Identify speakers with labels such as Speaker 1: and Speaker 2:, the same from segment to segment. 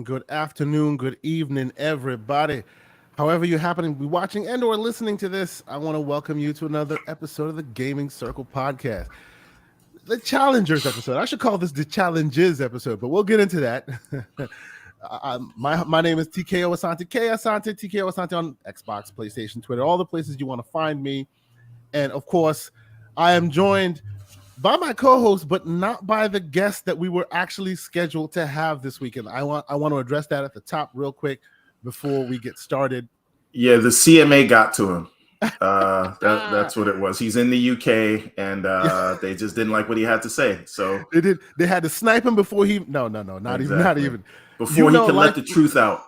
Speaker 1: good afternoon, good evening, everybody. However you happen to be watching and or listening to this, I want to welcome you to another episode of the Gaming Circle Podcast. The Challengers episode. I should call this the Challenges episode, but we'll get into that. My name is TKO Asante, K Asante, TKO Asante on Xbox, PlayStation, Twitter, all the places you want to find me. And of course, I am joined by my co-host, but not by the guest that we were actually scheduled to have this weekend. I want to address that at the top real quick before we get started.
Speaker 2: Yeah, the CMA got to him. That's what it was. He's in the UK, and they just didn't like what he had to say. So
Speaker 1: they did. They had to snipe him before he. No, not even
Speaker 2: before he could let the truth out.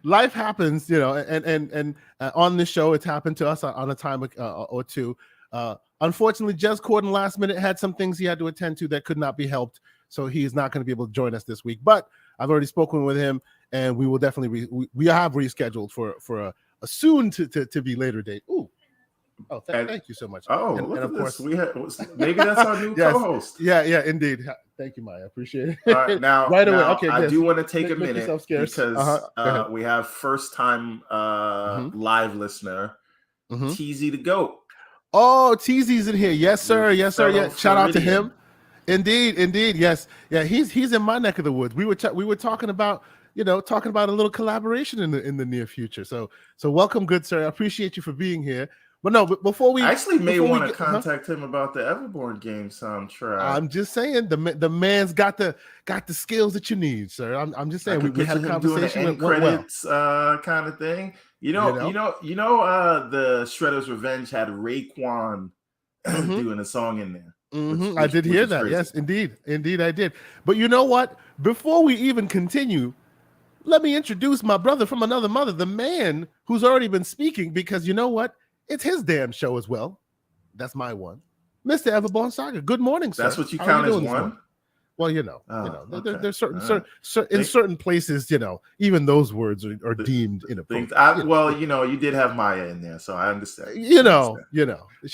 Speaker 1: Life happens, and on this show, it's happened to us on a time or two. Unfortunately, Jez Corden last minute had some things he had to attend to that could not be helped, so he is not going to be able to join us this week. But I've already spoken with him, and we will definitely we have rescheduled for a soon to be later date. Ooh, thank you so much.
Speaker 2: Oh, and of course maybe that's our new co-host.
Speaker 1: Yeah, indeed. Thank you, Maya. Appreciate it.
Speaker 2: All right, now
Speaker 1: right away. Okay,
Speaker 2: I do want to take a minute
Speaker 1: because
Speaker 2: we have first time live listener TZ the GOAT.
Speaker 1: Oh, TZ's in here. Yes, sir. Yes, sir. Yeah. Shout out to him. Indeed. Yes. Yeah. He's in my neck of the woods. We were talking about a little collaboration in the near future. So welcome, good sir. I appreciate you for being here. But no, before we
Speaker 2: actually may want to contact him about the Everborn game soundtrack.
Speaker 1: I'm just saying the man's got the skills that you need, sir. I'm just saying we had a conversation
Speaker 2: with credits kind of thing. The Shredder's Revenge had Raekwon doing a song in there.
Speaker 1: Which I did hear that. Crazy. Yes, indeed I did. But you know what? Before we even continue, let me introduce my brother from another mother, the man who's already been speaking, because you know what? It's his damn show as well. That's my one. Mr. Everborn Saga. Good morning, sir.
Speaker 2: That's what you count as one?
Speaker 1: Well, okay. There's certain in certain places, even those words are deemed inappropriate.
Speaker 2: You did have Maya in there, so I understand.
Speaker 1: She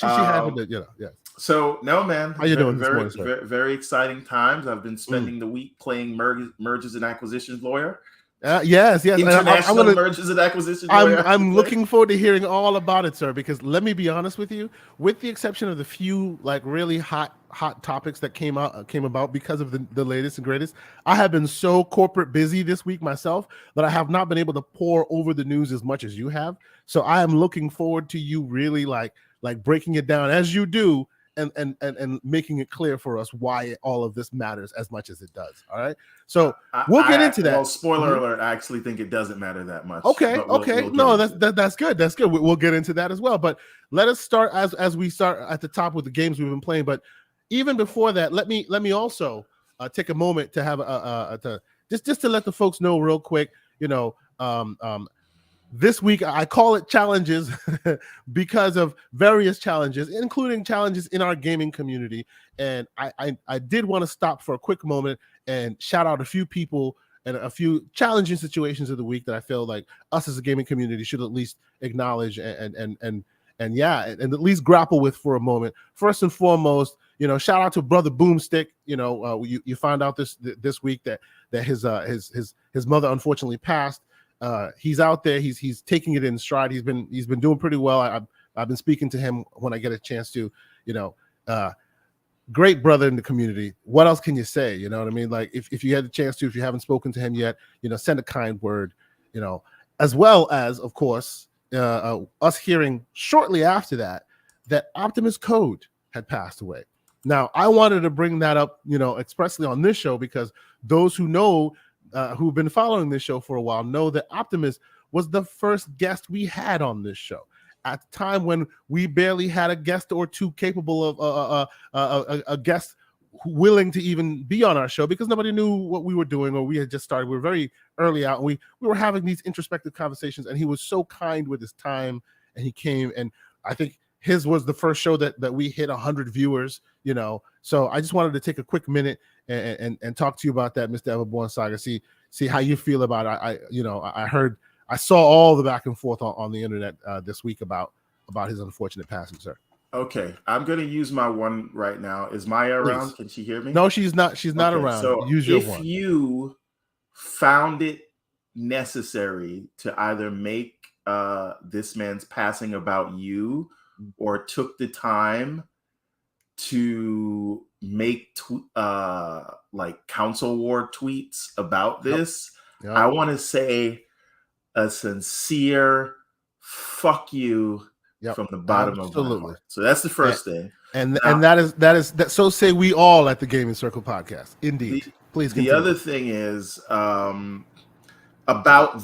Speaker 1: happened to, yeah.
Speaker 2: So no, man.
Speaker 1: How you doing
Speaker 2: this morning,
Speaker 1: sir?
Speaker 2: Very exciting times. I've been spending the week playing mergers and acquisitions lawyer.
Speaker 1: Yes.
Speaker 2: International mergers and acquisitions lawyer.
Speaker 1: I'm looking forward to hearing all about it, sir. Because let me be honest with you, with the exception of the few really hot topics that came about because of the latest and greatest, I have been so corporate busy this week myself that I have not been able to pour over the news as much as you have. So I am looking forward to you really like breaking it down as you do. And making it clear for us why all of this matters as much as it does. All right, so we'll get into that.
Speaker 2: Well, spoiler alert! I actually think it doesn't matter that much.
Speaker 1: Okay. No, that's good. That's good. We'll get into that as well. But let us start as we start at the top with the games we've been playing. But even before that, let me also take a moment to have just to let the folks know real quick. This week, I call it challenges because of various challenges, including challenges in our gaming community. And I did want to stop for a quick moment and shout out a few people and a few challenging situations of the week that I feel like us as a gaming community should at least acknowledge and at least grapple with for a moment. First and foremost, shout out to Brother Boomstick. You found out this week that his mother unfortunately passed. He's out there. He's taking it in stride. He's been doing pretty well. I've been speaking to him when I get a chance to. Great brother in the community. What else can you say? You know what I mean? Like if you had the chance to, if you haven't spoken to him yet, send a kind word. As well as of course us hearing shortly after that Optimus Code had passed away. Now I wanted to bring that up, expressly on this show because those who know. Who've been following this show for a while know that Optimus was the first guest we had on this show at the time when we barely had a guest or two capable of a guest willing to even be on our show because nobody knew what we were doing or we had just started. We were very early out and we were having these introspective conversations and he was so kind with his time and he came and I think his was the first show that we hit 100 viewers, So I just wanted to take a quick minute and talk to you about that, Mr. Everborn Saga. See how you feel about it. I saw all the back and forth on the internet this week about his unfortunate passing, sir.
Speaker 2: Okay, I'm going to use my one right now. Is Maya around? Can she hear me?
Speaker 1: No, she's not. She's not around.
Speaker 2: So
Speaker 1: use your one.
Speaker 2: If you found it necessary to either make this man's passing about you, or took the time to make like council war tweets about this,
Speaker 1: Yep.
Speaker 2: I want to say a sincere fuck you from the bottom of my heart. So that's the first thing.
Speaker 1: And that is so say we all at the Gaming Circle podcast. Indeed. Please continue.
Speaker 2: The other thing is about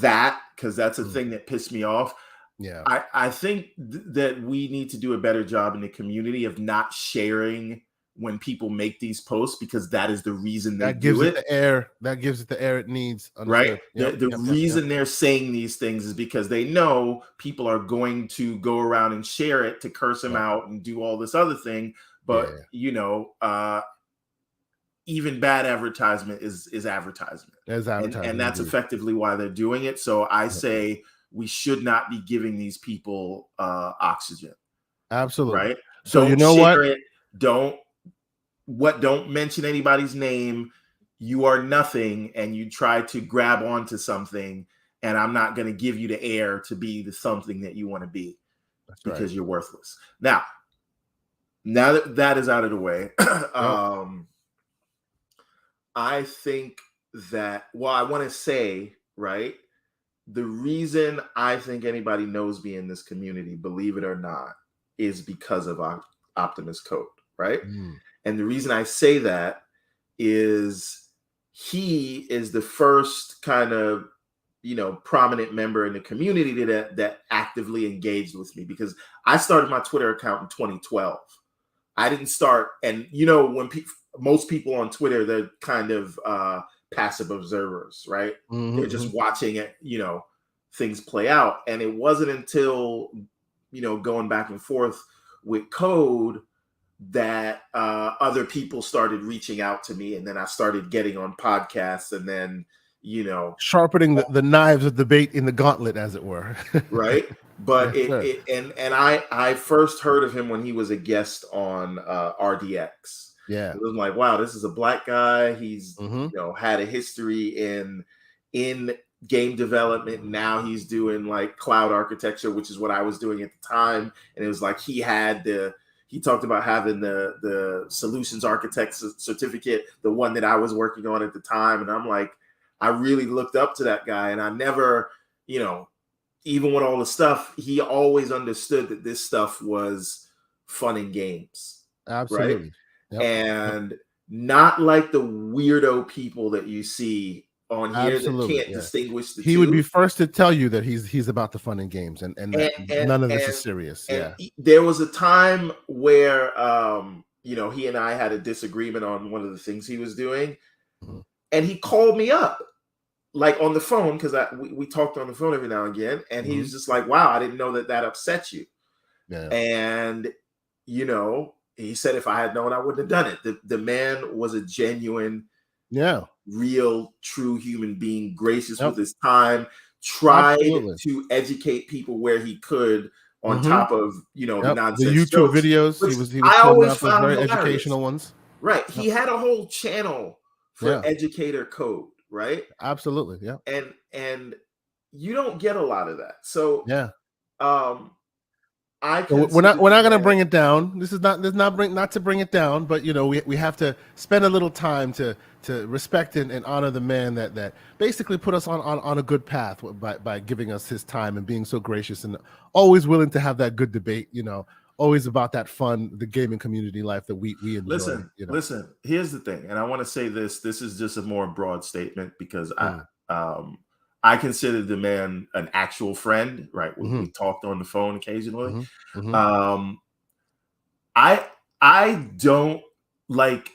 Speaker 2: that, because that's a thing that pissed me off.
Speaker 1: Yeah,
Speaker 2: I think that we need to do a better job in the community of not sharing when people make these posts, because that is the reason they do it.
Speaker 1: That gives it the air it needs.
Speaker 2: Right. The reason they're saying these things is because they know people are going to go around and share it to curse them out and do all this other thing. But even bad advertisement is advertisement. And that's effectively why they're doing it. So I say we should not be giving these people oxygen.
Speaker 1: Absolutely.
Speaker 2: Right.
Speaker 1: So
Speaker 2: don't
Speaker 1: you know
Speaker 2: share
Speaker 1: what?
Speaker 2: It. Don't mention anybody's name. You are nothing, and you try to grab onto something, and I'm not going to give you the air to be the something that you want to be. That's because you're worthless. Now that that is out of the way, I think that, I want to say, right, the reason I think anybody knows me in this community, believe it or not, is because of Optimus Code, right? And the reason I say that is he is the first kind of, prominent member in the community that actively engaged with me, because I started my Twitter account in 2012. I didn't start, and when most people on Twitter, they're kind of passive observers, right? They're just watching it, things play out. And it wasn't until, going back and forth with Code that other people started reaching out to me, and then I started getting on podcasts, and then
Speaker 1: sharpening the knives of debate in the gauntlet, as it were.
Speaker 2: Right. But I first heard of him when he was a guest on RDX.
Speaker 1: Yeah,
Speaker 2: it was like, wow, this is a black guy. He's had a history in game development. Now he's doing like cloud architecture, which is what I was doing at the time. And it was like he talked about having the solutions architect certificate, the one that I was working on at the time. And I'm like, I really looked up to that guy, and I never, even with all the stuff, he always understood that this stuff was fun and games.
Speaker 1: Absolutely.
Speaker 2: Right? Yep. And not like the weirdo people that you see on here that can't distinguish the two.
Speaker 1: He would be first to tell you that he's about the fun and games, and none of this is serious.
Speaker 2: There was a time where he and I had a disagreement on one of the things he was doing, and he called me up like on the phone, because we talked on the phone every now and again, and he was just like, wow, I didn't know that upset you. And he said if I had known, I wouldn't have done it. The man was a genuine, real, true human being, gracious with his time, tried to educate people where he could, on top of the nonsense,
Speaker 1: the YouTube
Speaker 2: jokes,
Speaker 1: videos. He was
Speaker 2: I always found
Speaker 1: very
Speaker 2: hilarious.
Speaker 1: Educational ones.
Speaker 2: Right. He had a whole channel for Educator Code, right?
Speaker 1: Absolutely. Yeah.
Speaker 2: And you don't get a lot of that. So
Speaker 1: we're not going to bring it down. This is not to bring it down, but we have to spend a little time to respect and honor the man that basically put us on a good path by giving us his time and being so gracious and always willing to have that good debate. Always about that fun, the gaming community life that we enjoy.
Speaker 2: Listen. Here's the thing, and I want to say this. This is just a more broad statement, because I consider the man an actual friend, right? We talked on the phone occasionally. I don't like,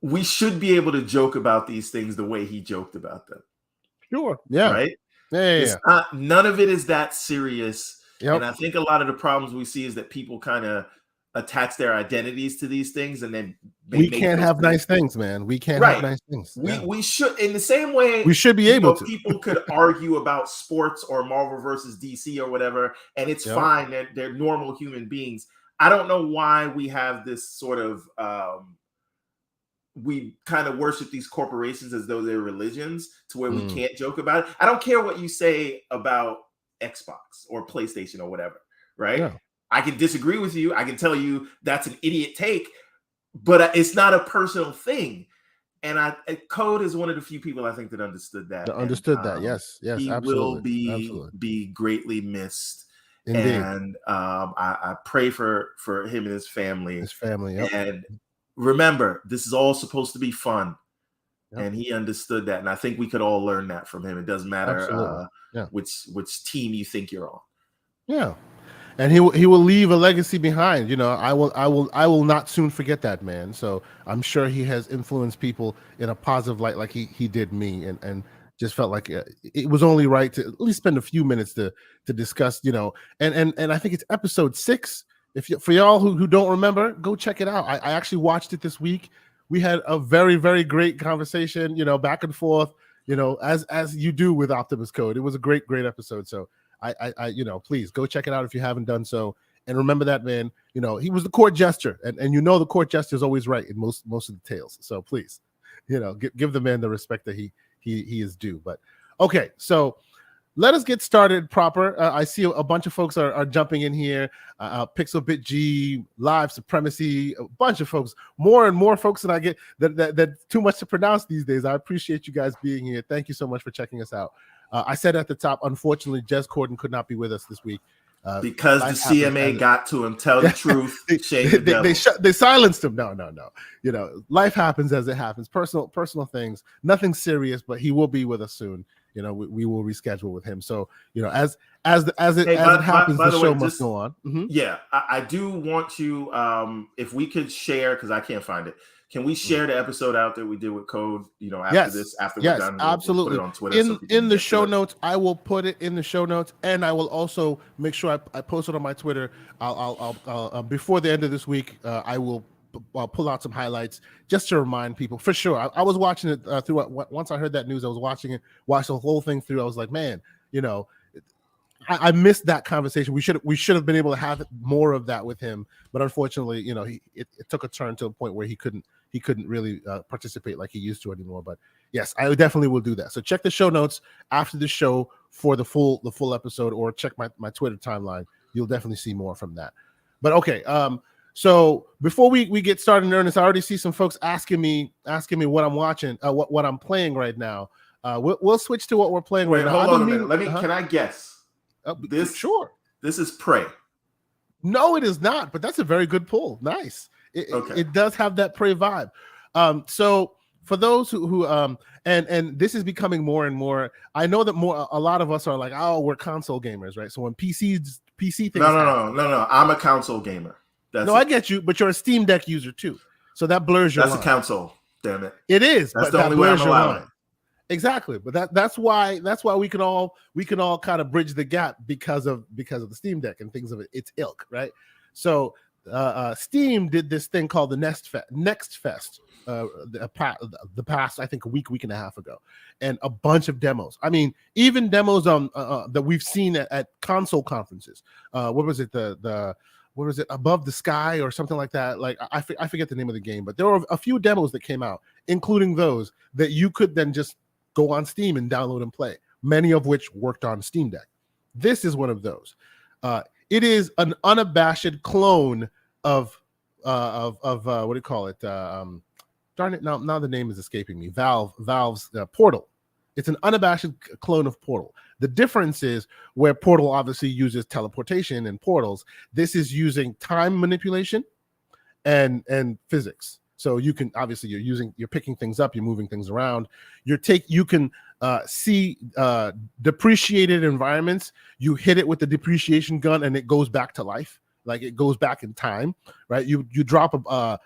Speaker 2: we should be able to joke about these things the way he joked about them.
Speaker 1: Sure. Yeah.
Speaker 2: Right?
Speaker 1: Yeah.
Speaker 2: None of it is that serious.
Speaker 1: Yep.
Speaker 2: And I think a lot of the problems we see is that people kind of attach their identities to these things, and then
Speaker 1: we can't have nice things, man. We can't have nice things.
Speaker 2: We should, in the same way
Speaker 1: we should be able to.
Speaker 2: People could argue about sports or Marvel versus DC or whatever, and it's fine. They're normal human beings. I don't know why we have this sort of we kind of worship these corporations as though they're religions, to where we
Speaker 1: Mm.
Speaker 2: can't joke about it. I don't care what you say about Xbox or PlayStation or whatever, right?
Speaker 1: Yeah.
Speaker 2: I can disagree with you. I can tell you that's an idiot take, but it's not a personal thing. And Code is one of the few people I think that understood that.
Speaker 1: Understood that. Yes. Yes.
Speaker 2: He
Speaker 1: Absolutely.
Speaker 2: will
Speaker 1: Absolutely.
Speaker 2: be greatly missed.
Speaker 1: Indeed.
Speaker 2: And I pray for him and his family.
Speaker 1: His family. Yep.
Speaker 2: And remember, this is all supposed to be fun.
Speaker 1: Yep.
Speaker 2: And he understood that. And I think we could all learn that from him. It doesn't matter which team you think you're on.
Speaker 1: Yeah. And he will leave a legacy behind. You know, I will not soon forget that man. So I'm sure he has influenced people in a positive light, like he did me, and just felt like it was only right to at least spend a few minutes to discuss. You know, and I think it's episode 6. For y'all who don't remember, go check it out. I actually watched it this week. We had a very, very great conversation. You know, back and forth. You know, as you do with Optimus Code. It was a great episode. So. I you know, please go check it out if you haven't done so. And remember that man, you know, he was the court jester, and you know the court jester is always right in most of the tales. So please, you know, give the man the respect that he is due. But okay, so let us get started proper. I see a bunch of folks are jumping in here. Pixel Bit G, Live Supremacy, a bunch of folks, more and more folks than I get that too much to pronounce these days. I appreciate you guys being here. Thank you so much for checking us out. I said at the top, unfortunately, Jez Corden could not be with us this week.
Speaker 2: Because the CMA got to him. Tell the truth.
Speaker 1: They silenced him. No. You know, life happens as it happens. Personal things. Nothing serious, but he will be with us soon. You know, we will reschedule with him. So, you know, as it happens, the show must go on. Mm-hmm.
Speaker 2: Yeah, I do want you, if we could share, because I can't find it. Can we share the episode out that we did with Code? You know, after we're done,
Speaker 1: absolutely.
Speaker 2: We'll put it on Twitter.
Speaker 1: In the show notes, I will put it in the show notes, and I will also make sure I post it on my Twitter. I'll before the end of this week, I will pull out some highlights just to remind people for sure. I was watching it through. Once I heard that news, I was watched the whole thing through. I was like, man, you know, I missed that conversation. We should have been able to have more of that with him, but unfortunately, you know, it took a turn to a point where he couldn't really participate like he used to anymore. But yes, I definitely will do that. So check the show notes after the show for the full episode, or check my Twitter timeline. You'll definitely see more from that. But okay, so before we get started in earnest, I already see some folks asking me what I'm watching, what I'm playing right now. We'll switch to what we're playing right now.
Speaker 2: Hold on a minute. Can I guess?
Speaker 1: Sure.
Speaker 2: This is Prey.
Speaker 1: No, it is not, but that's a very good pull. Nice. It does have that Prey vibe. So for those who and this is becoming more and more, I know that a lot of us are like, oh, we're console gamers, right? So when PC things
Speaker 2: No. I'm a console gamer.
Speaker 1: I get you, but you're a Steam Deck user too. So that blurs your line.
Speaker 2: That's a console, damn it.
Speaker 1: It is.
Speaker 2: That's the only way I'm allowing it.
Speaker 1: Exactly, but that's why we can all kind of bridge the gap because of the Steam Deck and things of its ilk, right? So Steam did this thing called the Next Fest the past, I think, a week and a half ago, and a bunch of demos. I mean, even demos that we've seen at console conferences. What was it? What was it? Above the Sky or something like that. Like I forget the name of the game, but there were a few demos that came out, including those that you could then just go on Steam and download and play, many of which worked on Steam Deck. This is one of those. It is an unabashed clone of what do you call it? Darn it! Now the name is escaping me. Valve's Portal. It's an unabashed clone of Portal. The difference is where Portal obviously uses teleportation and portals. This is using time manipulation and physics. So you can obviously you're picking things up, you're moving things around. You can see depreciated environments. You hit it with the depreciation gun, and it goes back to life, like it goes back in time, right? You drop a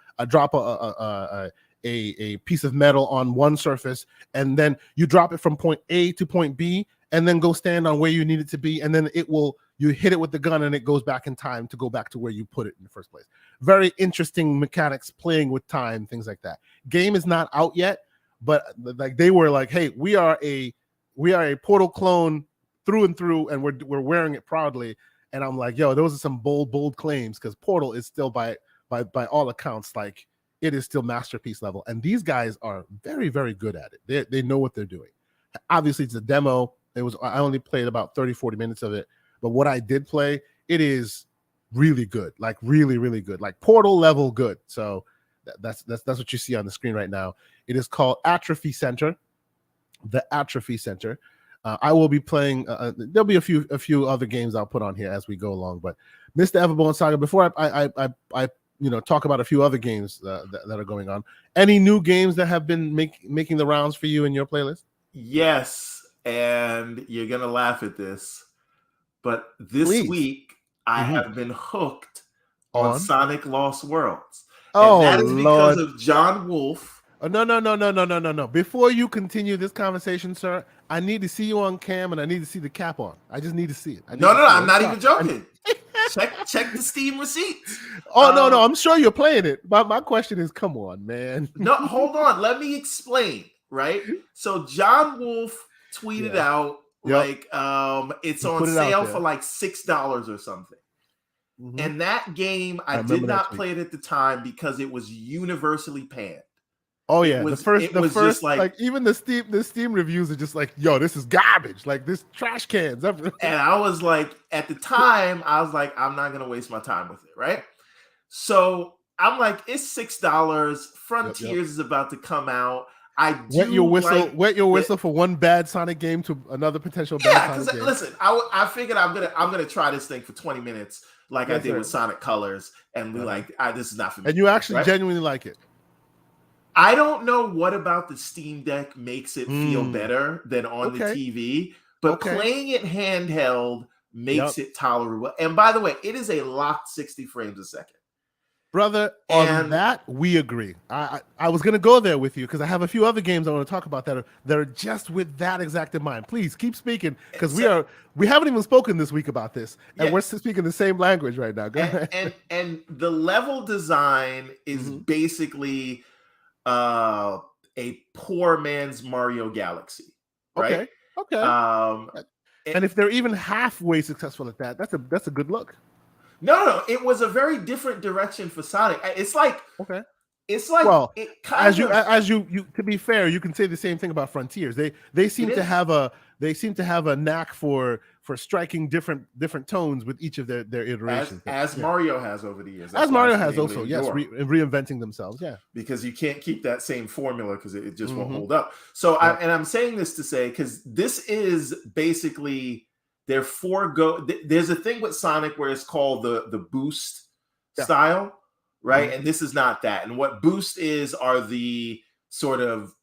Speaker 1: piece of metal on one surface, and then you drop it from point A to point B, and then go stand on where you need it to be, and then you hit it with the gun, and it goes back in time to go back to where you put it in the first place. Very interesting mechanics, playing with time, things like that. Game is not out yet, but like they were like, hey, we are a Portal clone through and through, and we're wearing it proudly. And I'm like, yo, those are some bold claims, because Portal is still by all accounts like it is still masterpiece level. And these guys are very, very good at it. They know what they're doing. Obviously, it's a demo. I only played about 30, 40 minutes of it. But what I did play, it is really good, like really, really good, like Portal level good. So that's what you see on the screen right now. It is called Atrophy Center, the Atrophy Center. I will be playing. There'll be a few other games I'll put on here as we go along. But Mr. Everborn Saga, before I talk about a few other games that are going on. Any new games that have been making the rounds for you in your playlist?
Speaker 2: Yes, and you're gonna laugh at this, but this week I have been hooked on Sonic Lost Worlds. And that is because of John Wolfe.
Speaker 1: Oh, no. Before you continue this conversation, sir, I need to see you on cam and I need to see the cap on. I just need to see it.
Speaker 2: No, I'm not even joking. Check the Steam receipts.
Speaker 1: Oh, no, I'm sure you're playing it. But my question is, come on, man.
Speaker 2: No, hold on. Let me explain, right? So John Wolfe tweeted out, it's on sale for like $6 or something. Mm-hmm. And that game, I did not play it at the time because it was universally panned.
Speaker 1: Oh yeah, the first like even the Steam reviews are just like, yo, this is garbage. Like this trash cans.
Speaker 2: And I was like, at the time, I was like, I'm not gonna waste my time with it, right? So I'm like, it's $6. Frontiers is about to come out. I do
Speaker 1: wet your whistle for one bad Sonic game to another potential bad Sonic game.
Speaker 2: Listen, I figured I'm gonna try this thing for 20 minutes, like I did with Sonic Colors, and be like, this is not for me.
Speaker 1: And you actually genuinely like it.
Speaker 2: I don't know what about the Steam Deck makes it feel better than on the TV, but playing it handheld makes it tolerable. And by the way, it is a locked 60 frames a second.
Speaker 1: Brother, on that, we agree. I was going to go there with you because I have a few other games I want to talk about that are just with that exact in mind. Please keep speaking because we haven't even spoken this week about this, and we're speaking the same language right now. Go ahead.
Speaker 2: And the level design is basically a poor man's Mario Galaxy, right?
Speaker 1: Okay. And if they're even halfway successful at that, that's a good look.
Speaker 2: No, it was a very different direction for Sonic. It's like
Speaker 1: well, as you to be fair, you can say the same thing about Frontiers. They seem to have a knack for striking different tones with each of their iterations.
Speaker 2: As Mario has over the years.
Speaker 1: As Mario has also, yes, reinventing themselves, yeah.
Speaker 2: Because you can't keep that same formula because it just won't hold up. So I'm saying this to say because this is basically there's a thing with Sonic where it's called the boost style, right? And this is not that. And what boost are the sort of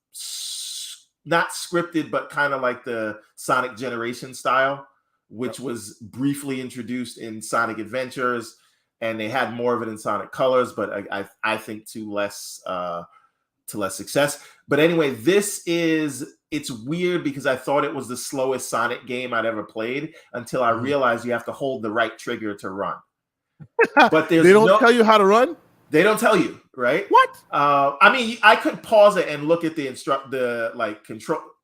Speaker 2: not scripted, but kind of like the Sonic Generation style, which was briefly introduced in Sonic Adventures, and they had more of it in Sonic Colors, but I think to less success. But anyway, it's weird because I thought it was the slowest Sonic game I'd ever played until I realized you have to hold the right trigger to run. But they don't
Speaker 1: tell you how to run?
Speaker 2: They don't tell you, right?
Speaker 1: What?
Speaker 2: I mean, I could pause it and look at the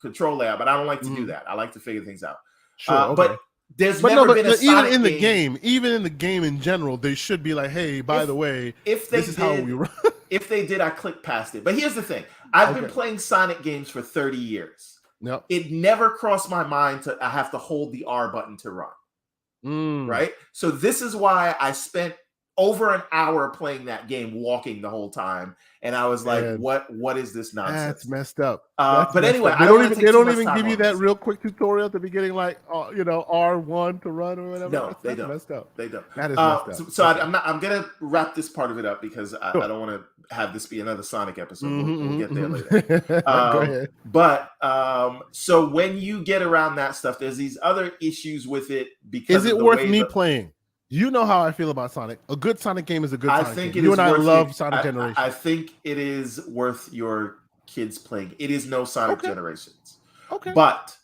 Speaker 2: control layout, but I don't like to do that. I like to figure things out. Sure, but there's never been a Sonic
Speaker 1: game. Even in the game in general, they should be like, hey, by the way, this is how we run.
Speaker 2: If they did, I clicked past it. But here's the thing. I've been playing Sonic games for 30 years.
Speaker 1: Yep.
Speaker 2: It never crossed my mind I have to hold the R button to run. Right? So this is why I spent over an hour playing that game, walking the whole time, and I was like, "What is this nonsense?"
Speaker 1: That's messed up.
Speaker 2: But anyway,
Speaker 1: they don't even give you that real quick tutorial at the beginning, like R1 to run or whatever.
Speaker 2: No, they don't.
Speaker 1: Messed up.
Speaker 2: They don't.
Speaker 1: That is messed up.
Speaker 2: So I'm gonna wrap this part of it up because I don't want to have this be another Sonic episode. We'll get there later.
Speaker 1: Go ahead.
Speaker 2: But so when you get around that stuff, there's these other issues with it because
Speaker 1: is it worth me playing? You know how I feel about Sonic. A good Sonic game is a good Sonic game. You and I love Sonic Generations.
Speaker 2: I think it is worth your kids playing. It is no Sonic Generations.
Speaker 1: Okay.
Speaker 2: But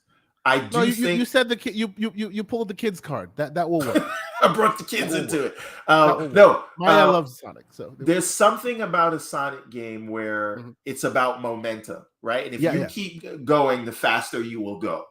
Speaker 2: I do think
Speaker 1: you said the kid you pulled the kids card. That will work.
Speaker 2: I brought the kids into it. No,
Speaker 1: Maya loves Sonic. So
Speaker 2: there's something about a Sonic game where it's about momentum, right? And if you keep going, the faster you will go.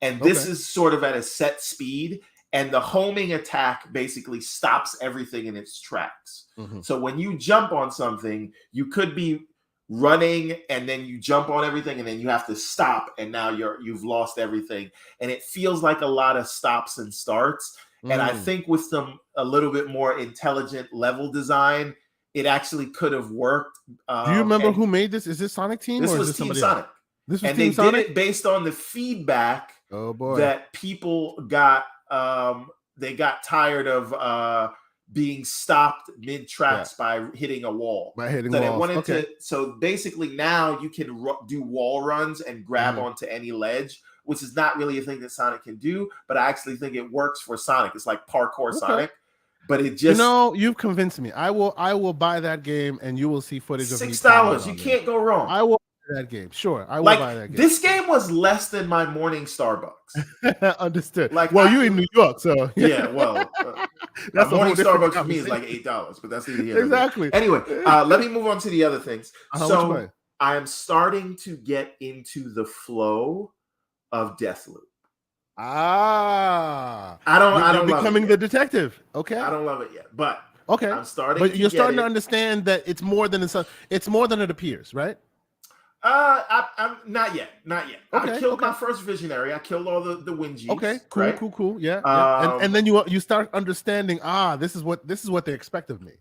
Speaker 2: And this is sort of at a set speed. and the homing attack basically stops everything in its tracks.
Speaker 1: Mm-hmm.
Speaker 2: So when you jump on something, you could be running and then you jump on everything and then you have to stop, and now you've lost everything, and it feels like a lot of stops and starts. And I think with a little bit more intelligent level design, it actually could have worked.
Speaker 1: Do you remember who made this? Is this Sonic Team?
Speaker 2: This
Speaker 1: or
Speaker 2: was
Speaker 1: is this
Speaker 2: Team
Speaker 1: somebody
Speaker 2: Sonic.
Speaker 1: else? This was
Speaker 2: and
Speaker 1: Team
Speaker 2: they
Speaker 1: Sonic?
Speaker 2: did it based on the feedback that people got. They got tired of being stopped mid-tracks by hitting a wall.
Speaker 1: By hitting
Speaker 2: so
Speaker 1: walls.
Speaker 2: They wanted to. So basically now you can do wall runs and grab onto any ledge, which is not really a thing that Sonic can do, but I actually think it works for Sonic. It's like parkour Sonic, but it just...
Speaker 1: you've convinced me. I will buy that game, and you will see footage of me.
Speaker 2: $6. You can't go wrong.
Speaker 1: I will buy that game. Sure, I will buy that game.
Speaker 2: This game was less than my morning Starbucks.
Speaker 1: Understood. You in New York, so
Speaker 2: yeah. Well, that's morning Starbucks for me is like $8, but that's neither here nor there.
Speaker 1: Exactly.
Speaker 2: Anyway, let me move on to the other things.
Speaker 1: So
Speaker 2: I am starting to get into the flow of Deathloop.
Speaker 1: I
Speaker 2: don't
Speaker 1: becoming the detective. Okay.
Speaker 2: I don't love it yet, but
Speaker 1: okay.
Speaker 2: I'm starting.
Speaker 1: But you're starting to understand that it's more than it appears, right?
Speaker 2: I'm not yet. Okay, I killed my first visionary. I killed all the Wingies.
Speaker 1: Okay, cool,
Speaker 2: right?
Speaker 1: cool. Yeah. And then you start understanding. This is what they expect of me.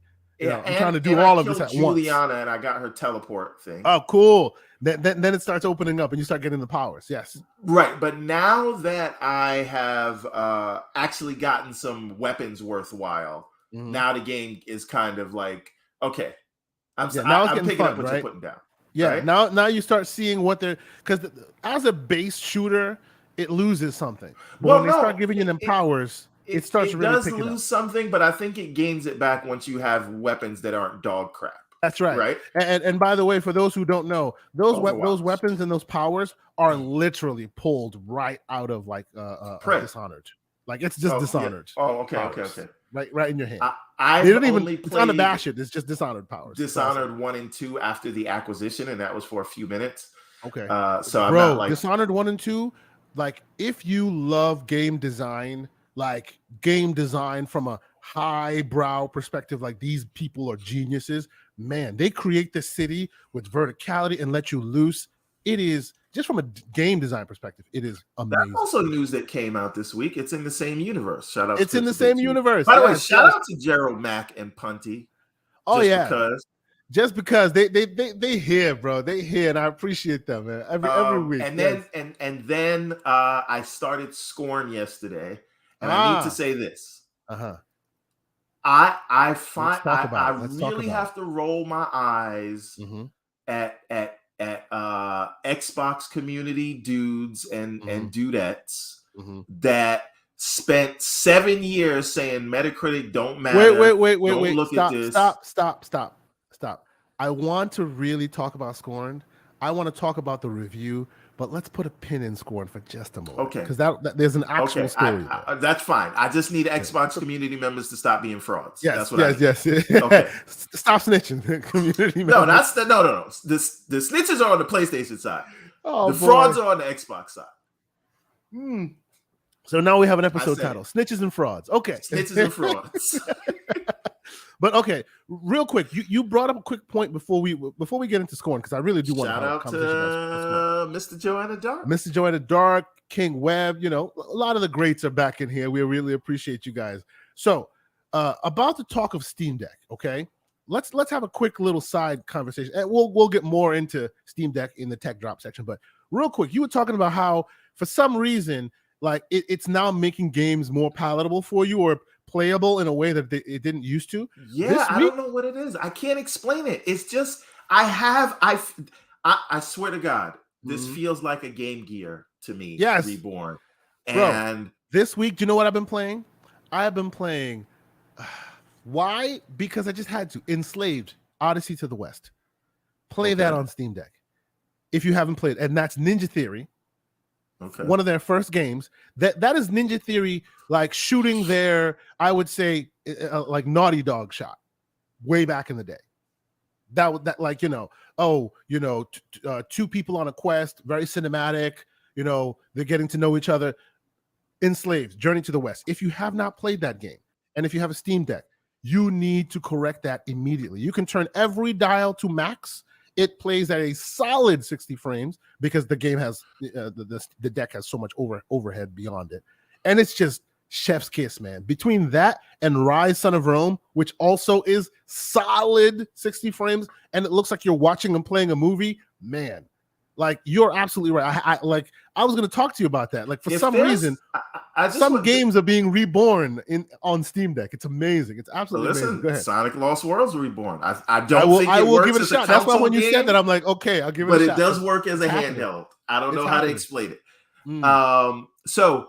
Speaker 1: I'm trying to do all of this at once.
Speaker 2: Juliana, and I got her teleport thing.
Speaker 1: Oh, cool. Then it starts opening up, and you start getting the powers. Yes.
Speaker 2: Right, but now that I have actually gotten some weapons worthwhile, now the game is kind of like, okay, I'm picking
Speaker 1: fun,
Speaker 2: up what you're putting down.
Speaker 1: Yeah,
Speaker 2: right?
Speaker 1: now you start seeing what they're, because as a base shooter, it loses something. But when they start giving you them powers, it starts to really pick it up. It does lose
Speaker 2: something, but I think it gains it back once you have weapons that aren't dog crap.
Speaker 1: That's right.
Speaker 2: Right.
Speaker 1: And by the way, for those who don't know, those weapons and those powers are literally pulled right out of Dishonored. Like it's just Dishonored.
Speaker 2: Yeah. Oh, okay.
Speaker 1: Right in your hand.
Speaker 2: They
Speaker 1: don't even. It's unabashed. It's just Dishonored powers.
Speaker 2: Dishonored 1 and 2 after the acquisition, and that was for a few minutes.
Speaker 1: Okay.
Speaker 2: So I'm not like
Speaker 1: Dishonored 1 and 2. Like if you love game design from a highbrow perspective, like these people are geniuses. Man, they create the city with verticality and let you loose. It is just from a game design perspective, it is amazing.
Speaker 2: That's also news that came out this week. It's in the same universe. Shout out.
Speaker 1: It's in the same universe.
Speaker 2: By the way, shout out to Gerald, Mac, and Punty.
Speaker 1: Just because they here, bro. They here, and I appreciate them, man. Every week.
Speaker 2: And then I started Scorn yesterday, and I need to say this. I really have to roll my eyes at Xbox community dudes and dudettes that spent 7 years saying Metacritic don't matter.
Speaker 1: Wait.
Speaker 2: Look at this.
Speaker 1: Stop. I want to really talk about Scorn. I want to talk about the review, but let's put a pin in Scorn for just a moment.
Speaker 2: Okay.
Speaker 1: Because that there's an actual story.
Speaker 2: That's fine. I just need Xbox community members to stop being frauds.
Speaker 1: Yes.
Speaker 2: Okay.
Speaker 1: Stop snitching, community members.
Speaker 2: No. The snitches are on the PlayStation side.
Speaker 1: The
Speaker 2: frauds are on the Xbox side.
Speaker 1: So now we have an episode title: Snitches and Frauds. Okay.
Speaker 2: Snitches and Frauds.
Speaker 1: But okay, real quick, you brought up a quick point before we get into Scorn, because I really do want to have a conversation about
Speaker 2: Mr. Joanna Dark.
Speaker 1: Mr. Joanna Dark, King Webb, a lot of the greats are back in here. We really appreciate you guys. So, about the talk of Steam Deck, okay? Let's have a quick little side conversation, and we'll get more into Steam Deck in the tech drop section. But real quick, you were talking about how for some reason, like it's now making games more palatable for you or playable in a way that it didn't used to.
Speaker 2: Yeah, I don't know what it is. I can't explain it. It's just I swear to God, this feels like a Game Gear to me.
Speaker 1: Yes,
Speaker 2: reborn.
Speaker 1: And this week, do you know what I've been playing? I have been playing. Why? Because I just had to. Enslaved: Odyssey to the West. Play that on Steam Deck if you haven't played, and that's Ninja Theory.
Speaker 2: Okay.
Speaker 1: One of their first games. That is Ninja Theory, like shooting their, I would say, like Naughty Dog shot way back in the day. That like two people on a quest, very cinematic. They're getting to know each other. Enslaved, Journey to the West. If you have not played that game, and if you have a Steam Deck, you need to correct that immediately. You can turn every dial to max. It plays at a solid 60 frames because the game has the deck has so much overhead beyond it, and it's just chef's kiss, man. Between that and Rise Son of Rome, which also is solid 60 frames, and it looks like you're watching and playing a movie, man. Like, you're absolutely right. I was going to talk to you about that. Like, for some reason, some games are being reborn on Steam Deck. It's amazing. It's absolutely amazing. Go ahead.
Speaker 2: Sonic Lost Worlds reborn. I
Speaker 1: will give it a shot. That's why when you said that, I'm like, okay, I'll give it a shot.
Speaker 2: But it does work as a handheld. I don't know how to explain it. So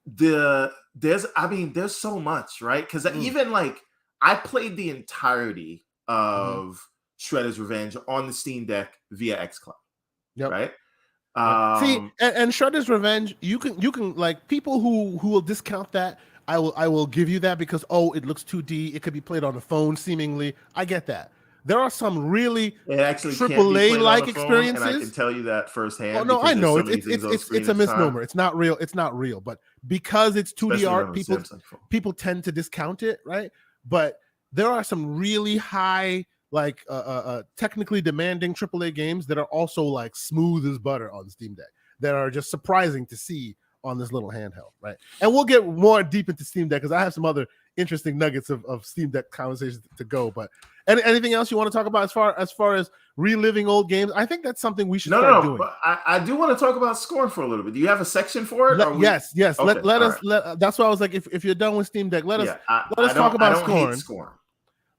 Speaker 2: there's so much, right? Because even like I played the entirety of Shredder's Revenge on the Steam Deck via xCloud.
Speaker 1: Yep.
Speaker 2: Right.
Speaker 1: See, and Shredder's Revenge, you can like, people who will discount that, I will give you that because it looks 2D. It could be played on the phone seemingly. I get that. There are some really AAA like experiences,
Speaker 2: and I can tell you that firsthand.
Speaker 1: Oh no, I know it's a misnomer. It's not real. It's not real. But because it's 2D art, people tend to discount it, right? But there are some really high, like technically demanding AAA games that are also like smooth as butter on Steam Deck that are just surprising to see on this little handheld, right? And we'll get more deep into Steam Deck because I have some other interesting nuggets of Steam Deck conversations to go. But anything else you want to talk about as far as reliving old games? I think that's something we should start doing.
Speaker 2: But I do want to talk about scoring for a little bit. Do you have a section for it?
Speaker 1: Yes. Okay, let us. That's why I was like, if you're done with Steam Deck, let us talk about scoring.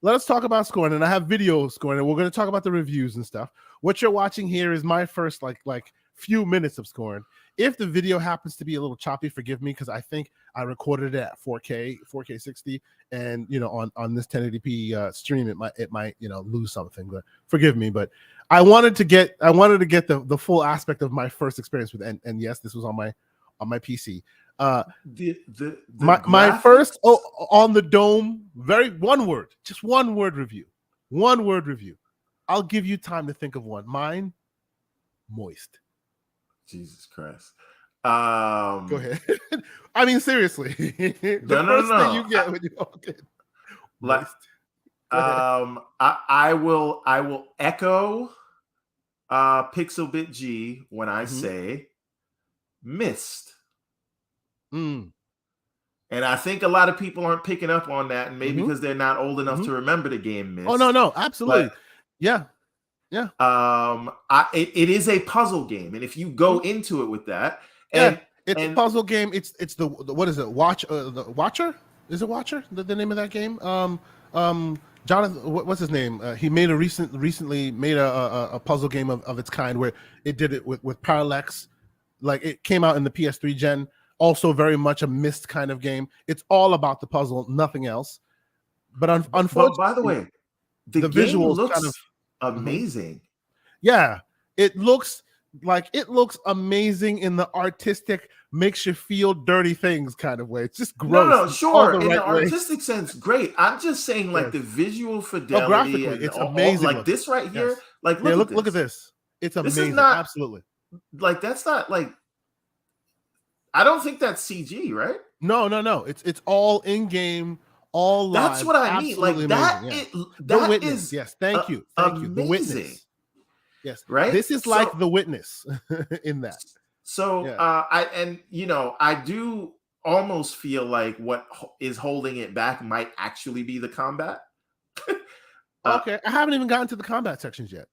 Speaker 1: Let us talk about scoring, and I have video scoring, and we're going to talk about the reviews and stuff. What you're watching here is my first like few minutes of scoring. If the video happens to be a little choppy, forgive me, because I think I recorded it at 4K 60, and on this 1080p stream, it might lose something. But forgive me. But I wanted to get the full aspect of my first experience with, and yes, this was on my PC. My first on the dome, just one word review. I'll give you time to think of one. Mine, moist.
Speaker 2: Jesus Christ.
Speaker 1: Go ahead. I mean, seriously. The first thing you get when you walk in.
Speaker 2: Moist. I will echo Pixelbit G when I say missed. And I think a lot of people aren't picking up on that, and maybe because they're not old enough to remember the game Mist.
Speaker 1: Oh no, absolutely. But, yeah.
Speaker 2: It is a puzzle game, and if you go into it with that,
Speaker 1: it's a puzzle game. It's the what is it? The Watcher? Is it Watcher? The name of that game? Jonathan, what's his name? He made recently made a puzzle game of its kind where it did it with Parallax. Like, it came out in the PS3 gen. Also very much a Myst kind of game. It's all about the puzzle, nothing else. But unfortunately,
Speaker 2: by the way, the visuals looks kind of amazing.
Speaker 1: Yeah, it looks amazing in the artistic, makes you feel dirty things kind of way. It's just gross.
Speaker 2: No, sure. In the artistic sense, great. I'm just saying, like, the visual fidelity.
Speaker 1: Graphically, it's amazing.
Speaker 2: Like this right here. Yes. Like,
Speaker 1: look at this. It's amazing. This is not, absolutely.
Speaker 2: Like, that's not like. I don't think that's CG, right?
Speaker 1: No. It's all in game, all live.
Speaker 2: That's what I mean. Like that.
Speaker 1: The Witness. Yes, thank you. The Witness. Yes, right. This is like The Witness in that.
Speaker 2: So I do almost feel like what is holding it back might actually be the combat.
Speaker 1: Okay, I haven't even gotten to the combat sections yet.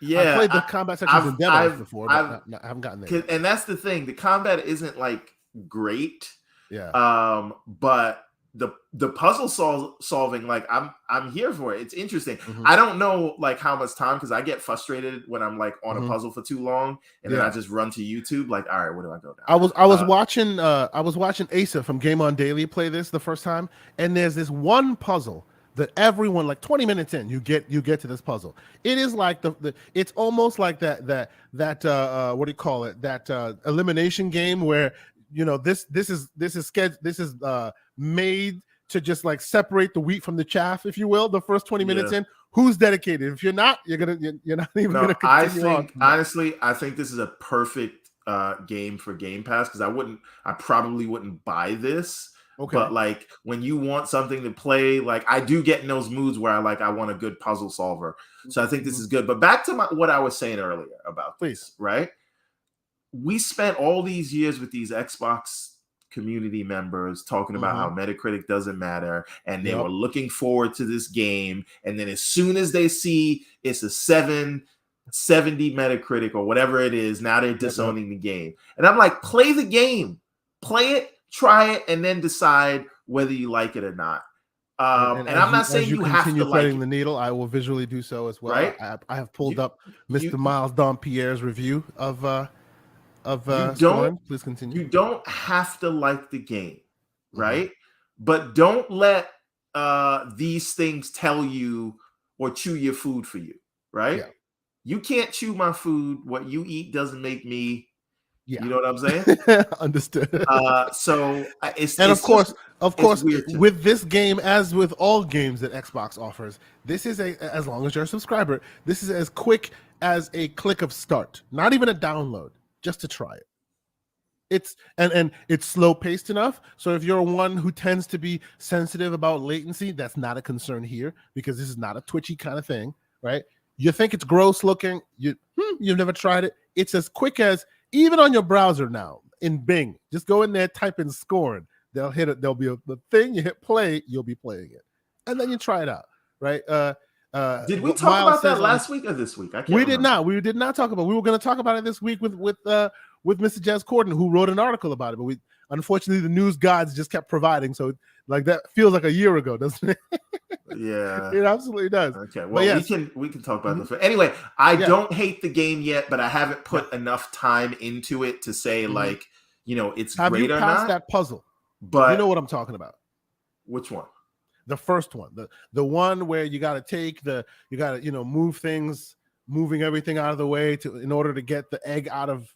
Speaker 2: Yeah,
Speaker 1: I played the combat sections in demos before, but I haven't gotten there.
Speaker 2: And that's the thing. The combat isn't like great.
Speaker 1: Yeah.
Speaker 2: But the puzzle solving, like I'm here for it. It's interesting. I don't know like how much time, because I get frustrated when I'm like on a puzzle for too long, and then I just run to YouTube. Like, all right, where do I go now?
Speaker 1: I was watching Asa from Game On Daily play this the first time, and there's this one puzzle that everyone, like 20 minutes in, you get to this puzzle. It is like it's almost like that what do you call it? That elimination game where this is made to just like separate the wheat from the chaff, if you will. The first 20 minutes in, who's dedicated? If you're not, you're not even gonna continue.
Speaker 2: Honestly, I think this is a perfect game for Game Pass because I probably wouldn't buy this.
Speaker 1: Okay.
Speaker 2: But like when you want something to play, like I do get in those moods where I want a good puzzle solver. So I think this is good. But back to what I was saying earlier about this, right? We spent all these years with these Xbox community members talking about how Metacritic doesn't matter, and they were looking forward to this game. And then as soon as they see it's a 770 Metacritic or whatever it is, now they're disowning the game. And I'm like, play the game, play it, try it, and then decide whether you like it or not. And I'm not saying you have to like
Speaker 1: the needle. I will visually do so as well.
Speaker 2: Right?
Speaker 1: I have pulled up Mr. Miles Dompierre's review of
Speaker 2: Scorn.
Speaker 1: Please continue.
Speaker 2: You don't have to like the game, right? But don't let these things tell you or chew your food for you, right?
Speaker 1: Yeah.
Speaker 2: You can't chew my food. What you eat doesn't make me.
Speaker 1: Yeah.
Speaker 2: You know what I'm saying?
Speaker 1: Understood.
Speaker 2: So
Speaker 1: of course, with this game, as with all games that Xbox offers, this is as long as you're a subscriber, this is as quick as a click of start. Not even a download, just to try it. It's and it's slow paced enough. So if you're one who tends to be sensitive about latency, that's not a concern here because this is not a twitchy kind of thing, right? You think it's gross looking, you've never tried it. It's as quick as even on your browser now in Bing. Just go in there, type in Scorn. They'll hit it. There'll be the thing. You hit play. You'll be playing it, and then you try it out, right?
Speaker 2: Did we talk about that last week or this week?
Speaker 1: We did not. We did not talk about it. We were going to talk about it this week with Mr. Jez Corden, who wrote an article about it. But unfortunately, the news gods just kept providing. So like that feels like a year ago, doesn't it?
Speaker 2: Yeah,
Speaker 1: it absolutely does.
Speaker 2: Okay, well, yes. we can talk about this. Anyway, I don't hate the game yet, but I haven't put enough time into it to say like, it's
Speaker 1: Have
Speaker 2: great
Speaker 1: you
Speaker 2: or
Speaker 1: passed
Speaker 2: not.
Speaker 1: That puzzle,
Speaker 2: but
Speaker 1: you know what I'm talking about.
Speaker 2: Which one?
Speaker 1: The first one, the one where you got to take move things, moving everything out of the way in order to get the egg out of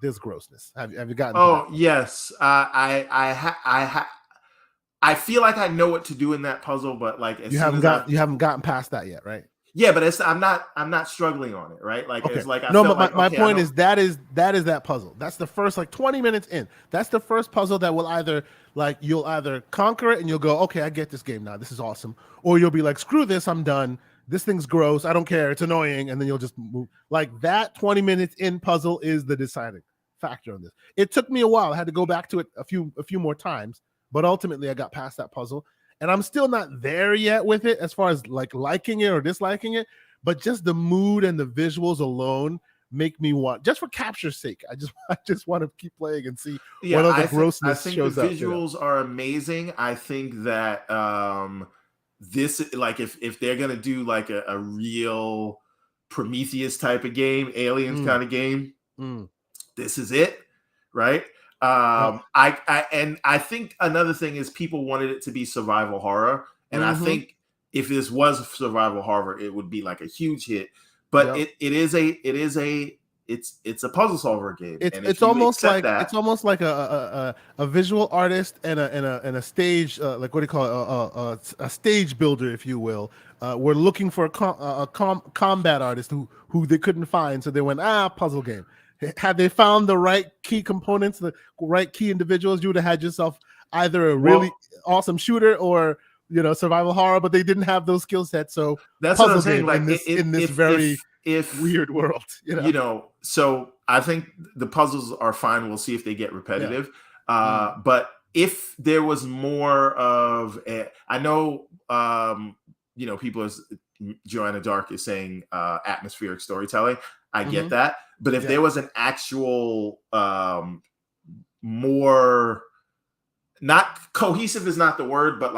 Speaker 1: this grossness. Have you gotten?
Speaker 2: Oh yes, I feel like I know what to do in that puzzle, but like you haven't
Speaker 1: gotten past that yet, right?
Speaker 2: Yeah, but I'm not struggling on it, right? Like it's like
Speaker 1: my point is that puzzle. That's the first 20 minutes in. That's the first puzzle that will you'll either conquer it and you'll go, okay, I get this game now. This is awesome. Or you'll be like, screw this, I'm done. This thing's gross. I don't care. It's annoying. And then you'll just move. Like that 20 minutes in puzzle is the deciding factor on this. It took me a while. I had to go back to it a few more times, but ultimately I got past that puzzle. And I'm still not there yet with it as far as liking it or disliking it, but just the mood and the visuals alone make me want, just for capture's sake. I just want to keep playing and see what other grossness shows up.
Speaker 2: I think the visuals are amazing. I think that this, if they're gonna do a real Prometheus type of game, Aliens kind of game, this is it, right? I think another thing is people wanted it to be survival horror, and I think if this was survival horror, it would be a huge hit. But it's a puzzle solver game.
Speaker 1: It's almost like a visual artist and a stage what do you call it, a stage builder, if you will. We're looking for a combat artist who they couldn't find, so they went puzzle game. Had they found the right key components, the right key individuals, you would have had yourself either a really awesome shooter or survival horror, but they didn't have those skill sets. So
Speaker 2: that's what I'm saying.
Speaker 1: In this very weird world,
Speaker 2: So I think the puzzles are fine. We'll see if they get repetitive. But if there was more of I know people Joanna Dark is saying atmospheric storytelling. I get that. But if there was an actual more, not cohesive is not the word, but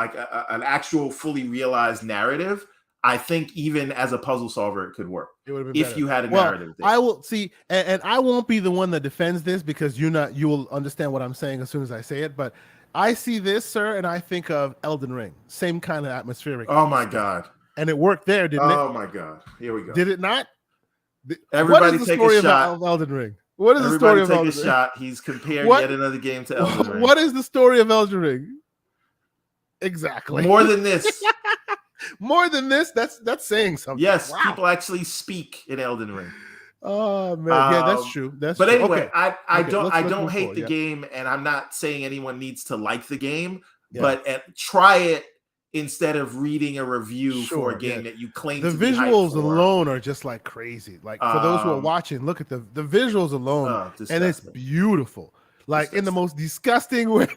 Speaker 2: an actual fully realized narrative, I think even as a puzzle solver, it could work. It would have been better. You had a narrative.
Speaker 1: I will see, and I won't be the one that defends this because you will understand what I'm saying as soon as I say it. But I see this, sir, and I think of Elden Ring, same kind of atmospheric.
Speaker 2: Oh my God!
Speaker 1: And it worked there, didn't it?
Speaker 2: Oh my God! Here we go.
Speaker 1: Did it not?
Speaker 2: Everybody take a shot.
Speaker 1: Of Elden Ring? What is the story of Elden Ring?
Speaker 2: Take a shot. He's compared yet another game to Elden Ring.
Speaker 1: What is the story of Elden Ring? Exactly.
Speaker 2: More than this.
Speaker 1: More than this. That's saying something.
Speaker 2: Yes, people actually speak in Elden Ring.
Speaker 1: Oh man, yeah, that's true. That's
Speaker 2: but
Speaker 1: true.
Speaker 2: anyway,
Speaker 1: Okay.
Speaker 2: I
Speaker 1: Let's
Speaker 2: don't
Speaker 1: move
Speaker 2: hate
Speaker 1: forward.
Speaker 2: the
Speaker 1: Yeah.
Speaker 2: game, and I'm not saying anyone needs to like the game,
Speaker 1: Yeah.
Speaker 2: but try it instead of reading a review for a
Speaker 1: Sure.
Speaker 2: game
Speaker 1: Yeah.
Speaker 2: that you claim
Speaker 1: The
Speaker 2: to be hyped
Speaker 1: visuals
Speaker 2: for.
Speaker 1: alone are just like crazy. Like for those who are watching, look at the visuals alone, and it's
Speaker 2: Disgusting.
Speaker 1: beautiful. Like in the most disgusting way.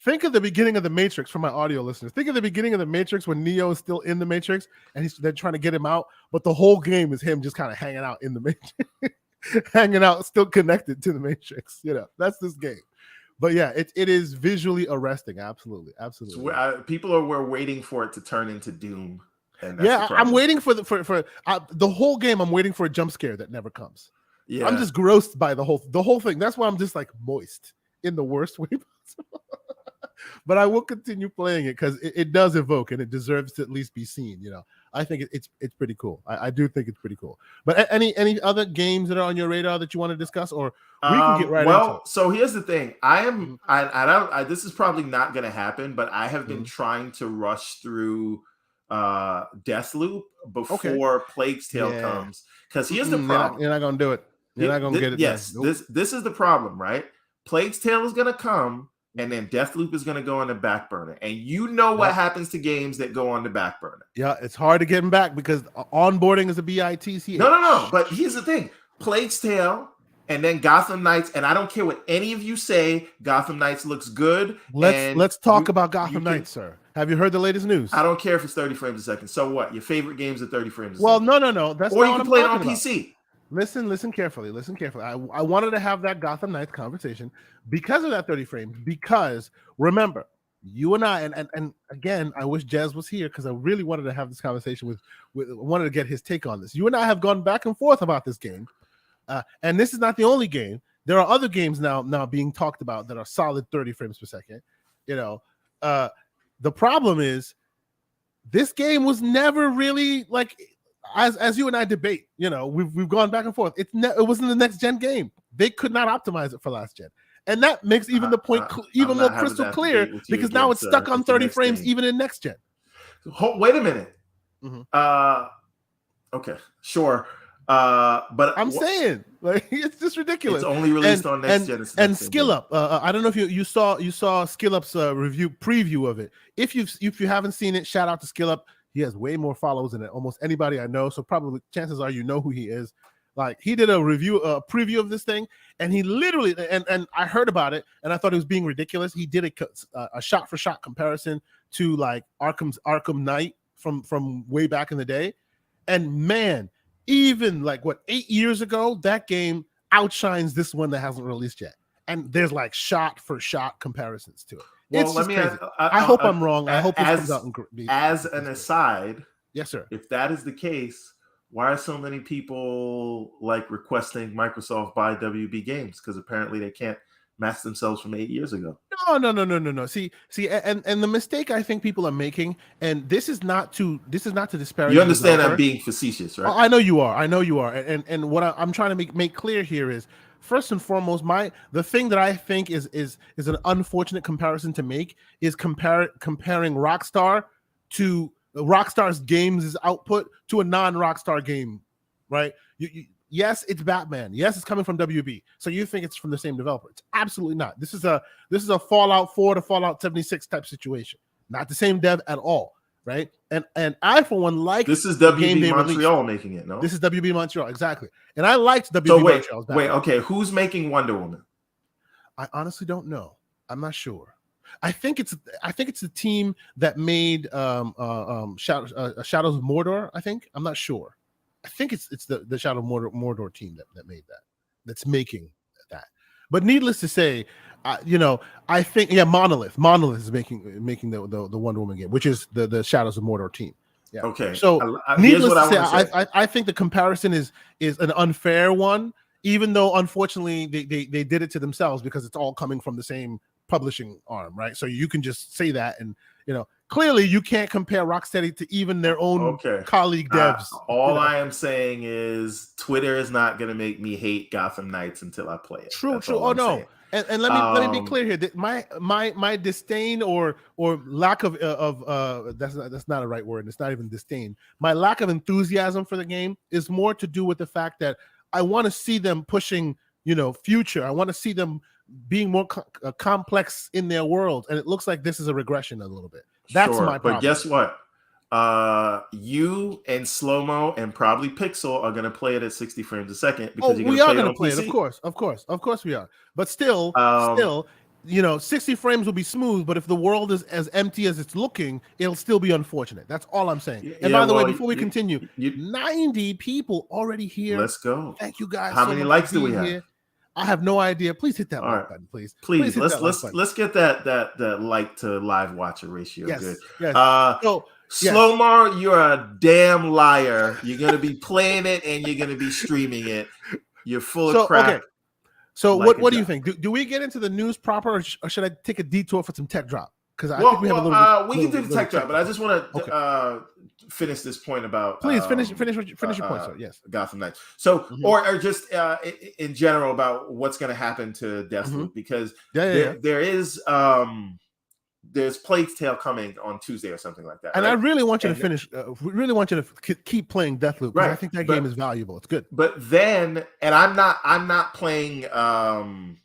Speaker 1: Think of the beginning of the Matrix for my audio listeners. Think of the beginning of the Matrix when Neo is still in the Matrix and they're trying to get him out, but the whole game is him just kind of hanging out in the Matrix, hanging out, still connected to the Matrix. You know, that's this game. But yeah, it is visually arresting. Absolutely.
Speaker 2: People were waiting for it to turn into Doom. And that's
Speaker 1: yeah, I'm waiting for the whole game. I'm waiting for a jump scare that never comes. Yeah, I'm just grossed by the whole thing. That's why I'm just like moist in the worst way possible. But I will continue playing it because it does evoke and it deserves to at least be seen. You know, I think it's pretty cool. I do think it's pretty cool. But any other games that are on your radar that you want to discuss, or we can get right into it?
Speaker 2: So here's the thing. This is probably not going to happen, but I have been trying to rush through Deathloop before Plague's Tale comes, because here's the problem.
Speaker 1: You're not going to do it. You're not going to get it.
Speaker 2: Yes, nope. This is the problem, right? Plague's Tale is going to come, and then Deathloop is going to go on the back burner. And you know what happens to games that go on the back burner.
Speaker 1: Yeah, it's hard to get them back because onboarding is a BITC.
Speaker 2: No. But here's the thing. Plague's Tale and then Gotham Knights, and I don't care what any of you say, Gotham Knights looks good.
Speaker 1: Let's talk about Gotham Knights, sir. Have you heard the latest news?
Speaker 2: I don't care if it's 30 frames a second. So what? Your favorite games are 30 frames a second.
Speaker 1: Well, no. That's
Speaker 2: or you can play it on PC.
Speaker 1: Listen carefully. I wanted to have that Gotham Knights conversation because of that 30 frames. Because remember, you and I, and again, I wish Jez was here because I really wanted to have this conversation with wanted to get his take on this. You and I have gone back and forth about this game, and this is not the only game. There are other games now being talked about that are solid 30 frames per second. You know, the problem is this game was never really like. As you and I debate, you know, we've gone back and forth. It wasn't the next gen game. They could not optimize it for last gen, and that makes even the point even more crystal clear because now it's stuck on 30 frames even in next gen.
Speaker 2: Wait a minute. Okay, sure, but
Speaker 1: I'm saying like it's just ridiculous.
Speaker 2: It's only released on next gen.
Speaker 1: And Skill Up. I don't know if you saw Skill Up's preview of it. If you haven't seen it, shout out to Skill Up. He has way more followers than almost anybody I know. So probably chances are you know who he is. Like he did a preview of this thing, and he literally and I heard about it, and I thought it was being ridiculous. He did a shot for shot comparison to like Arkham Knight from way back in the day, and man, even like 8 years ago, that game outshines this one that hasn't released yet. And there's like shot for shot comparisons to it.
Speaker 2: Well,
Speaker 1: it's just crazy. I hope I'm wrong. I hope this comes out
Speaker 2: as an aside.
Speaker 1: Yes, sir.
Speaker 2: If that is the case, why are so many people like requesting Microsoft buy WB Games? Because apparently they can't match themselves from 8 years ago.
Speaker 1: No. See, and the mistake I think people are making, and this is not to disparage.
Speaker 2: You understand I'm being facetious, right?
Speaker 1: Oh, I know you are. And what I'm trying to make clear here is, first and foremost, the thing that I think is an unfortunate comparison to make is comparing Rockstar to Rockstar's games' output to a non-Rockstar game, right? Yes, it's Batman. Yes, it's coming from WB. So you think it's from the same developer? It's absolutely not. This is a Fallout 4 to Fallout 76 type situation. Not the same dev at all, right? And I for one like
Speaker 2: this is WB Montreal making it. No,
Speaker 1: this is WB Montreal, exactly. And I liked WB Montreal's Batman.
Speaker 2: Wait, okay. Who's making Wonder Woman?
Speaker 1: I honestly don't know. I'm not sure. I think it's the team that made Shadows of Mordor. I think. I'm not sure. I think it's the Shadow of Mordor team that made that's making that. But needless to say, I think Monolith is making the Wonder Woman game, which is the Shadows of Mordor team. Yeah. Okay. So needless to say, I think the comparison is an unfair one, even though unfortunately they did it to themselves because it's all coming from the same publishing arm, right? So you can just say that, and clearly you can't compare Rocksteady to even their own colleague devs.
Speaker 2: All I am saying is Twitter is not going to make me hate Gotham Knights until I play it.
Speaker 1: True. Oh no. And let me be clear here. That my disdain or lack of that's not a right word. It's not even disdain. My lack of enthusiasm for the game is more to do with the fact that I want to see them pushing, future. I want to see them being more complex in their world, and it looks like this is a regression a little bit. That's my problem.
Speaker 2: But guess what? You and Slow-Mo and probably Pixel are going to play it at 60 frames a second because
Speaker 1: we are going to play it. Of course we are. But still, 60 frames will be smooth. But if the world is as empty as it's looking, it'll still be unfortunate. That's all I'm saying. And by the way, before we continue, 90 people already here.
Speaker 2: Let's go.
Speaker 1: Thank you guys.
Speaker 2: How many likes do we have?
Speaker 1: Here. I have no idea. Please hit that like button, please.
Speaker 2: Please let's get that like to live watcher ratio.
Speaker 1: Yes,
Speaker 2: good.
Speaker 1: Yes.
Speaker 2: Slow-Mo, you're a damn liar. You're gonna be playing it and you're gonna be streaming it. You're full of crap.
Speaker 1: Okay. So what do you think? Do we get into the news proper, or should I take a detour for some tech drop? Because I think we have a little.
Speaker 2: We can do the tech drop, but I just want to finish this point about.
Speaker 1: Please finish your point, sir. Yes,
Speaker 2: Gotham Knights. So, or just in general about what's going to happen to Deathloop, because there is there's Plague's Tale coming on Tuesday or something like that.
Speaker 1: And I really want you to finish. Really want you to keep playing Deathloop. Right. I think that game is valuable. It's good.
Speaker 2: But then, and I'm not playing. I'm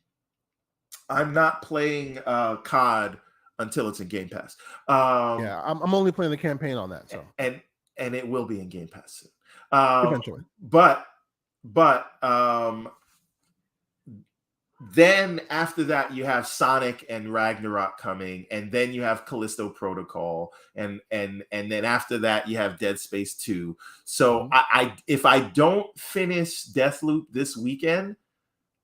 Speaker 2: not playing COD until it's in Game Pass.
Speaker 1: I'm only playing the campaign on that. So
Speaker 2: and it will be in Game Pass soon.
Speaker 1: Eventually.
Speaker 2: But then after that you have Sonic and Ragnarok coming, and then you have Callisto Protocol, and then after that you have Dead Space 2. So if I don't finish Deathloop this weekend,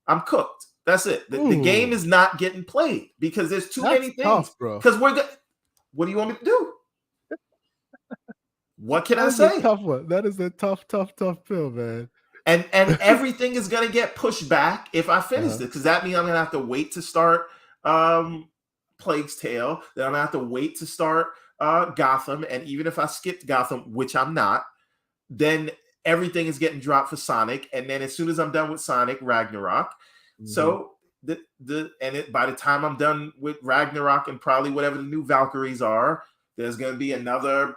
Speaker 2: I'm cooked. That's it. The game is not getting played because there's too many things.
Speaker 1: Tough, bro.
Speaker 2: Because what do you want me to do? What can I say?
Speaker 1: Tough one. That is a tough pill, man.
Speaker 2: And everything is gonna get pushed back if I finish this, because that means I'm gonna have to wait to start Plague's Tale. Then I'm gonna have to wait to start Gotham. And even if I skipped Gotham, which I'm not, then everything is getting dropped for Sonic. And then as soon as I'm done with Sonic, Ragnarok. So by the time I'm done with Ragnarok and probably whatever the new Valkyries are, there's going to be another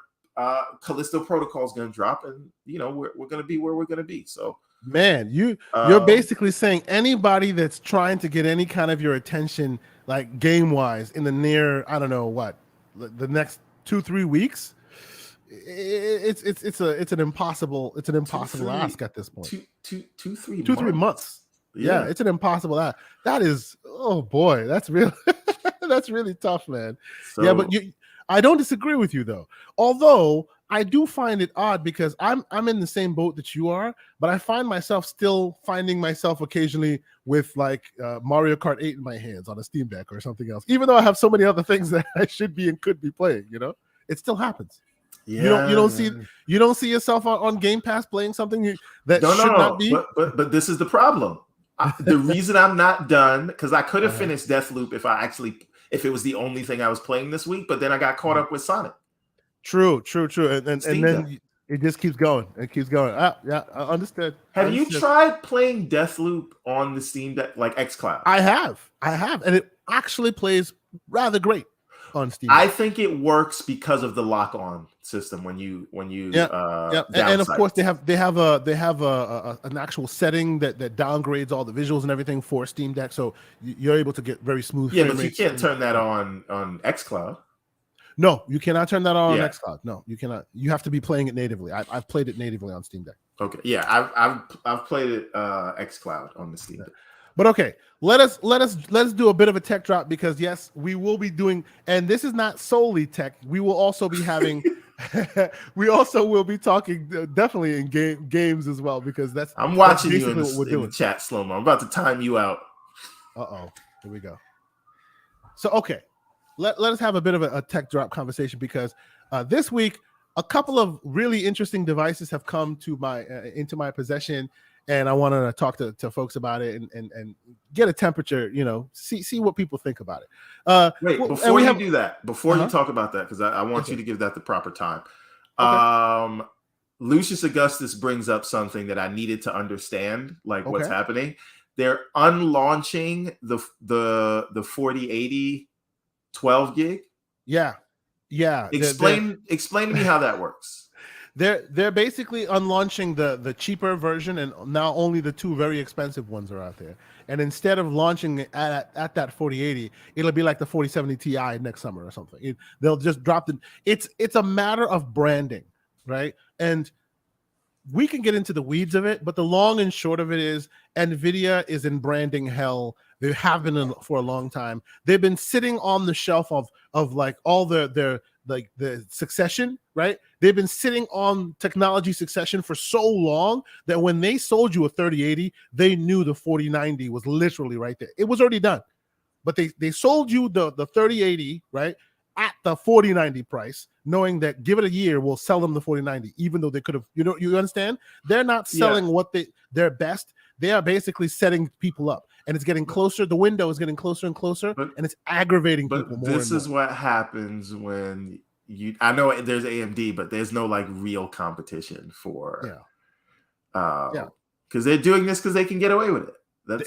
Speaker 2: Callisto Protocol is going to drop, and we're going to be where we're going to be. So,
Speaker 1: man, you're basically saying anybody that's trying to get any kind of your attention, like game wise, in the near, I don't know what, the next 2-3 weeks, it's an impossible ask at this point.
Speaker 2: 2-3
Speaker 1: months. Yeah, it's an impossible ask. That is, oh boy, that's really that's really tough, man. So, but I don't disagree with you though. Although I do find it odd because I'm in the same boat that you are, but I find myself still finding myself occasionally with like Mario Kart 8 in my hands on a Steam Deck or something else, even though I have so many other things that I should be and could be playing. It still happens. Yeah. You don't see yourself on Game Pass playing something that should not be.
Speaker 2: But this is the problem. The reason I'm not done, because I could have finished Deathloop if it was the only thing I was playing this week, but then I got caught up with Sonic.
Speaker 1: True. And then it just keeps going. It keeps going. Yeah, I understood.
Speaker 2: Have you tried playing Deathloop on the Steam Deck, like xCloud?
Speaker 1: I have, and it actually plays rather great on Steam.
Speaker 2: I think it works because of the lock-on system when you
Speaker 1: and of course they have an actual setting that downgrades all the visuals and everything for Steam Deck, so you're able to get very smooth.
Speaker 2: Yeah, but you can't turn that on xCloud.
Speaker 1: No, you cannot turn that on xCloud. No, you cannot. You have to be playing it natively. I've played it natively on Steam Deck.
Speaker 2: Okay, yeah, I've played it xCloud on the Steam Deck.
Speaker 1: But okay, let's do a bit of a tech drop, because yes, we will be doing, and this is not solely tech. We will also be having, we also will be talking definitely in games as well, because
Speaker 2: I'm watching you in the chat, Slow-Mo. I'm about to time you out.
Speaker 1: Here we go. So okay, let us have a bit of a tech drop conversation, because this week a couple of really interesting devices have come to into my possession. And I wanted to talk to folks about it and get a temperature, see what people think about it.
Speaker 2: Wait, before you do that, before you talk about that, because I want you to give that the proper time. Okay. Lucius Augustus brings up something that I needed to understand, like what's happening. they're unlaunching the 4080 12 gig.
Speaker 1: Yeah.
Speaker 2: Explain to me how that works.
Speaker 1: They're basically unlaunching the cheaper version, and now only the two very expensive ones are out there. And instead of launching it at that 4080, it'll be like the 4070 Ti next summer or something. They'll just drop it. It's a matter of branding, right? And we can get into the weeds of it, but the long and short of it is NVIDIA is in branding hell. They have been for a long time. They've been sitting on the shelf of like all their like the succession, right? They've been sitting on technology succession for so long that when they sold you a 3080, they knew the 4090 was literally right there. It was already done, but they sold you the 3080, right, at the 4090 price, knowing that give it a year, we'll sell them the 4090, even though they could have, you understand? They're not selling what their best. They are basically setting people up, and it's getting closer. The window is getting closer and closer, and it's aggravating people more.
Speaker 2: This is what happens when I know there's AMD, but there's no like real competition for, because they're doing this because they can get away with it.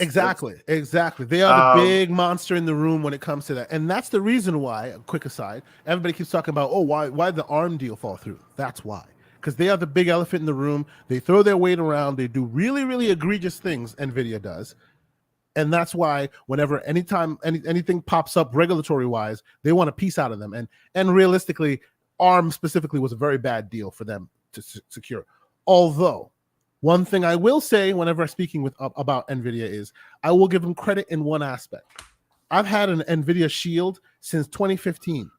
Speaker 2: Exactly.
Speaker 1: They are the big monster in the room when it comes to that, and that's the reason why. A quick aside: everybody keeps talking about, why did the ARM deal fall through? That's why. Because they are the big elephant in the room. They throw their weight around. They do really, really egregious things. NVIDIA does. And that's why whenever anytime anything pops up regulatory wise, they want a piece out of them. And realistically, ARM specifically was a very bad deal for them to secure. Although, one thing I will say whenever I'm speaking about NVIDIA is I will give them credit in one aspect. I've had an NVIDIA Shield since 2015,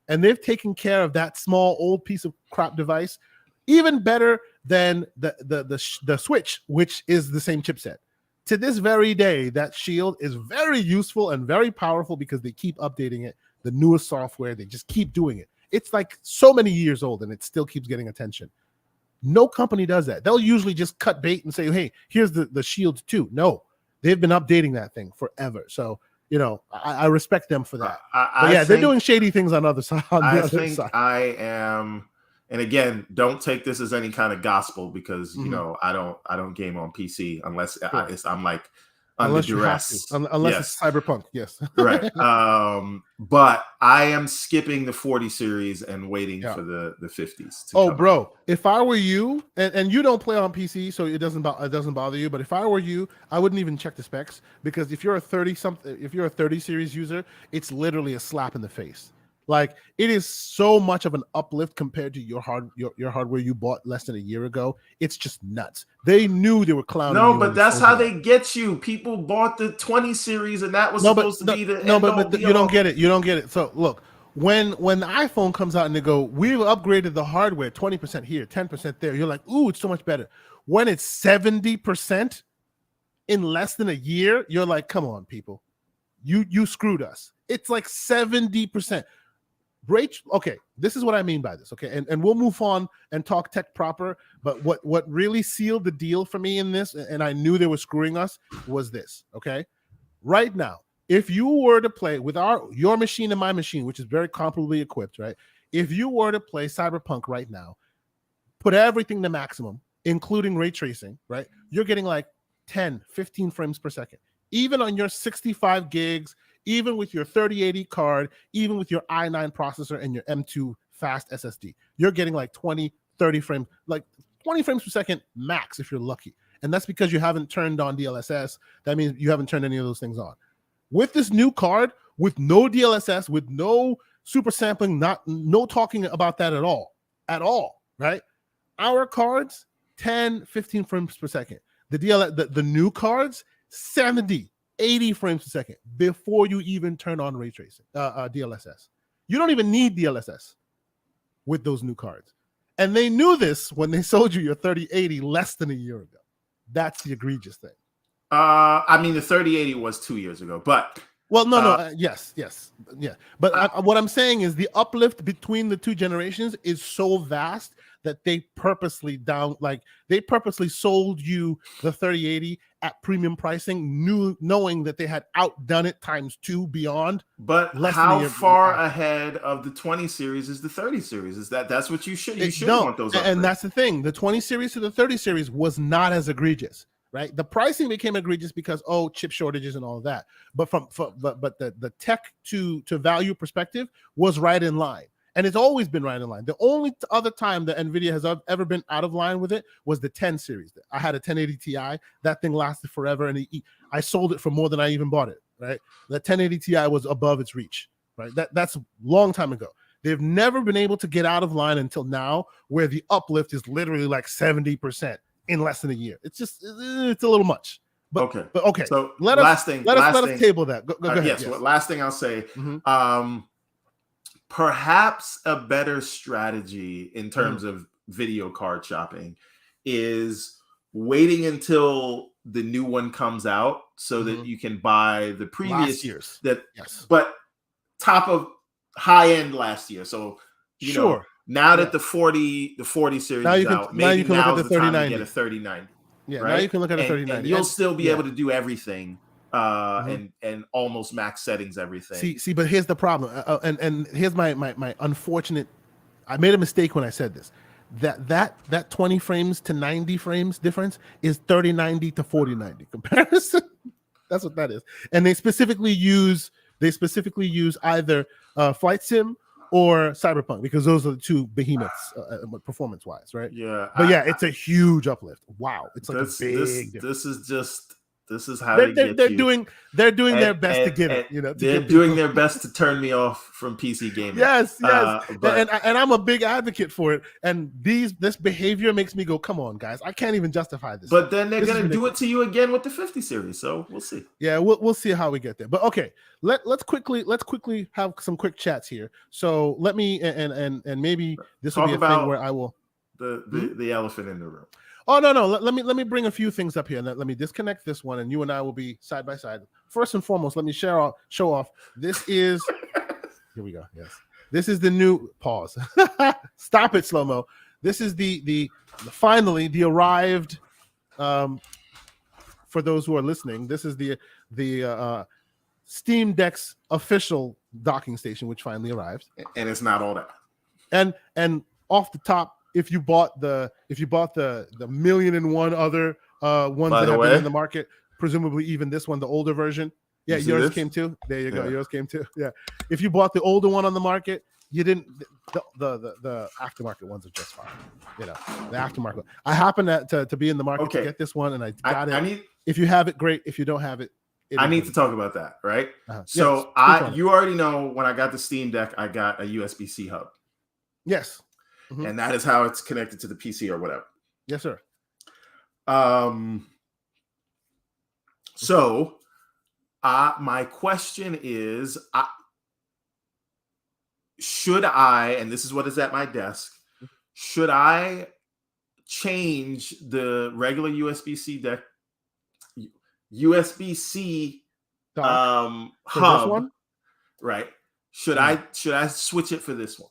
Speaker 1: and they've taken care of that small old piece of crap device even better than the Switch, which is the same chipset. To this very day, that Shield is very useful and very powerful because they keep updating it, the newest software, they just keep doing it. It's like so many years old and it still keeps getting attention. No company does that. They'll usually just cut bait and say, hey, here's the Shield 2. No, they've been updating that thing forever. So, I respect them for that. They're doing shady things on the other side.
Speaker 2: I am... And again, don't take this as any kind of gospel because I don't game on PC unless I'm like under duress.
Speaker 1: Unless it's Cyberpunk, yes.
Speaker 2: Right. But I am skipping the 40 series and waiting for the 50s.
Speaker 1: Bro, if I were you, and you don't play on PC, so it doesn't bother you. But if I were you, I wouldn't even check the specs because if you're a 30 series user, it's literally a slap in the face. Like it is so much of an uplift compared to your hardware you bought less than a year ago. It's just nuts. They knew they were clowning.
Speaker 2: No, but that's how they get you. People bought the 20 series, and that was supposed to be the
Speaker 1: but you don't get it. You don't get it. So look, when the iPhone comes out and they go, we've upgraded the hardware 20% here, 10% there. You're like, ooh, it's so much better. When it's 70% in less than a year, you're like, come on, people, you screwed us. It's like 70%. Okay, this is what I mean by this, okay? And we'll move on and talk tech proper, but what really sealed the deal for me in this, and I knew they were screwing us, was this, okay? Right now, if you were to play with your machine and my machine, which is very comparably equipped, right? If you were to play Cyberpunk right now, put everything to maximum, including ray tracing, right? You're getting like 10, 15 frames per second. Even on your 65 gigs, even with your 3080 card, even with your i9 processor and your M2 fast SSD, you're getting like 20, 30 frames, like 20 frames per second max if you're lucky. And that's because you haven't turned on DLSS. That means you haven't turned any of those things on. With this new card, with no DLSS, with no super sampling, no talking about that at all, right? Our cards, 10, 15 frames per second. The new cards, 70, 80 frames per second before you even turn on ray tracing, DLSS. You don't even need DLSS with those new cards. And they knew this when they sold you your 3080 less than a year ago. That's the egregious thing.
Speaker 2: I mean, the 3080 was 2 years ago, but...
Speaker 1: Yes. Yeah. But what I'm saying is the uplift between the two generations is so vast that they purposely sold you the 3080 at premium pricing, knowing that they had outdone it times 2 beyond.
Speaker 2: But how far ahead of the 20 series is the 30 series? Is that's what you should want those upgrades.
Speaker 1: And that's the thing. The 20 series to the 30 series was not as egregious, right? The pricing became egregious because chip shortages and all of that. But but the tech to value perspective was right in line. And it's always been right in line. The only other time that NVIDIA has ever been out of line with it was the 10 series. I had a 1080 Ti. That thing lasted forever, and I sold it for more than I even bought it, right? The 1080 Ti was above its reach, right? That's a long time ago. They've never been able to get out of line until now, where the uplift is literally like 70% in less than a year. It's a little much. But okay.
Speaker 2: So
Speaker 1: let us table that. Go ahead.
Speaker 2: Yes. Well, last thing I'll say. Perhaps a better strategy in terms of video card shopping is waiting until the new one comes out so that you can buy the previous
Speaker 1: years.
Speaker 2: But top of high end last year. So you know, now that the 40 series is out, maybe now is the time to get a 3090.
Speaker 1: Yeah,
Speaker 2: right?
Speaker 1: Now you can look at a 3090.
Speaker 2: And you'll still be able to do everything. And almost max settings everything.
Speaker 1: See, but here's the problem, and here's my unfortunate. I made a mistake when I said this. That 20 frames to 90 frames difference is 3090 to 4090 comparison. That's what that is, and they specifically use either Flight Sim or Cyberpunk because those are the two behemoths performance wise, right?
Speaker 2: Yeah,
Speaker 1: but it's a huge uplift. Wow, it's like a big.
Speaker 2: This is how
Speaker 1: they're doing their best to get it. You know,
Speaker 2: they're doing their best to turn me off from PC gaming.
Speaker 1: Yes. And I'm a big advocate for it. And this behavior makes me go, come on, guys, I can't even justify this.
Speaker 2: But then they're gonna do it to you again with the 50 series. So we'll see.
Speaker 1: Yeah, we'll see how we get there. But okay, let's quickly have some quick chats here. So let me and maybe this will be a thing where I will
Speaker 2: the elephant in the room.
Speaker 1: Oh no! Let me bring a few things up here. Let me disconnect this one, and you and I will be side by side. First and foremost, let me show off. This is here we go. Yes, this is the new pause. Stop it, slow mo. This is the finally the arrived. For those who are listening, this is the Steam Deck's official docking station, which finally arrived.
Speaker 2: And it's not all that.
Speaker 1: And off the top. If you bought the million and one other ones that have been in the market, presumably even this one, the older version. Yeah, yours came too. There you go. Yeah. Yours came too. Yeah. If you bought the older one on the market, you didn't. The aftermarket ones are just fine. You know, the aftermarket. I happen to be in the market to get this one, and I got it. If you have it, great. If you don't have it,
Speaker 2: I need to talk about that, right? So you already know when I got the Steam Deck, I got a USB-C hub.
Speaker 1: Yes.
Speaker 2: Mm-hmm. And that is how it's connected to the PC or whatever.
Speaker 1: Yes, sir.
Speaker 2: So my question is, should I, and this is what is at my desk, should I change the regular USB-C deck, USB-C hub?
Speaker 1: This one?
Speaker 2: Right. Should I switch it for this one?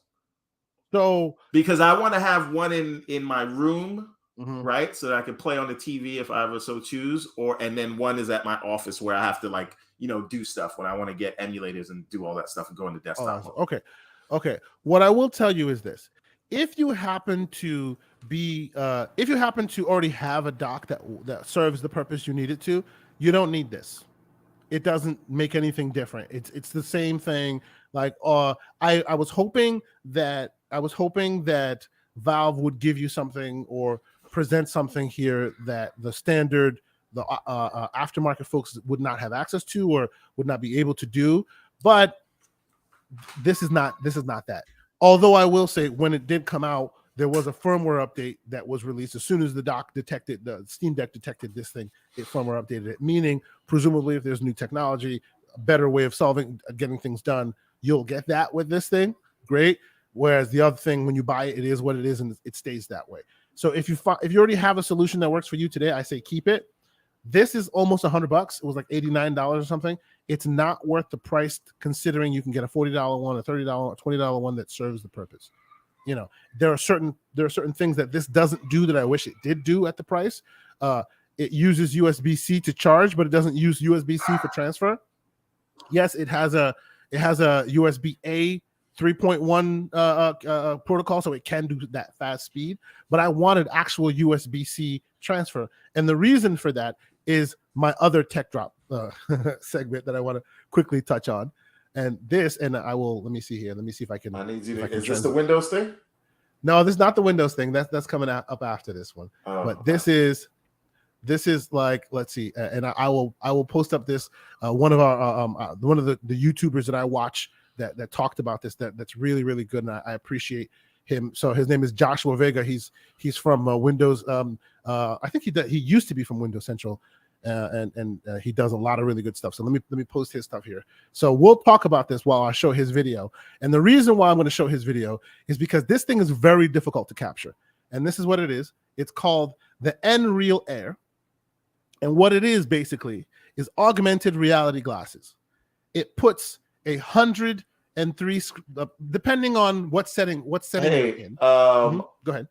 Speaker 1: So,
Speaker 2: because I want to have one in my room, right, so that I can play on the TV if I ever so choose, and then one is at my office where I have to do stuff when I want to get emulators and do all that stuff and go into desktop.
Speaker 1: Okay. What I will tell you is this: if you happen to already have a dock that serves the purpose you need it to, you don't need this. It doesn't make anything different. It's the same thing. Like, I was hoping that Valve would give you something or present something here that the standard, the aftermarket folks would not have access to or would not be able to do. But this is not that. Although I will say, when it did come out, there was a firmware update that was released as soon as the Steam Deck detected this thing. It firmware updated it, meaning presumably if there's new technology, a better way of getting things done, you'll get that with this thing. Great. Whereas the other thing, when you buy it, it is what it is, and it stays that way. So if you already have a solution that works for you today, I say keep it. This is almost $100. It was like $89 or something. It's not worth the price, considering you can get a $40 one, a $30, or $20 one that serves the purpose. You know, there are certain things that this doesn't do that I wish it did do at the price. It uses USB-C to charge, but it doesn't use USB-C for transfer. Yes, it has a USB-A 3.1 protocol, so it can do that fast speed. But I wanted actual USB-C transfer, and the reason for that is my other tech drop segment that I want to quickly touch on. And I will. Let me see here. Let me see if I can.
Speaker 2: I need you to. Is this
Speaker 1: translate.
Speaker 2: the Windows thing?
Speaker 1: No, this is not the Windows thing. That's coming up after this one. But this is like, let's see, and I will post up this one of the YouTubers that I watch that talked about this that's really, really good, and I appreciate him. So his name is Joshua Vega. He's from Windows. I think he used to be from Windows Central, and he does a lot of really good stuff. So let me post his stuff here. So we'll talk about this while I show his video. And the reason why I'm going to show his video is because this thing is very difficult to capture. And this is what it is. It's called the Nreal Air. And what it is basically is augmented reality glasses. It puts 103, depending on what setting you're in. Go ahead.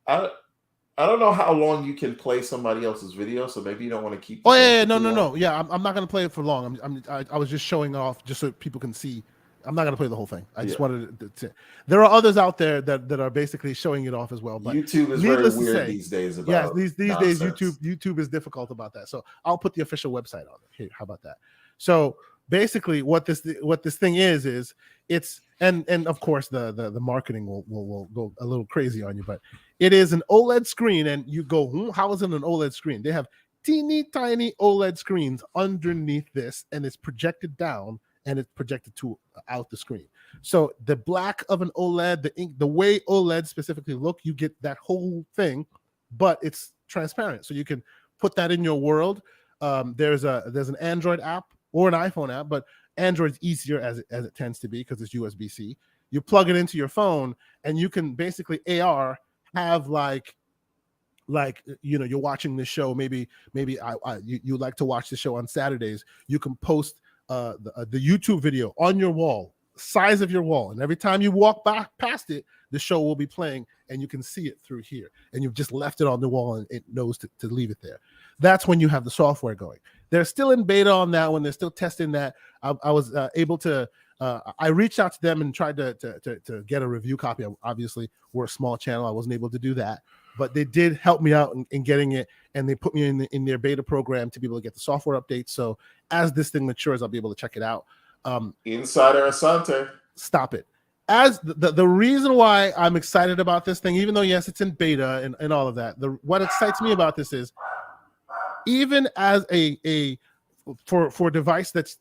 Speaker 2: I don't know how long you can play somebody else's video, so maybe you don't want to keep.
Speaker 1: Oh yeah, no. Yeah, I'm not gonna play it for long. I was just showing off just so people can see. I'm not gonna play the whole thing. I just wanted to. There are others out there that are basically showing it off as well. But
Speaker 2: YouTube is very weird these days.
Speaker 1: Yes, these days YouTube is difficult about that. So I'll put the official website on it. Here, how about that? So basically, what this thing is it's and of course the marketing will go a little crazy on you, but it is an OLED screen, and you go, how is it an OLED screen? They have teeny tiny OLED screens underneath this, and it's projected down, and it's projected out the screen. So the black of an OLED, the way OLED specifically look, you get that whole thing, but it's transparent, so you can put that in your world. There's an Android app or an iPhone app, but Android's easier as it tends to be because it's USB-C. You plug it into your phone, and you can basically AR have like you're watching this show. Maybe you like to watch the show on Saturdays. You can post the YouTube video on your wall, size of your wall, and every time you walk back past it, the show will be playing, and you can see it through here. And you've just left it on the wall, and it knows to leave it there. That's when you have the software going. They're still in beta on that one. They're still testing that. I was able to. I reached out to them and tried to get a review copy. Obviously, we're a small channel. I wasn't able to do that, but they did help me out in getting it, and they put me in their beta program to be able to get the software updates. So as this thing matures, I'll be able to check it out.
Speaker 2: Insider Asante.
Speaker 1: Stop it. As the reason why I'm excited about this thing, even though yes, it's in beta and all of that, what excites me about this is even as for a device that's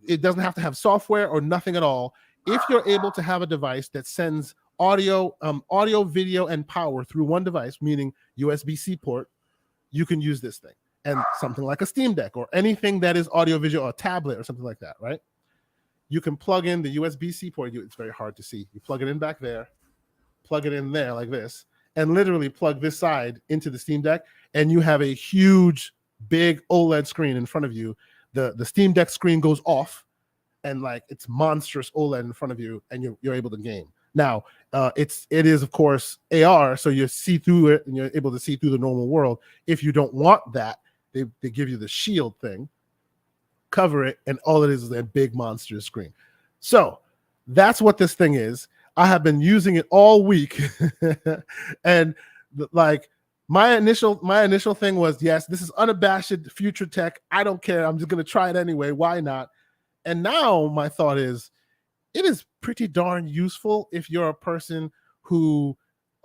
Speaker 1: it doesn't have to have software or nothing at all. If you're able to have a device that sends audio, video, and power through one device, meaning USB-C port, you can use this thing. And something like a Steam Deck or anything that is audio visual, or a tablet or something like that, right? You can plug in the USB-C port. It's very hard to see. You plug it in back there, plug it in there like this, and literally plug this side into the Steam Deck, and you have a huge, big OLED screen in front of you. The Steam Deck screen goes off, and like it's monstrous OLED in front of you, and you're able to game. Now, it is of course AR, so you see through it, and you're able to see through the normal world. If you don't want that, they give you the shield thing, cover it, and all it is a big monstrous screen. So that's what this thing is. I have been using it all week, and like my initial thing was, yes, this is unabashed future tech. I don't care. I'm just gonna try it anyway. Why not? And now my thought is, it is pretty darn useful if you're a person who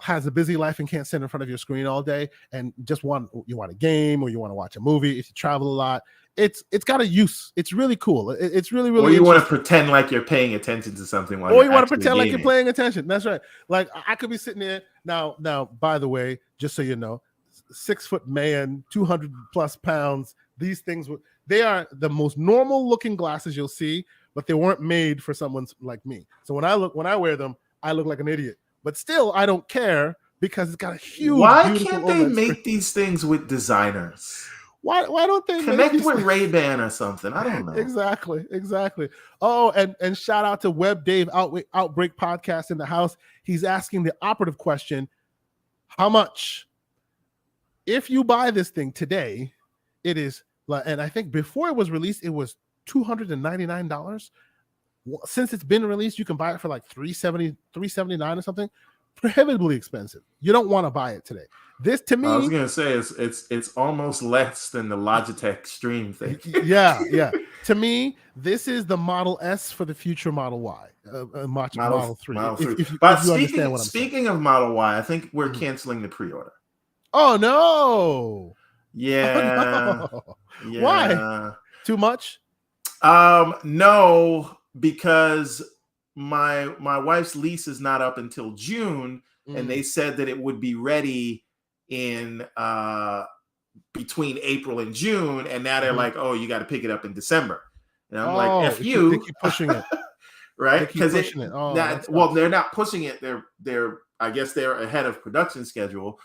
Speaker 1: has a busy life and can't sit in front of your screen all day and just want a game or you want to watch a movie. If you travel a lot, it's got a use. It's really cool. It's really
Speaker 2: Or you want to pretend like you're paying attention to something while you want to
Speaker 1: pretend like you're paying attention. That's right. Like I could be sitting there now. By the way, just so you know, 6-foot man, 200 plus pounds. These things they are the most normal looking glasses you'll see, but they weren't made for someone like me. So when I wear them, I look like an idiot. But still, I don't care because it's got a huge.
Speaker 2: Why can't they make these things with designers?
Speaker 1: Why don't they
Speaker 2: connect with Ray-Ban or something? I don't know.
Speaker 1: Exactly. Oh, and shout out to Web Dave Outbreak Podcast in the house. He's asking the operative question: how much? If you buy this thing today, it is, and I think before it was released, it was $299. Since it's been released, you can buy it for like $370, $379 or something. Prohibitively expensive. You don't want to buy it today. This to me,
Speaker 2: I was gonna say it's almost less than the Logitech Stream thing.
Speaker 1: yeah. To me, this is the Model S for the future Model Y, Model 3.
Speaker 2: Model 3.
Speaker 1: If
Speaker 2: But
Speaker 1: you understand what I'm saying.
Speaker 2: Speaking of Model Y, I think we're canceling the pre-order.
Speaker 1: Oh no!
Speaker 2: Yeah.
Speaker 1: Oh, no.
Speaker 2: Yeah.
Speaker 1: Why? Too much?
Speaker 2: No, because my wife's lease is not up until June, and they said that it would be ready in between April and June, and now they're like, oh, you got to pick it up in December. And I'm like, F you.
Speaker 1: They keep pushing it.
Speaker 2: Right?
Speaker 1: Because they're
Speaker 2: not pushing it. They're I guess they're ahead of production schedule.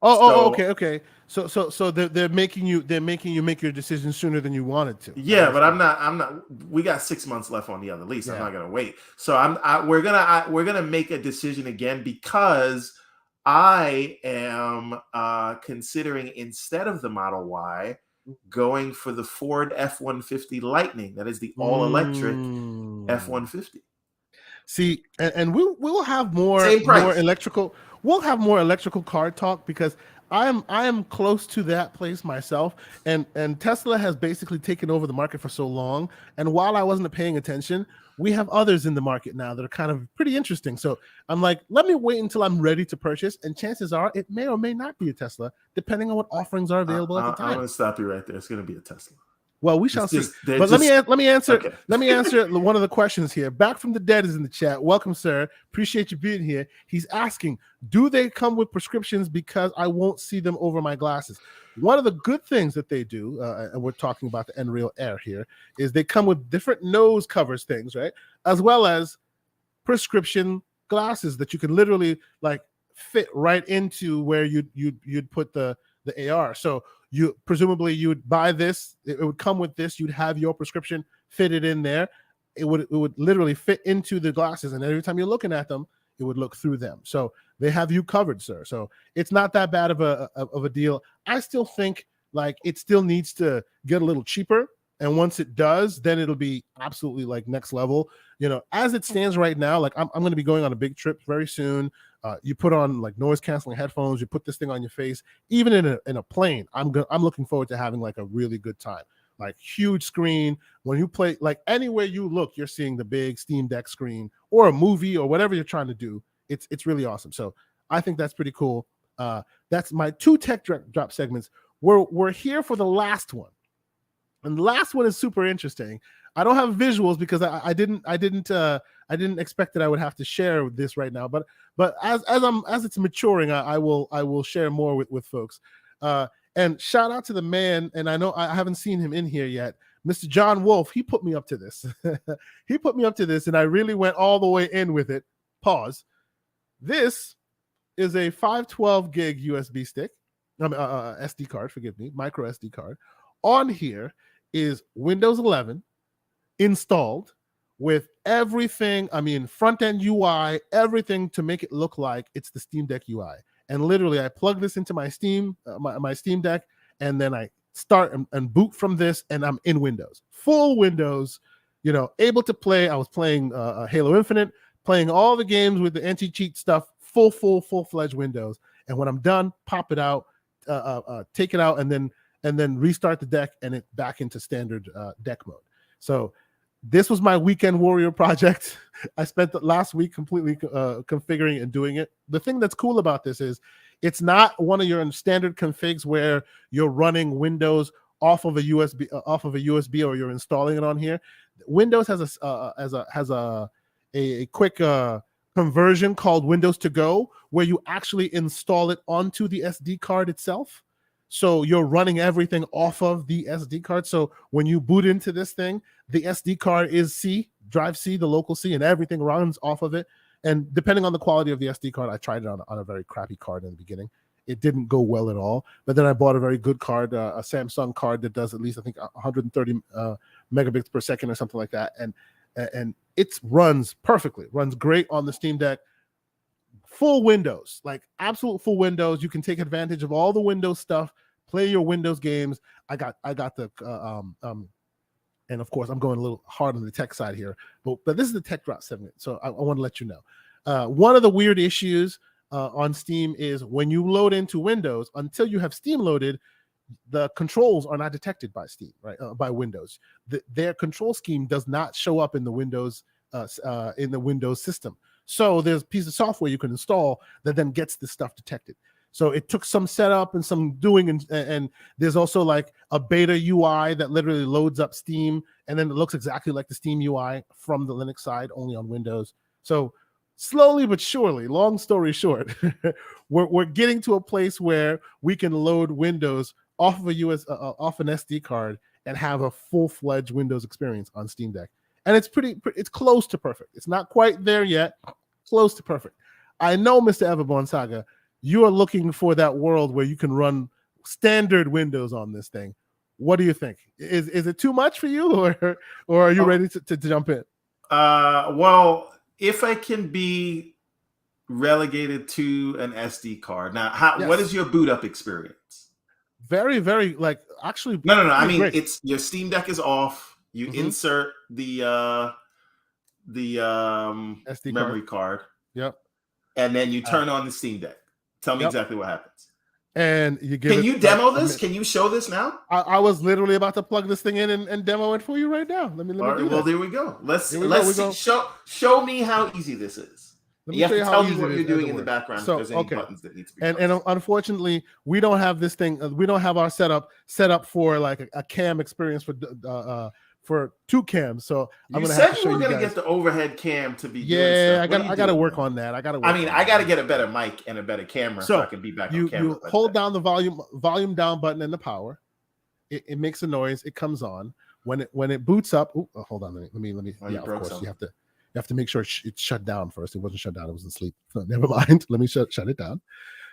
Speaker 1: Okay. So they're making you make your decision sooner than you wanted to.
Speaker 2: Yeah, but I'm not. We got 6 months left on the other lease. Yeah. I'm not gonna wait. So we're gonna make a decision again, because I am considering, instead of the Model Y, going for the Ford F-150 Lightning. That is the all-electric F-150.
Speaker 1: See, and we'll have more electrical. We'll have more electrical car talk, because I am close to that place myself, and Tesla has basically taken over the market for so long. And while I wasn't paying attention, we have others in the market now that are kind of pretty interesting. So I'm like, let me wait until I'm ready to purchase, and chances are it may or may not be a Tesla, depending on what offerings are available at the time.
Speaker 2: I'm going to stop you right there. It's going to be a Tesla.
Speaker 1: Well, we shall see. But let me answer. Okay. Let me answer one of the questions here. Back from the Dead is in the chat. Welcome, sir. Appreciate you being here. He's asking, do they come with prescriptions, because I won't see them over my glasses? One of the good things that they do, and we're talking about the Nreal Air here, is they come with different nose covers things, right? As well as prescription glasses that you can literally like fit right into where you'd put the AR. So you presumably you would buy this, it would come with this, you'd have your prescription fitted in there. It would literally fit into the glasses, and every time you're looking at them, it would look through them. So they have you covered, sir. So it's not that bad of a deal. I still think like it still needs to get a little cheaper, and once it does, then it'll be absolutely like next level. You know, as it stands right now, like I'm going to be going on a big trip very soon. You put on like noise canceling headphones, you put this thing on your face, even in a plane. I'm looking forward to having like a really good time. Like huge screen. When you play, like anywhere you look, you're seeing the big Steam Deck screen, or a movie, or whatever you're trying to do. It's really awesome. So I think that's pretty cool. That's my 2 tech drop segments. We're here for the last one, and the last one is super interesting. I don't have visuals because I didn't expect that I would have to share this right now. But as it's maturing, I will share more with folks. And shout out to the man, and I know I haven't seen him in here yet, Mr. John Wolf. He put me up to this. He put me up to this, and I really went all the way in with it. Pause. This is a 512 gig USB stick, SD card. Forgive me, micro SD card. On here is Windows 11 installed with everything. I mean, front end UI, everything to make it look like it's the Steam Deck UI. And literally, I plug this into my Steam Deck, and then I start and boot from this, and I'm in Windows, full Windows. You know, able to play. I was playing Halo Infinite, playing all the games with the anti-cheat stuff, full-fledged Windows. And when I'm done, pop it out, take it out, and then restart the deck, and it back into standard deck mode. So this was my weekend warrior project. I spent the last week completely configuring and doing it. The thing that's cool about this is it's not one of your standard configs where you're running Windows off of a USB, or you're installing it on here. Windows has a quick conversion called Windows to Go, where you actually install it onto the SD card itself. So you're running everything off of the SD card. So when you boot into this thing, the SD card is drive C, the local C, and everything runs off of it. And depending on the quality of the SD card, I tried it on a very crappy card in the beginning. It didn't go well at all. But then I bought a very good card, a Samsung card that does at least, I think, 130 megabits per second or something like that. And it runs perfectly, runs great on the Steam Deck. Full Windows, like absolute full Windows. You can take advantage of all the Windows stuff, play your Windows games. I got the and of course I'm going a little hard on the tech side here, but this is the tech drop segment, so I want to let you know. One of the weird issues on Steam is when you load into Windows, until you have Steam loaded, the controls are not detected by Steam, right? By Windows. Their control scheme does not show up in the Windows system. So there's a piece of software you can install that then gets this stuff detected. So it took some setup and some doing, and there's also like a beta UI that literally loads up Steam, and then it looks exactly like the Steam UI from the Linux side, only on Windows. So slowly but surely, long story short, we're getting to a place where we can load Windows off of off an SD card and have a full-fledged Windows experience on Steam Deck. And it's close to perfect. It's not quite there yet, close to perfect. I know, Mr. Everborn Saga, you are looking for that world where you can run standard Windows on this thing. What do you think? Is it too much for you, or are you ready to jump in?
Speaker 2: Well, if I can be relegated to an SD card. Now,
Speaker 1: Yes.
Speaker 2: What is your boot up experience?
Speaker 1: Very, very, like, actually.
Speaker 2: No. I mean,
Speaker 1: great.
Speaker 2: it's your Steam Deck is off. You insert the SD memory card.
Speaker 1: Yep.
Speaker 2: And then you turn on the Steam Deck. Tell me exactly what happens.
Speaker 1: And you give.
Speaker 2: Can you demo this? Can you show this now?
Speaker 1: I was literally about to plug this thing in and demo it for you right now. Let me do that.
Speaker 2: Well, there we go. Let's show me how easy this is. You have to tell me what you're doing in the background. So, if there's any buttons that need to be pressed.
Speaker 1: And unfortunately, we don't have this thing. We don't have our setup set up for like a cam experience for two cams. So I'm gonna have to show you guys.
Speaker 2: We're gonna get the overhead cam to be.
Speaker 1: Yeah, I gotta work on that. I
Speaker 2: gotta get a better mic and a better camera so I can be back on camera.
Speaker 1: You hold down the volume down button and the power. It makes a noise. It comes on when it boots up. Hold on. Let me. Yeah, of course you have to make sure it's shut down first. It wasn't shut down. It was asleep. So never mind. Let me shut it down.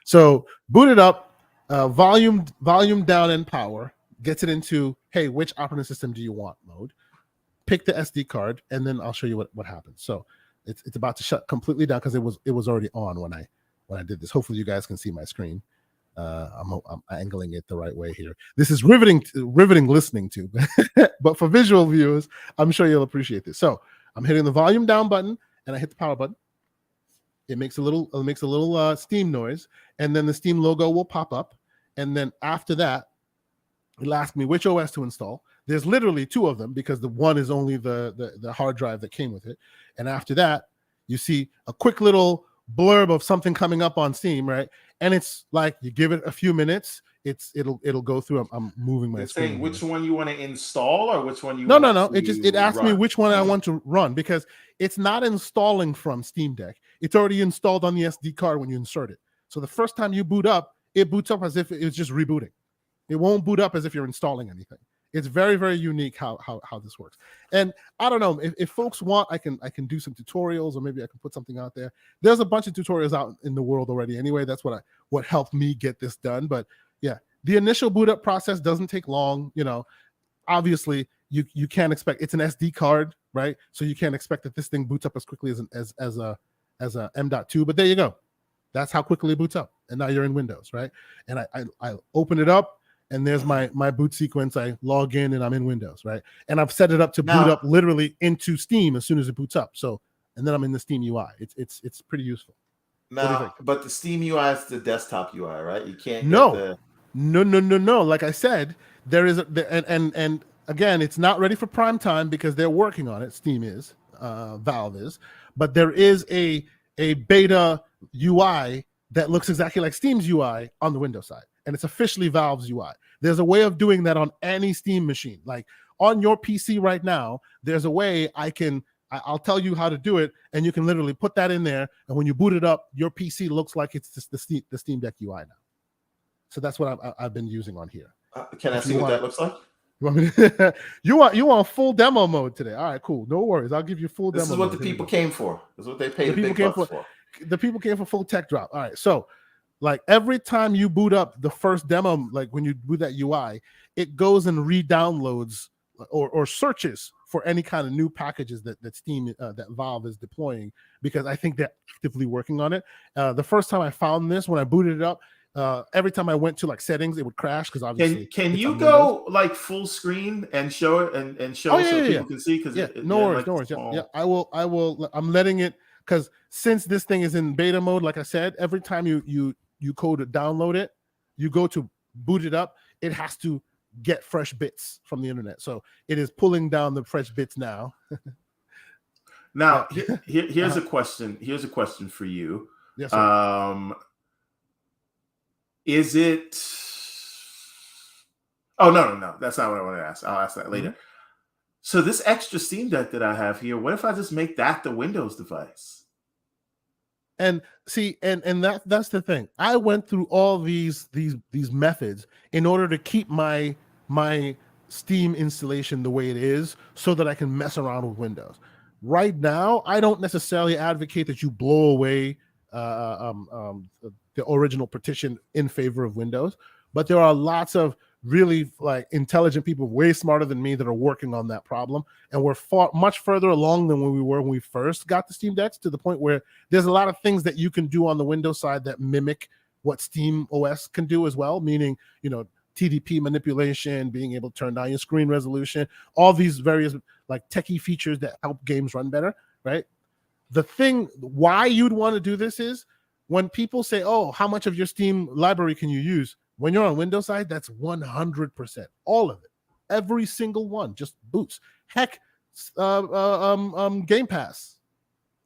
Speaker 1: So boot it up, volume down and power, gets it into, hey, which operating system do you want mode? Pick the SD card, and then I'll show you what happens. So it's about to shut completely down because it was already on when I did this. Hopefully you guys can see my screen. I'm angling it the right way here. This is riveting listening to, but for visual viewers, I'm sure you'll appreciate this. So I'm hitting the volume down button and I hit the power button. It makes a little Steam noise, and then the Steam logo will pop up. And then after that, it'll ask me which OS to install. There's literally two of them because the one is only the hard drive that came with it. And after that, you see a quick little blurb of something coming up on Steam, right? And it's like you give it a few minutes, it'll go through. I'm moving my screen.
Speaker 2: Saying which one you want to install or which one you
Speaker 1: want No. It asks me which one I want to run because it's not installing from Steam Deck. It's already installed on the SD card when you insert it. So the first time you boot up, it boots up as if it's just rebooting. It won't boot up as if you're installing anything. It's very, very unique how this works. And I don't know if folks want, I can do some tutorials, or maybe I can put something out there. There's a bunch of tutorials out in the world already. Anyway, that's what helped me get this done. But yeah, the initial boot up process doesn't take long. You know, obviously you can't expect, it's an SD card, right? So you can't expect that this thing boots up as quickly as a M.2. But there you go. That's how quickly it boots up. And now you're in Windows, right? And I open it up. And there's my boot sequence. I log in and I'm in Windows, right? And I've set it up to boot up literally into Steam as soon as it boots up. So, and then I'm in the Steam UI. It's pretty useful.
Speaker 2: Now, but the Steam UI is the desktop UI, right? You can't.
Speaker 1: No. Like I said, there is and again, it's not ready for prime time because they're working on it. Steam is, Valve is, but there is a beta UI that looks exactly like Steam's UI on the Windows side. And it's officially Valve's UI. There's a way of doing that on any Steam machine. Like on your PC right now, there's a way I'll tell you how to do it, and you can literally put that in there. And when you boot it up, your PC looks like it's just the Steam Deck UI now. So that's what I've been using on here.
Speaker 2: Can I see what that looks like?
Speaker 1: You want me to, you want full demo mode today? All right, cool. No worries. I'll give you full demo.
Speaker 2: This is what the people came for. This is what they paid the big bucks for.
Speaker 1: The people came for full tech drop. All right, so. Like every time you boot up the first demo, like when you boot that UI, it goes and re-downloads or searches for any kind of new packages that Steam, that Valve is deploying, because I think they're actively working on it. The first time I found this, when I booted it up, every time I went to like settings, it would crash because obviously.
Speaker 2: Can
Speaker 1: it's
Speaker 2: you
Speaker 1: on
Speaker 2: go
Speaker 1: Windows.
Speaker 2: like full screen and show it and show so people can see? Because
Speaker 1: No worries, no worries. Yeah, I will. I'm letting it, because since this thing is in beta mode, like I said, every time you go to download it, you go to boot it up, it has to get fresh bits from the internet. So it is pulling down the fresh bits now.
Speaker 2: Now, here's a question. Here's a question for you.
Speaker 1: Yes, sir.
Speaker 2: Is it? Oh, no. That's not what I want to ask. I'll ask that later. Mm-hmm. So this extra Steam Deck that I have here, what if I just make that the Windows device?
Speaker 1: And see, and that's the thing. I went through all these methods in order to keep my Steam installation the way it is, so that I can mess around with Windows. Right now, I don't necessarily advocate that you blow away the original partition in favor of Windows, but there are lots of really like intelligent people, way smarter than me, that are working on that problem, and we're much further along than when we were when we first got the Steam Decks, to the point where there's a lot of things that you can do on the Windows side that mimic what Steam OS can do as well, meaning, TDP manipulation, being able to turn down your screen resolution, all these various like techie features that help games run better, right? The thing why you'd want to do this is when people say, oh, how much of your Steam library can you use? When you're on Windows side, that's 100%. All of it. Every single one just boots. Heck, Game Pass.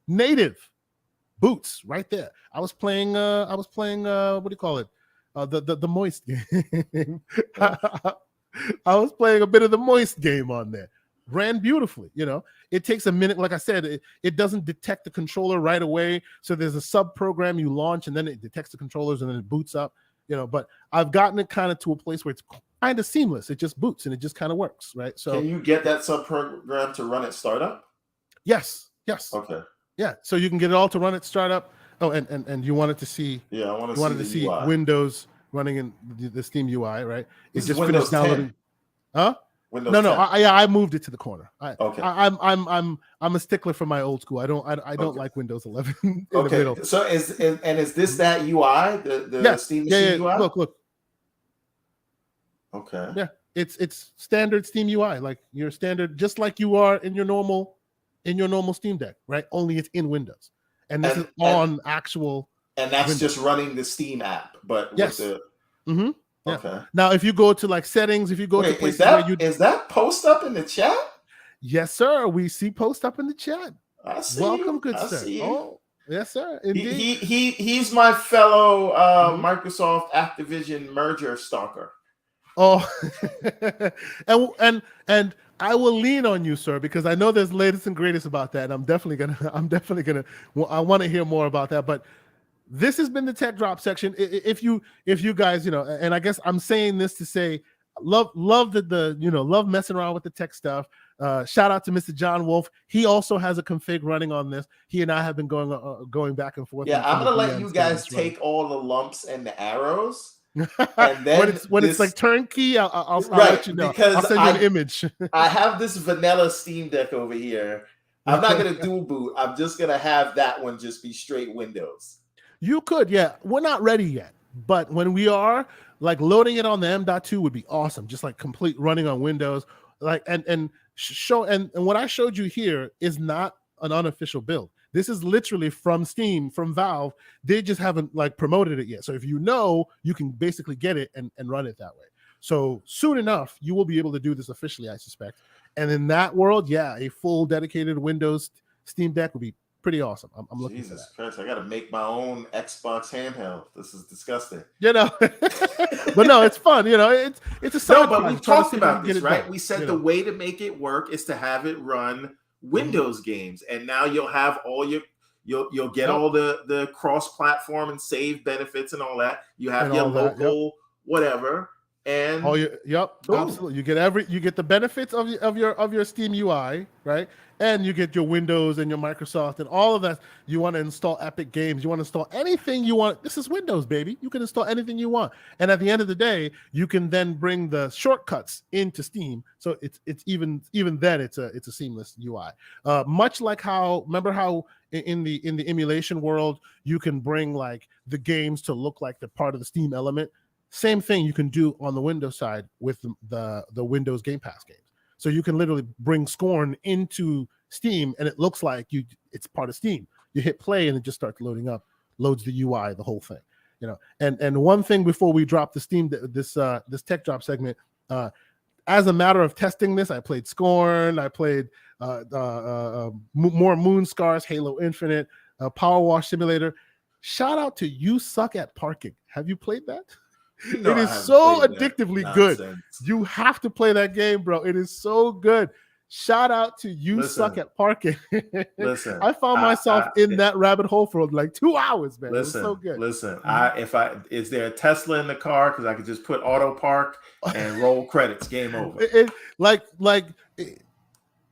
Speaker 1: Native boots right there. I was playing what do you call it? The Moist game. I was playing a bit of the Moist game on there. Ran beautifully. It takes a minute. Like I said, it doesn't detect the controller right away. So there's a sub program you launch, and then it detects the controllers, and then it boots up. But I've gotten it kind of to a place where it's kind of seamless. It just boots and it just kind of works, right? So
Speaker 2: can you get that sub program to run at startup?
Speaker 1: Yes.
Speaker 2: Okay.
Speaker 1: Yeah. So you can get it all to run at startup. Oh, and you wanted to see?
Speaker 2: Yeah, I wanted to see UI.
Speaker 1: Windows running in the Steam UI, right?
Speaker 2: This just finished downloading. 10.
Speaker 1: Huh?
Speaker 2: Windows
Speaker 1: no.
Speaker 2: 10.
Speaker 1: I moved it to the corner.
Speaker 2: Okay.
Speaker 1: I'm a stickler for my old school. I don't like Windows 11 in the middle.
Speaker 2: So is this that UI? The Steam Machine UI?
Speaker 1: Look.
Speaker 2: Okay.
Speaker 1: Yeah, it's standard Steam UI, like your standard, just like you are in your normal Steam Deck, right? Only it's in Windows, and this is on actual.
Speaker 2: And that's Windows. Just running the Steam app, but
Speaker 1: yes.
Speaker 2: With the.
Speaker 1: Mm-hmm. Yeah.
Speaker 2: Okay.
Speaker 1: Now, if you go to like settings, if you go to places
Speaker 2: is that post up in the chat?
Speaker 1: Yes, sir. We see post up in the chat.
Speaker 2: I see.
Speaker 1: Welcome,
Speaker 2: you.
Speaker 1: good
Speaker 2: I
Speaker 1: sir.
Speaker 2: See you.
Speaker 1: Oh, yes, sir. Indeed.
Speaker 2: He's my fellow Microsoft Activision merger stalker.
Speaker 1: Oh, and I will lean on you, sir, because I know there's latest and greatest about that. And I'm definitely gonna. Well, I want to hear more about that, but. This has been the Tech Drop section. If you guys, and I guess I'm saying this to say, love love messing around with the tech stuff. Shout out to Mr. John Wolf. He also has a config running on this. He and I have been going back and forth.
Speaker 2: Yeah, I'm gonna let you guys take all the lumps and the arrows, and then
Speaker 1: when it's like turnkey, I'll let you know. Because I'll send you an image.
Speaker 2: I have this vanilla Steam Deck over here. I'm not gonna dual boot. I'm just gonna have that one just be straight Windows.
Speaker 1: You could, yeah. We're not ready yet, but when we are, like loading it on the M.2 would be awesome. Just like complete running on Windows, like and what I showed you here is not an unofficial build. This is literally from Steam, from Valve. They just haven't like promoted it yet. So if you can basically get it and run it that way. So soon enough, you will be able to do this officially, I suspect. And in that world, yeah, a full dedicated Windows Steam Deck would be pretty awesome. I'm looking for that.
Speaker 2: Jesus Christ, I got to make my own Xbox handheld. This is disgusting.
Speaker 1: But no, it's fun. It's a side.
Speaker 2: No, but we talked about this, right? We said the way to make it work is to have it run Windows games, and now you'll have all you'll get all the cross-platform and save benefits and all that. You have your local whatever, and
Speaker 1: Oh, yep,
Speaker 2: boom.
Speaker 1: absolutely. You get the benefits of your Steam UI, right? And you get your Windows and your Microsoft and all of that. You want to install Epic Games, you want to install anything you want. This is Windows, baby. You can install anything you want. And at the end of the day, you can then bring the shortcuts into Steam. So it's even then it's a seamless UI. Much like how, remember how in the emulation world you can bring like the games to look like they're part of the Steam element. Same thing you can do on the Windows side with the Windows Game Pass games. So you can literally bring Scorn into Steam, and it looks like it's part of Steam. You hit play, and it just starts loading up, loads the UI, the whole thing. And one thing before we drop the Steam this tech drop segment, as a matter of testing this, I played Scorn, I played more Moon Scars, Halo Infinite, Power Wash Simulator. Shout out to You Suck at Parking. Have you played that? It is so addictively good. You have to play that game, bro. It is so good. Shout out to You Suck at Parking.
Speaker 2: Listen,
Speaker 1: I found myself in that rabbit hole for like 2 hours, man. It was so good.
Speaker 2: Listen, is there a Tesla in the car? Because I could just put auto park and roll credits. Game over.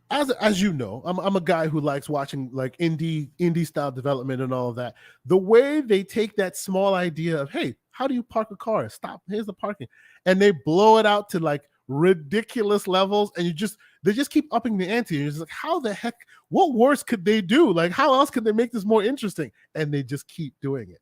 Speaker 1: As you know, I'm a guy who likes watching like indie style development and all of that. The way they take that small idea of, hey, how do you park a car? Stop, here's the parking, and they blow it out to like ridiculous levels, and they just keep upping the ante. And you're just like, how the heck? What worse could they do? Like, how else could they make this more interesting? And they just keep doing it.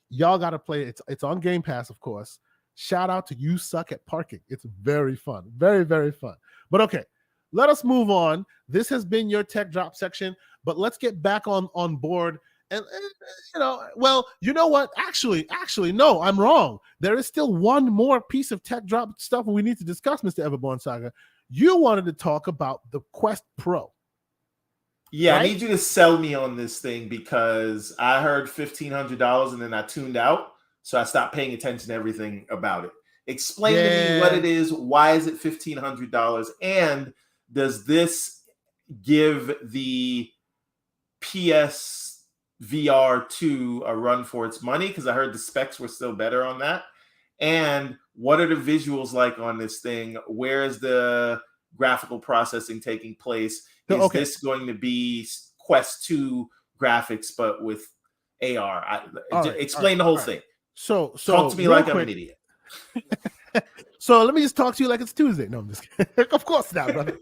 Speaker 1: Y'all got to play it. It's on Game Pass, of course. Shout out to You Suck at Parking. It's very fun, very, very fun. But okay. Let us move on. This has been your tech drop section, but let's get back on board. And well, you know what? Actually, no, I'm wrong. There is still one more piece of tech drop stuff we need to discuss, Mr. Everborn Saga. You wanted to talk about the Quest Pro.
Speaker 2: Yeah, right? I need you to sell me on this thing because I heard $1,500 and then I tuned out. So I stopped paying attention to everything about it. Explain to me what it is. Why is it $1,500? And does this give the PS VR 2 a run for its money? Because I heard the specs were still better on that. And what are the visuals like on this thing? Where is the graphical processing taking place? Is this going to be Quest 2 graphics, but with AR? Explain the whole thing.
Speaker 1: So
Speaker 2: talk to me like I'm an idiot.
Speaker 1: So let me just talk to you like it's Tuesday. No, I'm just kidding. Of course not, brother.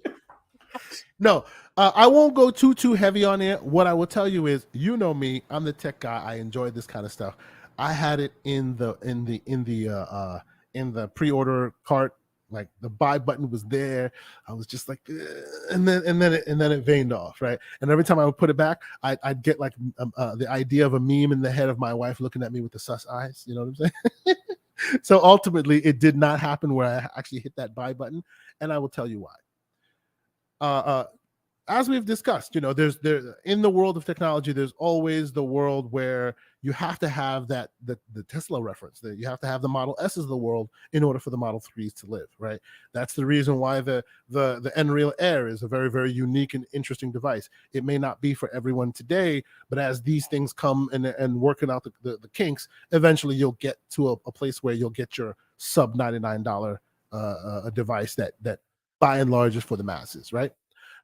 Speaker 1: No, I won't go too heavy on it. What I will tell you is, you know me, I'm the tech guy. I enjoy this kind of stuff. I had it in the pre-order cart. Like the buy button was there. I was just like, and then it veined off, right? And every time I would put it back, I'd get like the idea of a meme in the head of my wife looking at me with the sus eyes. You know what I'm saying? So ultimately, it did not happen where I actually hit that buy button, and I will tell you why. As we've discussed, there's in the world of technology, there's always the world where you have to have the Tesla reference, that you have to have the Model S's of the world in order for the Model 3s to live, right? That's the reason why the Nreal Air is a very, very unique and interesting device. It may not be for everyone today, but as these things come and working out the kinks, eventually you'll get to a place where you'll get your sub $99 a device that by and large is for the masses, right?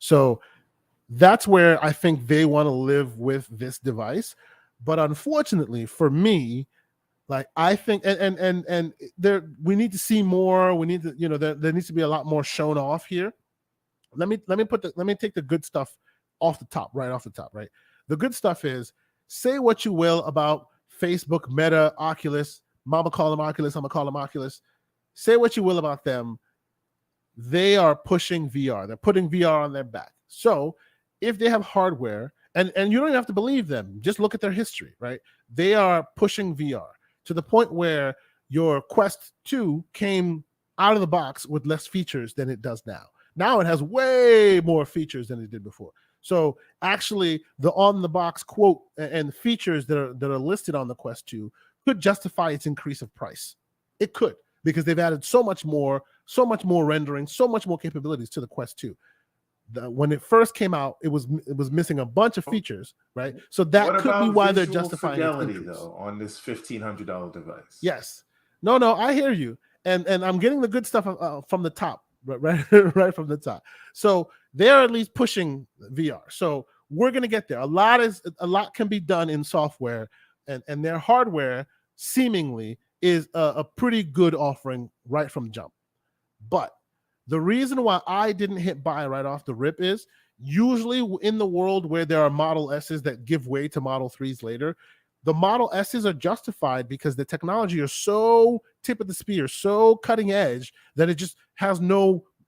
Speaker 1: So that's where I think they want to live with this device. But unfortunately for me, like I think and there we need to see more. We need to, there needs to be a lot more shown off here. Let me take the good stuff off the top, right? The good stuff is, say what you will about Facebook, Meta, Oculus. Mama call them Oculus, I'm gonna call them Oculus. Say what you will about them. They are pushing VR. They're putting VR on their back. So if they have hardware, and you don't even have to believe them, just look at their history, right? They are pushing VR to the point where your Quest 2 came out of the box with less features than it does now. Now it has way more features than it did before. So actually, the on-the-box quote and features that are listed on the Quest 2 could justify its increase of price. It could, because they've added so much more rendering, so much more capabilities to the Quest 2. When it first came out, it was missing a bunch of features, right? So that could be why they're justifying
Speaker 2: fidelity, though, on this $1,500 device.
Speaker 1: Yes, no, I hear you, and I'm getting the good stuff from the top, right right from the top. So they're at least pushing VR. So we're gonna get there. A lot can be done in software, and their hardware seemingly is a pretty good offering right from jump. But the reason why I didn't hit buy right off the rip is usually in the world where there are Model S's that give way to Model 3s later, the Model S's are justified because the technology is so tip of the spear, so cutting edge that it just has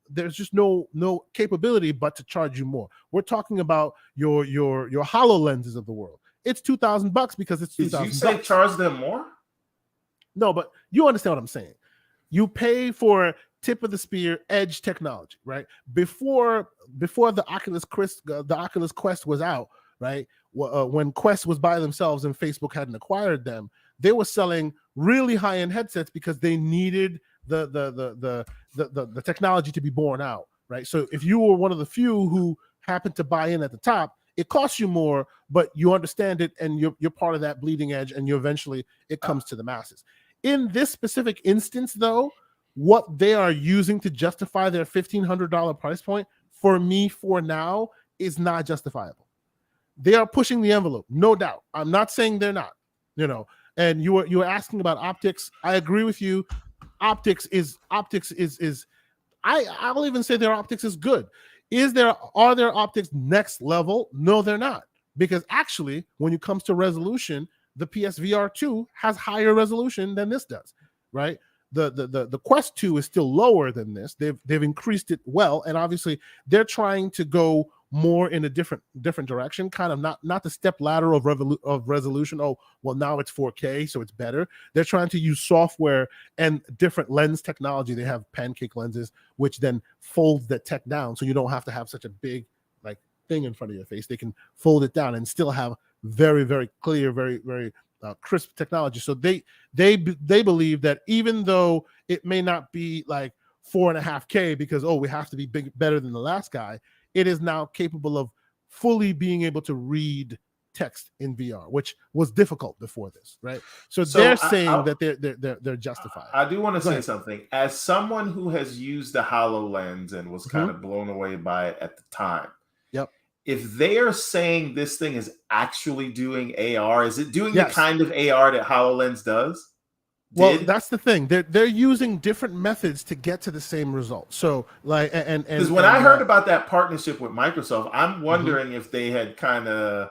Speaker 1: there's just no capability but to charge you more. We're talking about your HoloLenses of the world. It's $2,000 because it's $2,000.
Speaker 2: Did you say charge them more?
Speaker 1: No, but you understand what I'm saying. You pay for tip of the spear edge technology, right? Before the Oculus Quest was out, right? When Quest was by themselves and Facebook hadn't acquired them, they were selling really high-end headsets because they needed the technology to be borne out, right? So if you were one of the few who happened to buy in at the top, it costs you more, but you understand it and you're part of that bleeding edge, and eventually it comes to the masses. In this specific instance, though, what they are using to justify their $1,500 price point, for me, for now, is not justifiable. They are pushing the envelope, no doubt. I'm not saying they're not, And you were asking about optics. I agree with you. Optics is I'll even say their optics is good. Are their optics next level? No, they're not. Because actually, when it comes to resolution, the PSVR 2 has higher resolution than this does, right? The Quest 2 is still lower than this. They've increased it well, and obviously they're trying to go more in a different direction, kind of not the step ladder of resolution. Oh, well, now it's 4K, so it's better. They're trying to use software and different lens technology. They have pancake lenses, which then folds that tech down, so you don't have to have such a big thing in front of your face. They can fold it down and still have very, very clear, very, very crisp technology. So they believe that even though it may not be like 4.5K because we have to be better than the last guy, it is now capable of fully being able to read text in VR, which was difficult before this, right? So they're saying that they're justified.
Speaker 2: I do want to say something. As someone who has used the HoloLens and was kind of blown away by it at the time.
Speaker 1: Yep.
Speaker 2: If they are saying this thing is actually doing AR, is it doing the kind of AR that HoloLens does?
Speaker 1: Well, that's the thing. They're using different methods to get to the same result. So, because
Speaker 2: when I heard about that partnership with Microsoft, I'm wondering if they had kind of,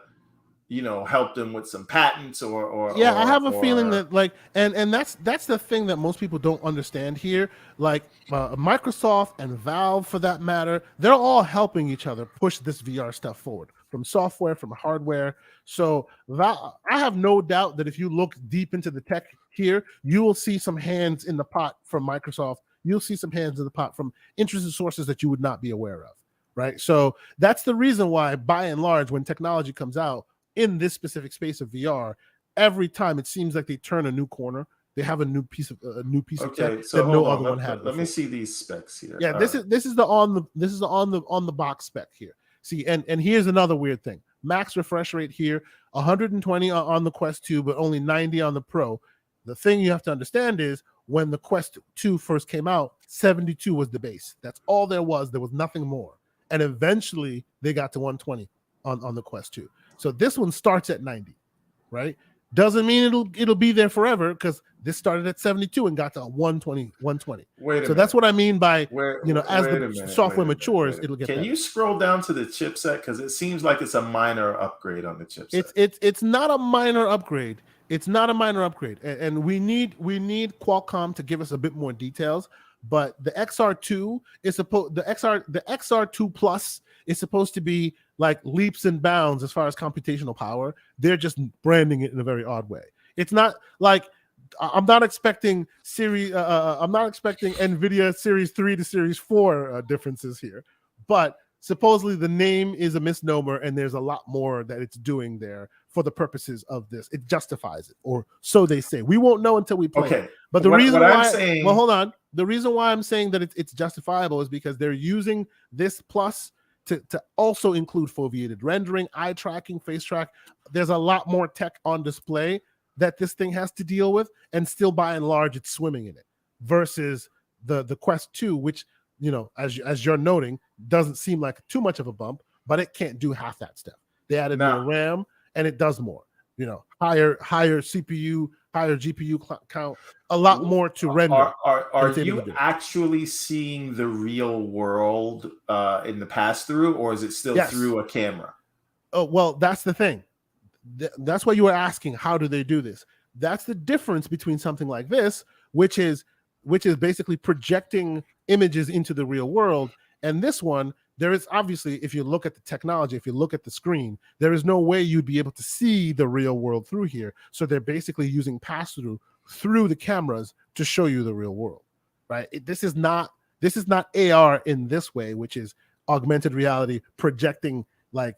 Speaker 2: helped them with some patents or
Speaker 1: I have a feeling that and that's the thing that most people don't understand here. Microsoft and Valve, for that matter, they're all helping each other push this VR stuff forward, from software, from hardware. So I have no doubt that if you look deep into the tech here, you will see some hands in the pot from Microsoft. You'll see some hands in the pot from interested sources that you would not be aware of, right? So that's the reason why, by and large, when technology comes out in this specific space of VR, every time it seems like they turn a new corner. They have a new piece of tech
Speaker 2: so
Speaker 1: that no other one had.
Speaker 2: Let me see these specs here.
Speaker 1: Yeah, this is the on the box spec here. See, and here's another weird thing. Max refresh rate here, 120 on the Quest 2, but only 90 on the Pro. The thing you have to understand is when the Quest 2 first came out, 72 was the base. That's all there was. There was nothing more. And eventually they got to 120 on the Quest 2. So this one starts at 90, right? Doesn't mean it'll be there forever, because this started at 72 and got to 120. So that's what I mean by, as the software matures, it'll get better.
Speaker 2: Can you scroll down to the chipset? Because it seems like it's a minor upgrade on the chipset.
Speaker 1: It's not a minor upgrade. It's not a minor upgrade. And we need Qualcomm to give us a bit more details. But the XR2 is the XR2 Plus is supposed to be like leaps and bounds as far as computational power. They're just branding it in a very odd way. It's not like, I'm not expecting NVIDIA Series 3 to Series 4 differences here, but supposedly the name is a misnomer, and there's a lot more that it's doing there for the purposes of this. It justifies it, or so they say. We won't know until we play it. But the reason why, well, hold on. The reason why I'm saying that it's justifiable is because they're using this Plus to also include foveated rendering, eye tracking, face track. There's a lot more tech on display that this thing has to deal with, and still by and large it's swimming in it, versus the Quest 2, which, as you're noting, doesn't seem like too much of a bump, but it can't do half that stuff. They added more RAM and it does more. Higher CPU, higher GPU count, a lot more to render.
Speaker 2: Are you actually seeing the real world in the pass through, or is it still through a camera?
Speaker 1: Oh, well, that's the thing. That's why you were asking, how do they do this? That's the difference between something like this, which is basically projecting images into the real world, and this one. There is obviously, if you look at the technology, if you look at the screen, there is no way you'd be able to see the real world through here. So they're basically using pass-through through the cameras to show you the real world, right? This is not AR in this way, which is augmented reality projecting like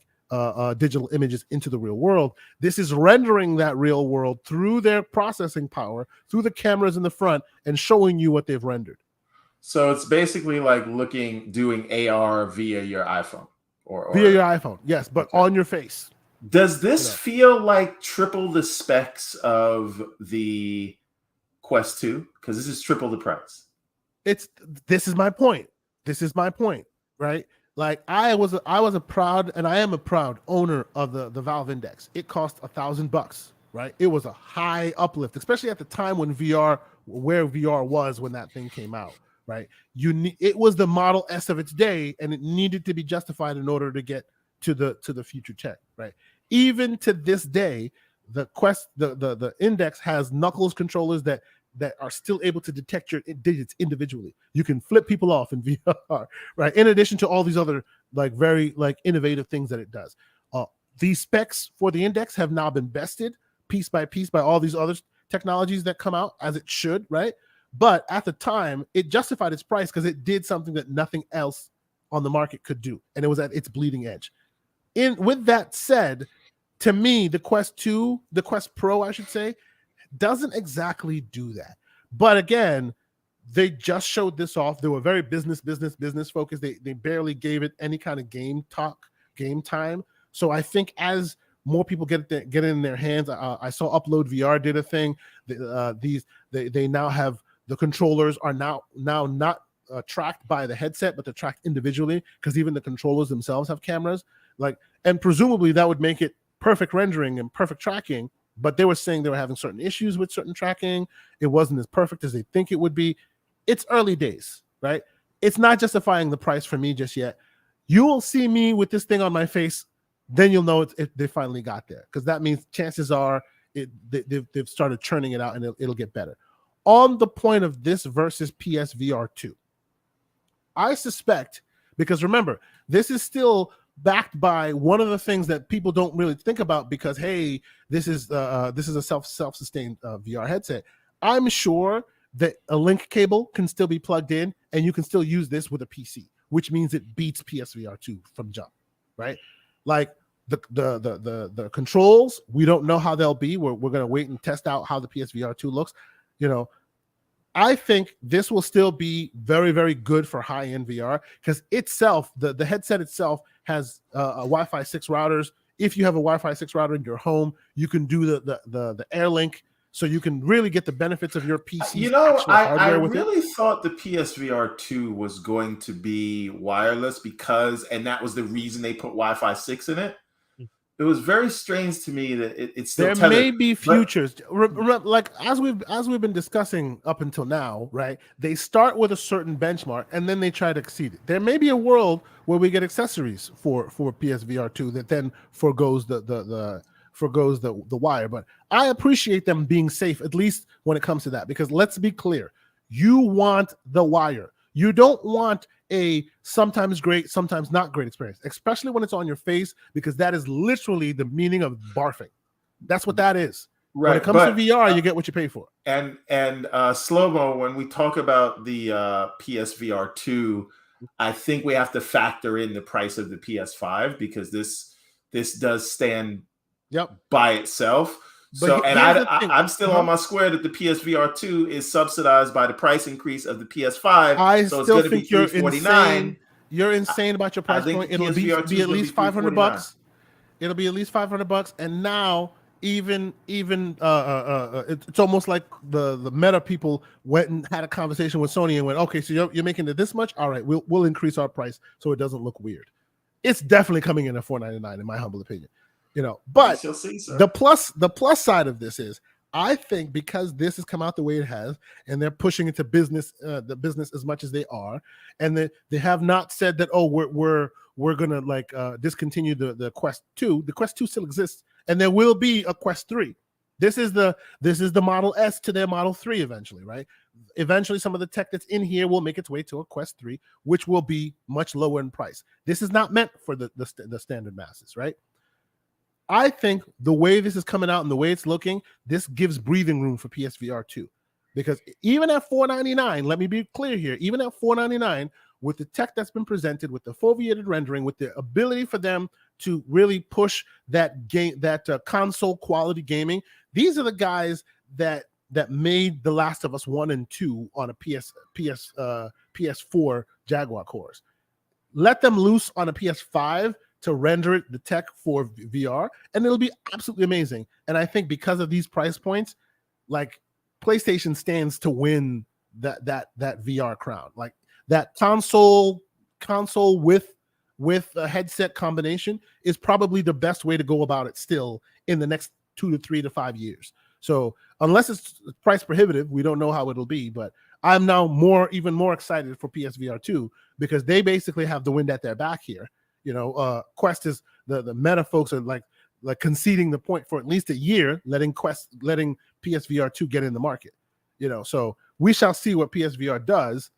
Speaker 1: digital images into the real world. This is rendering that real world through their processing power, through the cameras in the front, and showing you what they've rendered.
Speaker 2: So it's basically like doing AR via your iPhone, or
Speaker 1: via your iPhone, yes, but on your face.
Speaker 2: Does this feel like triple the specs of the Quest 2? Because this is triple the price.
Speaker 1: This is my point. Right? Like I was a proud, and I am a proud owner of the Valve Index. It cost $1,000, right? It was a high uplift, especially at the time when where VR was when that thing came out. Right, it was the Model S of its day, and it needed to be justified in order to get to the future tech. Right, even to this day, the Quest, the Index has knuckles controllers that are still able to detect your digits individually. You can flip people off in VR, right? In addition to all these other very innovative things that it does. These specs for the Index have now been bested piece by piece by all these other technologies that come out, as it should, right? But at the time, it justified its price because it did something that nothing else on the market could do, and it was at its bleeding edge. With that said, to me, the Quest 2, the Quest Pro, I should say, doesn't exactly do that. But again, they just showed this off. They were very business focused. They barely gave it any kind of game time. So I think as more people get it in their hands, I saw Upload VR did a thing. They now have. The controllers are now not tracked by the headset, but they're tracked individually, because even the controllers themselves have cameras. And presumably that would make it perfect rendering and perfect tracking. But they were saying they were having certain issues with certain tracking. It wasn't as perfect as they think it would be. It's early days, right? It's not justifying the price for me just yet. You will see me with this thing on my face, then you'll know they finally got there, because that means chances are they've started churning it out, and it'll get better. On the point of this versus PSVR 2, I suspect, because remember, this is still backed by one of the things that people don't really think about, because hey, this is a self-sustained VR headset. I'm sure that a link cable can still be plugged in, and you can still use this with a PC, which means it beats PSVR 2 from jump, right? Like the controls, we don't know how they'll be. We're going to wait and test out how the PSVR 2 looks. I think this will still be very, very good for high-end VR, because itself, the headset itself has Wi-Fi 6 routers. If you have a Wi-Fi 6 router in your home, you can do the AirLink, so you can really get the benefits of your PC.
Speaker 2: I really thought the PSVR 2 was going to be wireless, and that was the reason they put Wi-Fi 6 in it. It was very strange to me that it's still
Speaker 1: there may be futures, like as we've been discussing up until now, right? They start with a certain benchmark and then they try to exceed it. There may be a world where we get accessories for PSVR 2 that then forgoes the wire. But I appreciate them being safe, at least when it comes to that, because let's be clear, you want the wire. You don't want a sometimes great, sometimes not great experience, especially when it's on your face, because that is literally the meaning of barfing. That's what that is. Right. When it comes to VR, you get what you pay for.
Speaker 2: And Slow-Mo, when we talk about the PSVR 2, I think we have to factor in the price of the PS5, because this does stand by itself. So, and I'm still on my square that the PSVR 2 is subsidized by the price increase of the PS5. So it's going to be $349.
Speaker 1: You're insane about your price point. It'll be at least $500. It'll be at least $500. And now it's almost like the meta people went and had a conversation with Sony and went, okay, so you're making it this much, all right, we'll increase our price so it doesn't look weird. It's definitely coming in at $499 in my humble opinion, but
Speaker 2: see,
Speaker 1: the plus side of this is, I think because this has come out the way it has, and they're pushing into business, the business as much as they are, and they have not said that, oh, we're gonna discontinue the Quest 2. The Quest 2 still exists, and there will be a Quest 3. This is the Model S to their Model 3 eventually, right? Eventually, some of the tech that's in here will make its way to a Quest 3, which will be much lower in price. This is not meant for the standard masses, right? I think the way this is coming out and the way it's looking, this gives breathing room for PSVR 2. Because even at $499, let me be clear here, even at $499, with the tech that's been presented, with the foveated rendering, with the ability for them to really push that game, that console quality gaming, these are the guys that made The Last of Us 1 and 2 on a PS4 Jaguar cores. Let them loose on a PS5 to render it, the tech for VR, and it'll be absolutely amazing. And I think because of these price points, like, PlayStation stands to win that VR crown. Like, that console with a headset combination is probably the best way to go about it still in the next 2 to 3 to 5 years. So unless it's price prohibitive, we don't know how it'll be, but I'm now even more excited for PSVR 2 because they basically have the wind at their back here. Quest is the meta folks are like conceding the point for at least a year, letting PSVR 2 get in the market. So we shall see what PSVR does.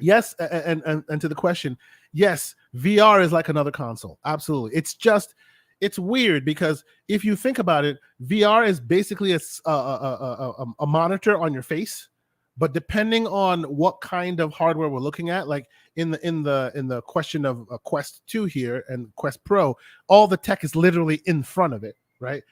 Speaker 1: Yes, and to the question, yes, VR is like another console. Absolutely. It's weird because if you think about it, VR is basically a monitor on your face. But depending on what kind of hardware we're looking at, like in the question of Quest 2 here and Quest Pro, all the tech is literally in front of it, right?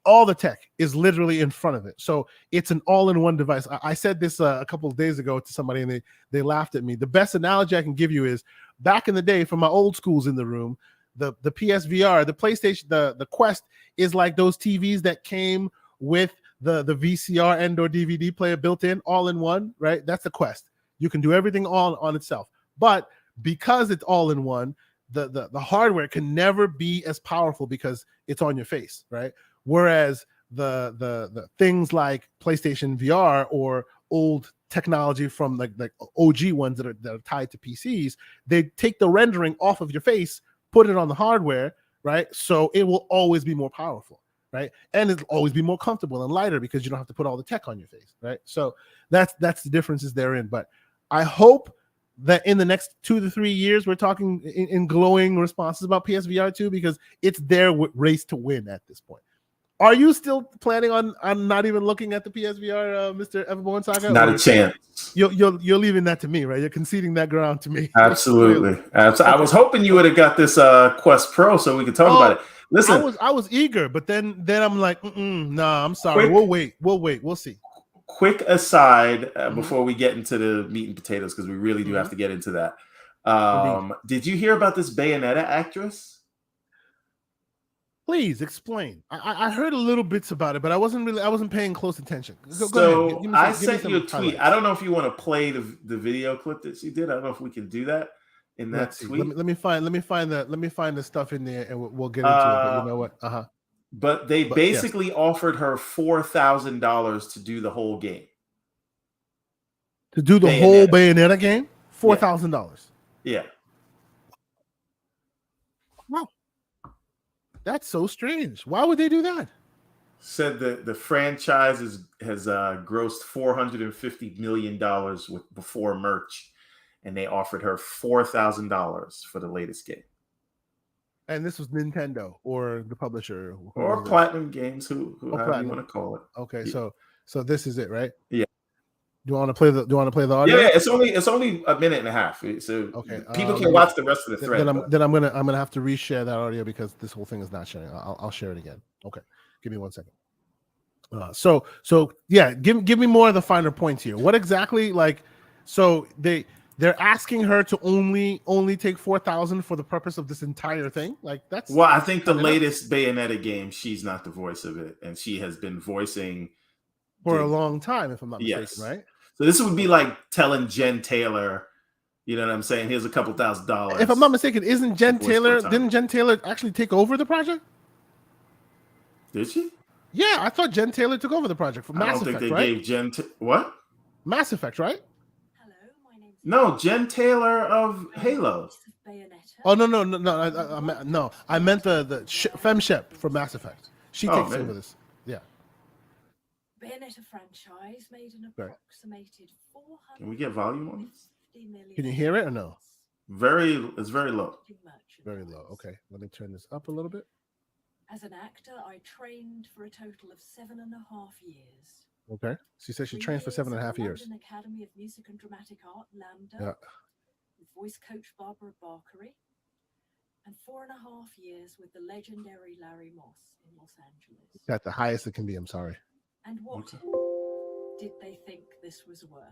Speaker 1: All the tech is literally in front of it. So it's an all-in-one device. I said this a couple of days ago to somebody, and they laughed at me. The best analogy I can give you is, back in the day, for my old schools in the room, the PSVR, the PlayStation, the Quest is like those TVs that came with the VCR and or DVD player built in, all in one, right? That's the Quest. You can do everything all on itself. But because it's all in one, the hardware can never be as powerful because it's on your face, right? Whereas the things like PlayStation VR or old technology from like OG ones that are tied to PCs, they take the rendering off of your face, put it on the hardware, right? So it will always be more powerful. Right, and it'll always be more comfortable and lighter because you don't have to put all the tech on your face, right? So that's the differences therein. But I hope that in the next 2 to 3 years, we're talking in glowing responses about PSVR 2 because it's their race to win at this point. Are you still planning on not even looking at the PSVR, Mr. Everborn Saga?
Speaker 2: Not a chance.
Speaker 1: You're leaving that to me, right? You're conceding that ground to me.
Speaker 2: Absolutely. I was hoping you would have got this Quest Pro so we could talk about it. Listen,
Speaker 1: I was eager, but then I'm like, nah, I'm sorry. We'll wait. We'll see.
Speaker 2: Quick aside before we get into the meat and potatoes, because we really do have to get into that. Did you hear about this Bayonetta actress?
Speaker 1: Please explain. I heard a little bits about it, but I wasn't paying close attention.
Speaker 2: Go ahead. I sent you a tweet. Highlights. I don't know if you want to play the video clip that she did. I don't know if we can do that in that tweet.
Speaker 1: Let me find the stuff in there, and we'll get into it. But you know what?
Speaker 2: But they basically offered her $4,000 to do the whole game.
Speaker 1: To do the whole Bayonetta game? $4,000.
Speaker 2: Yeah.
Speaker 1: Wow. That's so strange. Why would they do that?
Speaker 2: Said that the franchise has grossed $450 million before merch, and they offered her $4,000 for the latest game.
Speaker 1: And this was Nintendo or the publisher
Speaker 2: or Platinum Games, who however you want to call it.
Speaker 1: Okay, yeah. So this is it, right?
Speaker 2: Yeah.
Speaker 1: Do you want to play the audio?
Speaker 2: Yeah, it's only a minute and a half, so
Speaker 1: okay,
Speaker 2: people can watch the rest of the thread.
Speaker 1: Then I'm gonna have to reshare that audio because this whole thing is not sharing. I'll share it again. Okay, give me 1 second. So yeah, give me more of the finer points here. What exactly, like, so they they're asking her to only take 4,000 for the purpose of this entire thing. Like that's
Speaker 2: Well, I think the
Speaker 1: kinda nuts.
Speaker 2: latest Bayonetta game, she's not the voice of it, and she has been voicing
Speaker 1: For a long time, if I'm not mistaken,
Speaker 2: yes.
Speaker 1: right?
Speaker 2: So this would be like telling Jen Taylor, you know what I'm saying? Here's a couple $1,000.
Speaker 1: If I'm not mistaken, didn't Jen Taylor actually take over the project?
Speaker 2: Did she?
Speaker 1: Yeah, I thought Jen Taylor took over the project for
Speaker 2: I
Speaker 1: Mass
Speaker 2: don't think
Speaker 1: Effect,
Speaker 2: they
Speaker 1: right?
Speaker 2: gave Jen what?
Speaker 1: Mass Effect, right?
Speaker 2: No, Jen Taylor of Halo.
Speaker 1: Oh no! I meant the FemShep from Mass Effect. She takes over this. Yeah.
Speaker 3: Bayonetta franchise made an approximated 400.
Speaker 2: Can we get volume on this?
Speaker 1: Can you hear it or no?
Speaker 2: It's very low.
Speaker 1: Very low. Okay, let me turn this up a little bit.
Speaker 3: As an actor, I trained for a total of 7.5 years.
Speaker 1: Okay. She said she trained for 7.5 years.
Speaker 3: London Academy of Music and Dramatic Art, Lambda. With voice coach Barbara Barkery. And 4.5 years with the legendary Larry Moss in Los Angeles.
Speaker 1: At the highest it can be, I'm sorry.
Speaker 3: And what did they think this was worth?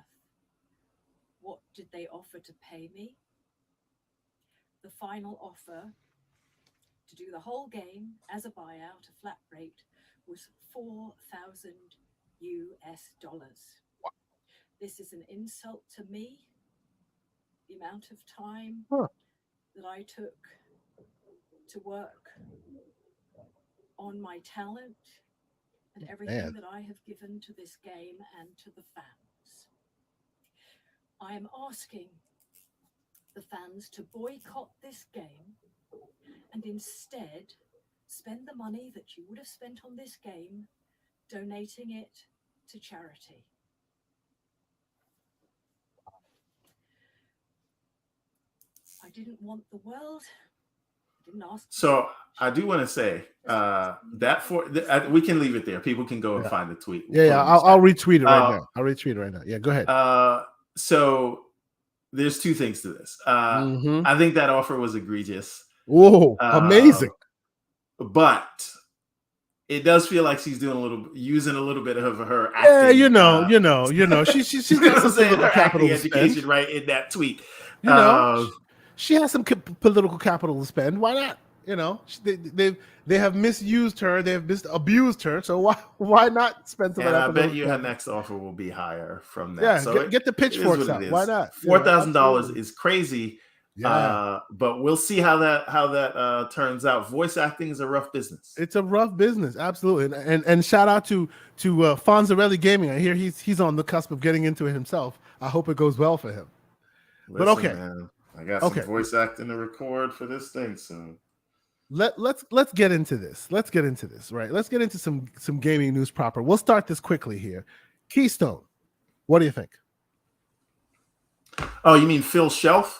Speaker 3: What did they offer to pay me? The final offer to do the whole game as a buyout, a flat rate, was $4,000 US. Wow. This is an insult to me. The amount of time that I took to work on my talent and everything that I have given to this game and to the fans. I am asking the fans to boycott this game and instead spend the money that you would have spent on this game donating it to charity. I didn't want the world. I didn't ask.
Speaker 2: So I do want to say we can leave it there. People can go and find the tweet.
Speaker 1: I'll retweet it right now. I'll retweet it right now. Yeah, go ahead.
Speaker 2: So there's two things to this. I think that offer was egregious.
Speaker 1: Whoa, amazing.
Speaker 2: But it does feel like she's using a little bit of her acting.
Speaker 1: Yeah, you know, she's got some political capital to spend,
Speaker 2: right in that tweet.
Speaker 1: You know, she has some political capital to spend. Why not? You know, they have misused her, they have abused her. So why not spend some?
Speaker 2: And I bet you her next offer will be higher from that.
Speaker 1: Yeah,
Speaker 2: so
Speaker 1: get the pitchforks out. Why not?
Speaker 2: $4,000 is crazy.
Speaker 1: Yeah.
Speaker 2: But we'll see how that turns out. Voice acting is a rough business.
Speaker 1: It's a rough business, absolutely. And shout out to Fonzarelli Gaming. I hear he's on the cusp of getting into it himself. I hope it goes well for him.
Speaker 2: Listen, but okay, man, I got some voice acting to record for this thing soon.
Speaker 1: Let's get into this. Let's get into this, right? Let's get into some gaming news proper. We'll start this quickly here. Keystone, what do you think?
Speaker 2: Oh, you mean Phil Shelf?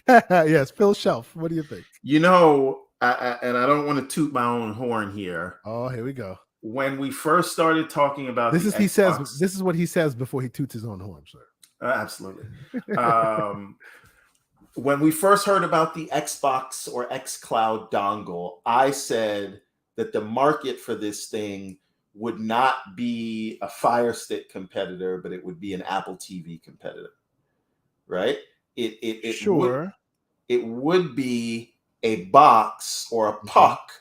Speaker 1: Yes, Phil Shelf. What do you think?
Speaker 2: You know, and I don't want to toot my own horn here.
Speaker 1: Oh, here we go.
Speaker 2: When we first started talking about
Speaker 1: this is what he says before he toots his own horn, sir.
Speaker 2: Absolutely. When we first heard about the Xbox or xCloud dongle, I said that the market for this thing would not be a Fire Stick competitor, but it would be an Apple TV competitor, right? It would be a box or a puck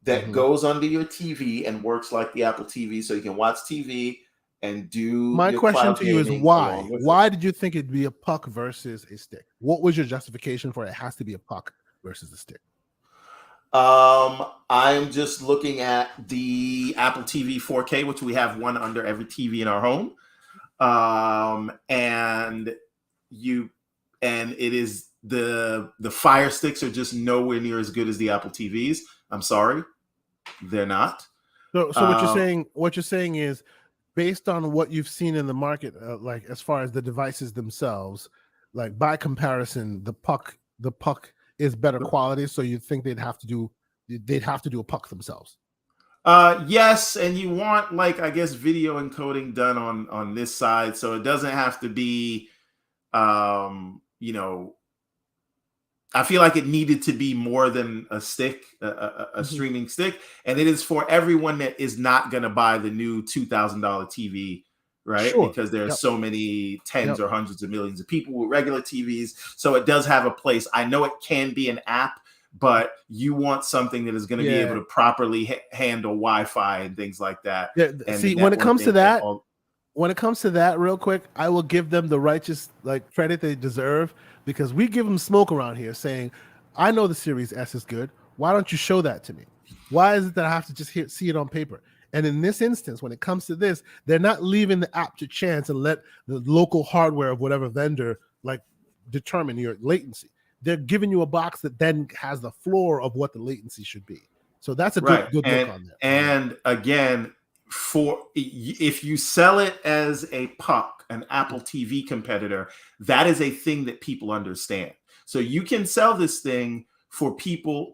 Speaker 2: that goes under your TV and works like the Apple TV, so you can watch TV and do.
Speaker 1: My question to you is why? Why did you think it'd be a puck versus a stick? What was your justification for it has to be a puck versus a stick?
Speaker 2: I'm just looking at the Apple TV 4K, which we have one under every TV in our home, and it is the Fire Sticks are just nowhere near as good as the Apple TVs. I'm sorry, they're not.
Speaker 1: So what you're saying is, based on what you've seen in the market, like as far as the devices themselves, like by comparison, the puck is better quality. So you think they'd have to do a puck themselves?
Speaker 2: Yes, and you want, like, I guess, video encoding done on this side, so it doesn't have to be, I feel like it needed to be more than a stick, a streaming stick, and it is for everyone that is not going to buy the new $2,000 TV right?
Speaker 1: Sure.
Speaker 2: Because there are
Speaker 1: Yep.
Speaker 2: so many tens
Speaker 1: Yep.
Speaker 2: or hundreds of millions of people with regular TVs. So it does have a place. I know it can be an app, but you want something that is going to be able to properly handle Wi-Fi and things like that.
Speaker 1: Yeah.
Speaker 2: And
Speaker 1: See, when it comes to
Speaker 2: networking
Speaker 1: that,
Speaker 2: and
Speaker 1: when it comes to that, real quick, I will give them the righteous credit they deserve, because we give them smoke around here saying, I know the Series S is good. Why don't you show that to me? Why is it that I have to just see it on paper? And in this instance, when it comes to this, they're not leaving the app to chance and let the local hardware of whatever vendor determine your latency. They're giving you a box that then has the floor of what the latency should be. So that's a good look on that.
Speaker 2: And again, if you sell it as a puck, an Apple TV competitor, that is a thing that people understand. So you can sell this thing for people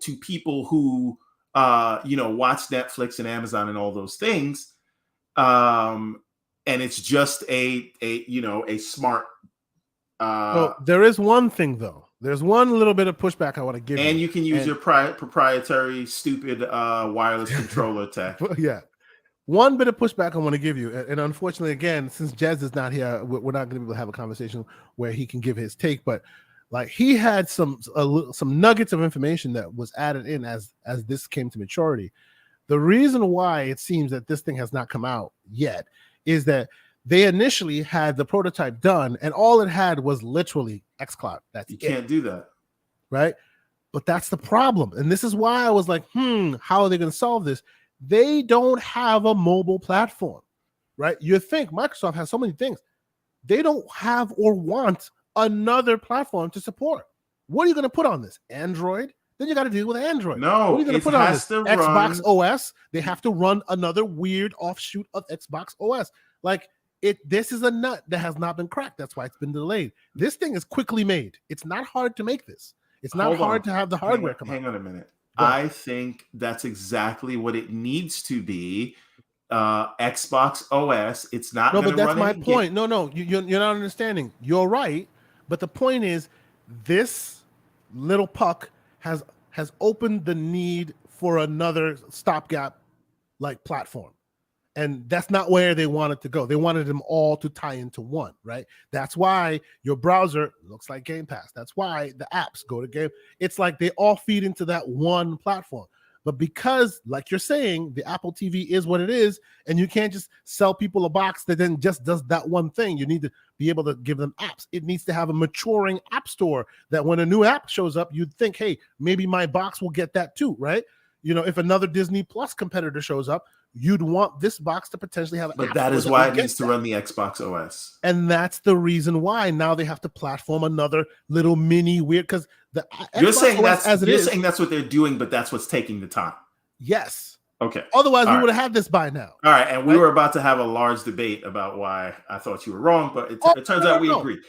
Speaker 2: who watch Netflix and Amazon and all those things, and it's just a smart.
Speaker 1: Well, there is one thing though. There's one little bit of pushback I want to give you.
Speaker 2: And you can use your proprietary stupid wireless controller tech.
Speaker 1: Yeah. One bit of pushback I want to give you, and unfortunately, again, since Jez is not here, we're not going to be able to have a conversation where he can give his take. But he had some nuggets of information that was added in as this came to maturity. The reason why it seems that this thing has not come out yet is that they initially had the prototype done, and all it had was literally xCloud.
Speaker 2: You can't do that,
Speaker 1: right? But that's the problem, and this is why I was like, how are they going to solve this? They don't have a mobile platform, right? You think Microsoft has so many things. They don't have or want another platform to support. What are you going to put on this? Android? Then you got to deal with Android.
Speaker 2: No,
Speaker 1: what are you going to put on this? Xbox
Speaker 2: run...
Speaker 1: OS? They have to run another weird offshoot of Xbox OS. This is a nut that has not been cracked. That's why it's been delayed. This thing is quickly made. It's not hard to make this. It's not hard to have the hardware come out.
Speaker 2: Hang on a minute. I think that's exactly what it needs to be. Xbox OS. It's not.
Speaker 1: No, but that's my point. No, you're not understanding. You're right, but the point is, this little puck has opened the need for another stopgap platform, and that's not where they wanted to go. They wanted them all to tie into one, right? That's why your browser looks like Game Pass. That's why the apps go to Game. It's like they all feed into that one platform. But because, like you're saying, the Apple TV is what it is, and you can't just sell people a box that then just does that one thing. You need to be able to give them apps. It needs to have a maturing app store that when a new app shows up, you'd think, hey, maybe my box will get that too, right? If another Disney Plus competitor shows up, you'd want this box to potentially have.
Speaker 2: But that is why it needs to run the Xbox OS,
Speaker 1: and that's the reason why now they have to platform another little mini weird. Because
Speaker 2: you're saying that's what they're doing, but that's what's taking the time.
Speaker 1: Yes.
Speaker 2: Okay.
Speaker 1: Otherwise, we would have had this by now.
Speaker 2: All right, and we were about to have a large debate about why I thought you were wrong, but it turns out we agree.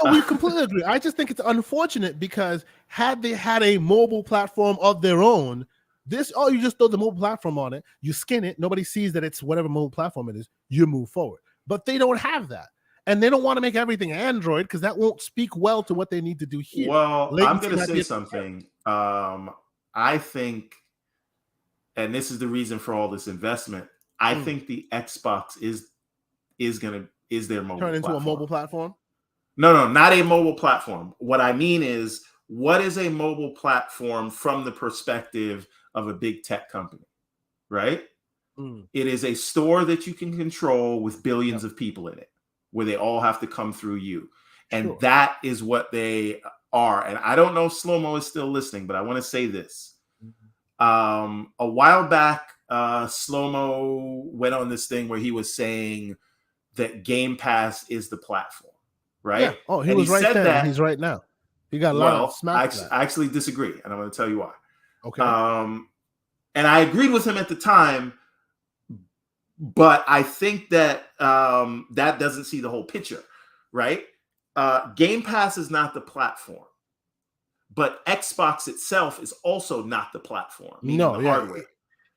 Speaker 1: No, we completely agree. I just think it's unfortunate because had they had a mobile platform of their own. You just throw the mobile platform on it, you skin it, nobody sees that it's whatever mobile platform it is, you move forward. But they don't have that. And they don't want to make everything Android because that won't speak well to what they need to do here.
Speaker 2: Well, I'm going to say something. I think, and this is the reason for all this investment, I think the Xbox is their mobile
Speaker 1: turn into
Speaker 2: platform.
Speaker 1: A mobile platform?
Speaker 2: No, not a mobile platform. What I mean is, what is a mobile platform from the perspective of a big tech company, right? It is a store that you can control with billions of people in it, where they all have to come through you. And that is what they are. And I don't know if Slow-Mo is still listening, but I want to say this. A while back, Slow-Mo went on this thing where he was saying that Game Pass is the platform, right?
Speaker 1: Yeah. Oh, he was right then. And he's right now. He got a lot of smack.
Speaker 2: I actually disagree, and I'm going to tell you why.
Speaker 1: Okay.
Speaker 2: And I agreed with him at the time, but I think that that doesn't see the whole picture, right? Game Pass is not the platform, but Xbox itself is also not the platform. Hardware.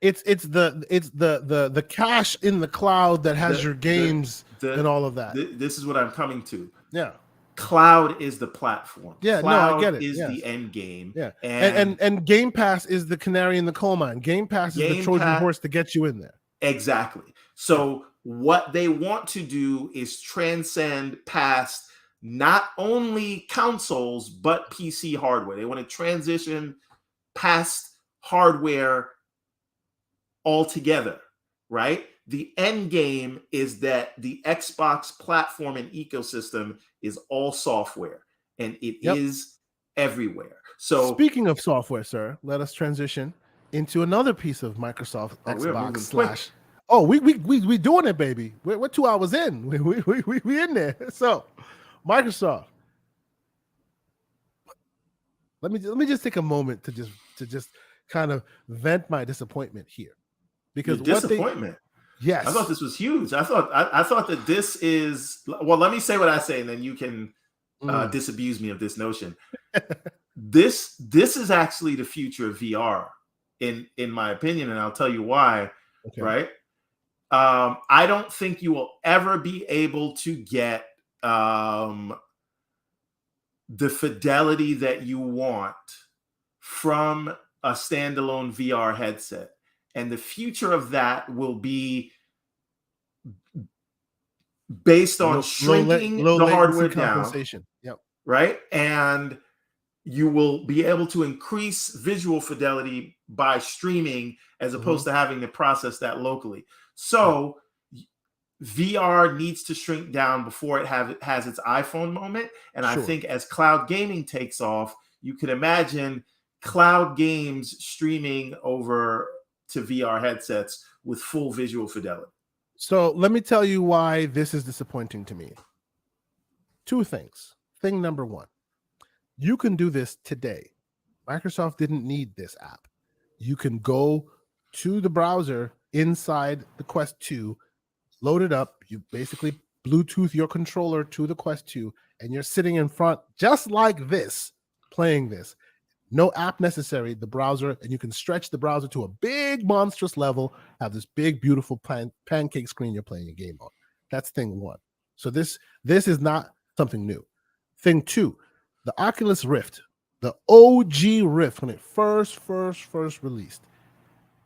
Speaker 1: It's the cache in the cloud that has your games and all of that.
Speaker 2: This is what I'm coming to.
Speaker 1: Yeah.
Speaker 2: Cloud is the platform.
Speaker 1: Yeah,
Speaker 2: Cloud
Speaker 1: I get it.
Speaker 2: Is the end game.
Speaker 1: Yeah, and Game Pass is the canary in the coal mine. Game Pass is the Trojan horse to get you in there.
Speaker 2: Exactly. So what they want to do is transcend past not only consoles, but PC hardware. They want to transition past hardware altogether, right? The end game is that the Xbox platform and ecosystem is all software, and it is everywhere. So
Speaker 1: speaking of software, sir, let us transition into another piece of Microsoft Xbox slash. Oh, we doing it, baby. We're 2 hours in. We in there. So, Microsoft. Let me just take a moment to just kind of vent my disappointment here, because
Speaker 2: disappointment.
Speaker 1: Yes,
Speaker 2: I thought this was huge. I thought that this is, well. Let me say what I say, and then you can disabuse me of this notion. This is actually the future of VR, in my opinion, and I'll tell you why. Okay. Right. I don't think you will ever be able to get the fidelity that you want from a standalone VR headset. And the future of that will be based on shrinking the hardware down.
Speaker 1: Yep.
Speaker 2: Right. And you will be able to increase visual fidelity by streaming as opposed to having to process that locally. So VR needs to shrink down before it has its iPhone moment. And I think as cloud gaming takes off, you could imagine cloud games streaming over to VR headsets with full visual fidelity.
Speaker 1: So let me tell you why this is disappointing to me. 2 things. Thing number 1, you can do this today. Microsoft didn't need this app. You can go to the browser inside the Quest 2, load it up. You basically Bluetooth your controller to the Quest 2, and you're sitting in front just like this, playing this. No app necessary, the browser, and you can stretch the browser to a big monstrous level, have this big, beautiful pancake screen you're playing a game on. That's thing 1. So this is not something new. Thing 2, the Oculus Rift, the OG Rift, when it first released,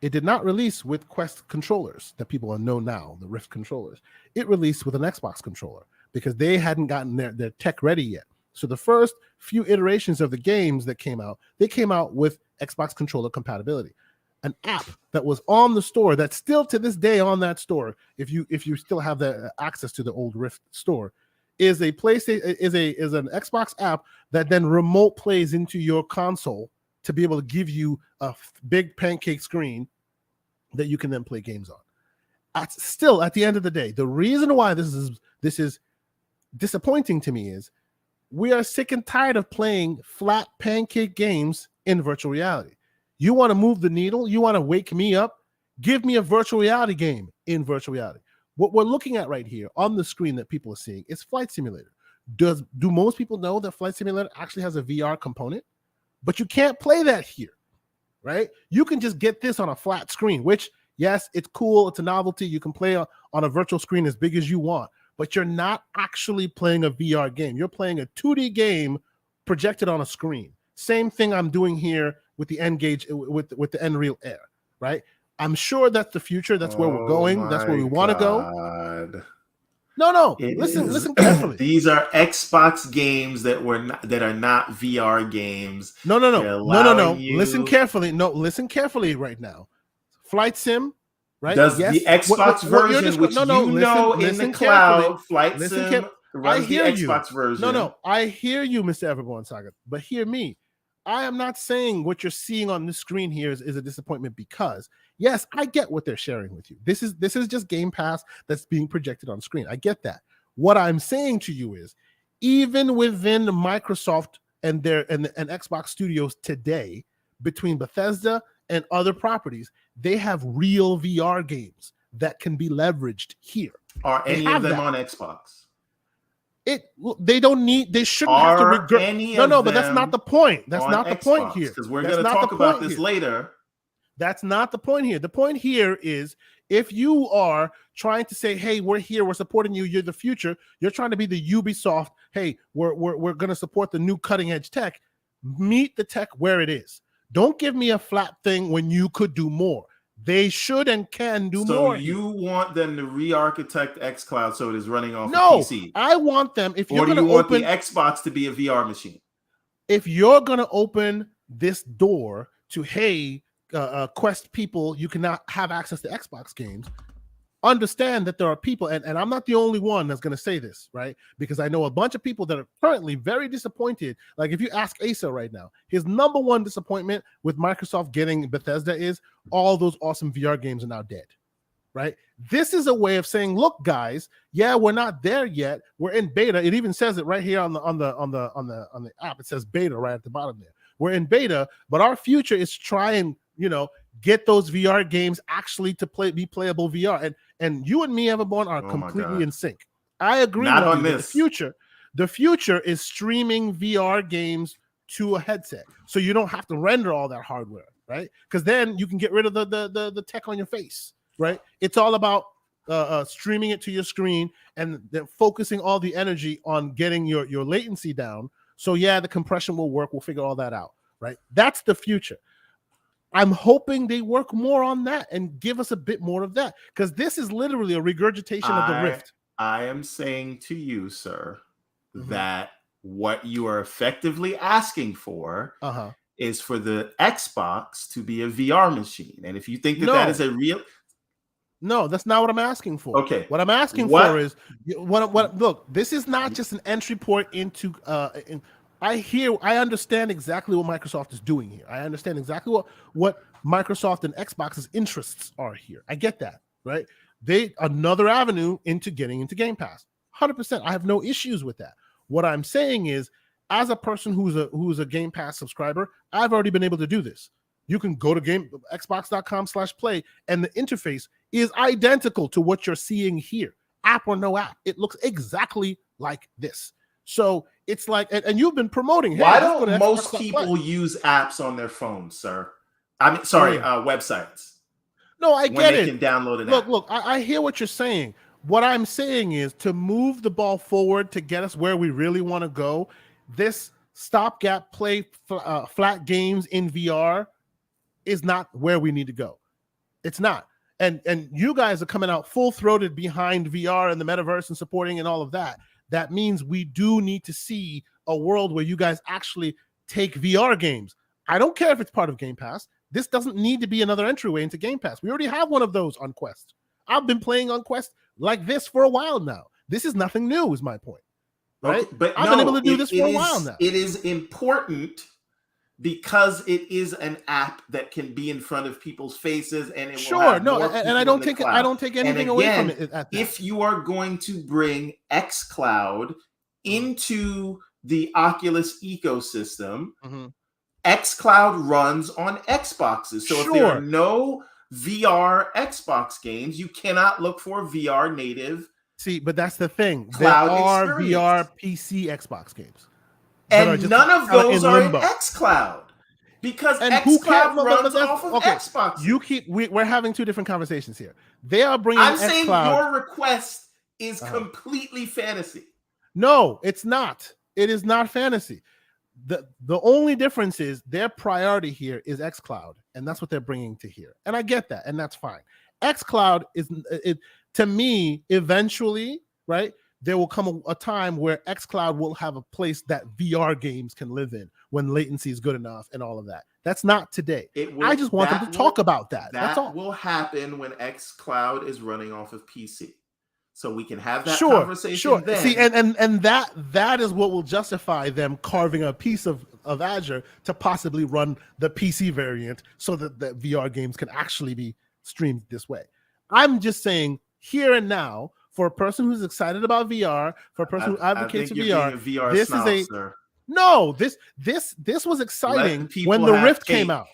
Speaker 1: it did not release with Quest controllers that people know now, the Rift controllers. It released with an Xbox controller because they hadn't gotten their tech ready yet. So the first few iterations of the games that came out, they came out with Xbox controller compatibility. An app that was on the store, that's still to this day on that store, if you still have the access to the old Rift store, is a PlayStation is an Xbox app that then remote plays into your console to be able to give you a big pancake screen that you can then play games on. Still, at the end of the day, the reason why this is disappointing to me is we are sick and tired of playing flat pancake games in virtual reality. You want to move the needle? You want to wake me up? Give me a virtual reality game in virtual reality. What we're looking at right here on the screen that people are seeing is Flight Simulator. Do most people know that Flight Simulator actually has a VR component? But you can't play that here, right? You can just get this on a flat screen, which, yes, it's cool. It's a novelty. You can play on a virtual screen as big as you want, but you're not actually playing a VR game. You're playing a 2D game projected on a screen. Same thing I'm doing here with the N-Gage, with the Nreal Air, right? I'm sure that's the future. That's where we're going. That's where we want to go. No. Listen carefully.
Speaker 2: These are Xbox games that are not VR games.
Speaker 1: No. Listen carefully. No, listen carefully right now. Flight Sim, right?
Speaker 2: Does the Xbox version, which in the cloud, Flight Sim runs the Xbox version?
Speaker 1: No. I hear you, Mr. Everborn Saga, but hear me. I am not saying what you're seeing on this screen here is a disappointment, because yes, I get what they're sharing with you. This is just Game Pass that's being projected on screen. I get that. What I'm saying to you is, even within Microsoft and Xbox Studios today, between Bethesda and other properties, they have real VR games that can be leveraged here.
Speaker 2: Are any of them on Xbox?
Speaker 1: They shouldn't have to regret. No, but that's not the point. That's not the point here.
Speaker 2: Because we're going to talk about this later.
Speaker 1: That's not the point here. The point here is, if you are trying to say, hey, we're here, we're supporting you, you're the future, you're trying to be the Ubisoft, hey, we're going to support the new cutting edge tech, meet the tech where it is. Don't give me a flat thing when you could do more. They should and can do
Speaker 2: So
Speaker 1: more.
Speaker 2: you want them to re-architect xCloud so it is running off
Speaker 1: No,
Speaker 2: of PC?
Speaker 1: I want them. If
Speaker 2: Or
Speaker 1: you're
Speaker 2: do
Speaker 1: going
Speaker 2: you
Speaker 1: to
Speaker 2: want
Speaker 1: open,
Speaker 2: the Xbox to be a VR machine?
Speaker 1: if you're going to open this door to, hey, Quest people, you cannot have access to Xbox games. Understand that there are people, and I'm not the only one that's going to say this, right? Because I know a bunch of people that are currently very disappointed. Like if you ask Asa right now, his number one disappointment with Microsoft getting Bethesda is all those awesome VR games are now dead, right? This is a way of saying, look, guys, yeah, we're not there yet. We're in beta. It even says it right here on the app. It says beta right at the bottom there. We're in beta, but our future is try and get those VR games actually to be playable VR. And you and me, Everborn, are completely in sync. I agree
Speaker 2: Not
Speaker 1: with
Speaker 2: on
Speaker 1: you.
Speaker 2: this.
Speaker 1: The future is streaming VR games to a headset, so you don't have to render all that hardware, right? Because then you can get rid of the tech on your face, right? It's all about streaming it to your screen and then focusing all the energy on getting your latency down. So yeah, the compression will work. We'll figure all that out, right? That's the future. I'm hoping they work more on that and give us a bit more of that, because this is literally a regurgitation of the Rift.
Speaker 2: I am saying to you, sir, that what you are effectively asking for is for the Xbox to be a VR machine. And if you think that that is a real...
Speaker 1: No, that's not what I'm asking for.
Speaker 2: Okay.
Speaker 1: What I'm asking for is, look, this is not just an entry port into... I understand exactly what Microsoft is doing here. I understand exactly what Microsoft and Xbox's interests are here. I get that, right? Another avenue into getting into Game Pass. 100%. I have no issues with that. What I'm saying is, as a person who's a Game Pass subscriber, I've already been able to do this. You can go to xbox.com/play, and the interface is identical to what you're seeing here. App or no app. It looks exactly like this. So it's like, and you've been promoting. Hey,
Speaker 2: why don't most people use apps on their phones, sir? I mean, sorry, websites.
Speaker 1: No, I get it.
Speaker 2: When they can download an app.
Speaker 1: Look, I hear what you're saying. What I'm saying is, to move the ball forward to get us where we really want to go, this stopgap play flat games in VR is not where we need to go. It's not. And you guys are coming out full-throated behind VR and the metaverse and supporting and all of that. That means we do need to see a world where you guys actually take VR games. I don't care if it's part of Game Pass. This doesn't need to be another entryway into Game Pass. We already have one of those on Quest. I've been playing on Quest like this for a while now. This is nothing new, is my point. Right?
Speaker 2: Okay, but
Speaker 1: I've been able to do this for a while now.
Speaker 2: It is important because it is an app that can be in front of people's faces, and it will have more people
Speaker 1: and I don't take anything away from it. At that.
Speaker 2: If you are going to bring xCloud into the Oculus ecosystem, xCloud runs on Xboxes. So if there are no VR Xbox games, you cannot look for VR native.
Speaker 1: See, but that's the thing.
Speaker 2: Cloud
Speaker 1: there are
Speaker 2: experience.
Speaker 1: VR PC Xbox games.
Speaker 2: And none of those are in xCloud, because xCloud runs off of Xbox.
Speaker 1: We're having two different conversations here. They are bringing.
Speaker 2: I'm saying your request is completely fantasy.
Speaker 1: No, it's not. It is not fantasy. The only difference is their priority here is xCloud, and that's what they're bringing to here. And I get that, and that's fine. xCloud is to me eventually, right? There will come a time where xCloud will have a place that VR games can live in when latency is good enough and all of that. That's not today. I just want them to talk about that. That's all.
Speaker 2: That will happen when xCloud is running off of PC. So we can have that conversation then.
Speaker 1: See, and that is what will justify them carving a piece of Azure to possibly run the PC variant so that the VR games can actually be streamed this way. I'm just saying here and now, for a person who's excited about VR, for a person who advocates for VR, this is this was exciting when the Rift came out.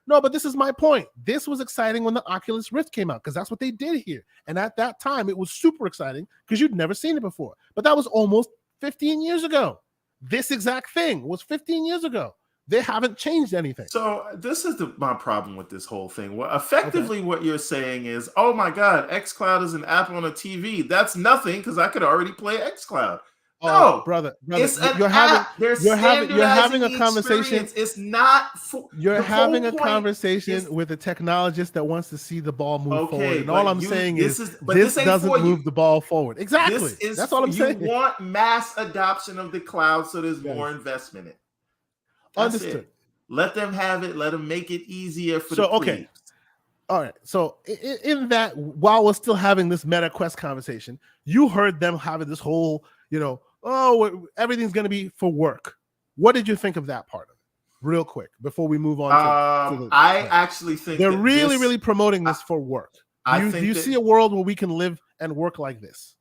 Speaker 1: No, but this is my point. This was exciting when the Oculus Rift came out, because that's what they did here. And at that time, it was super exciting because you'd never seen it before. But that was almost 15 years ago. This exact thing was 15 years ago. They haven't changed anything.
Speaker 2: So this is my problem with this whole thing. Well, effectively, what you're saying is, oh my God, xCloud is an app on a TV. That's nothing, because I could already play xCloud. No,
Speaker 1: brother,
Speaker 2: it's an
Speaker 1: you're
Speaker 2: app. They're
Speaker 1: you're having
Speaker 2: standardizing
Speaker 1: a
Speaker 2: the
Speaker 1: conversation.
Speaker 2: experience. It's not.
Speaker 1: You're
Speaker 2: The
Speaker 1: having
Speaker 2: whole
Speaker 1: a
Speaker 2: point
Speaker 1: conversation
Speaker 2: is
Speaker 1: with a technologist that wants to see the ball move forward,
Speaker 2: okay,
Speaker 1: and all
Speaker 2: but
Speaker 1: I'm saying
Speaker 2: this
Speaker 1: is
Speaker 2: is, but
Speaker 1: this
Speaker 2: this ain't
Speaker 1: doesn't
Speaker 2: for you.
Speaker 1: move the ball forward. Exactly.
Speaker 2: This is
Speaker 1: That's all I'm
Speaker 2: you
Speaker 1: saying.
Speaker 2: want mass adoption of the cloud, so there's
Speaker 1: Yes.
Speaker 2: more investment in it. That's
Speaker 1: Understood.
Speaker 2: it. Let them have it. Let them make it easier for
Speaker 1: So
Speaker 2: the
Speaker 1: okay.
Speaker 2: plebes.
Speaker 1: All right. So in that, while we're still having this meta quest conversation, you heard them having this whole, everything's going to be for work. What did you think of that part of it? Real quick, before we move on to the
Speaker 2: I actually think
Speaker 1: they're
Speaker 2: that
Speaker 1: really promoting this for work. Do you see a world where we can live and work like this?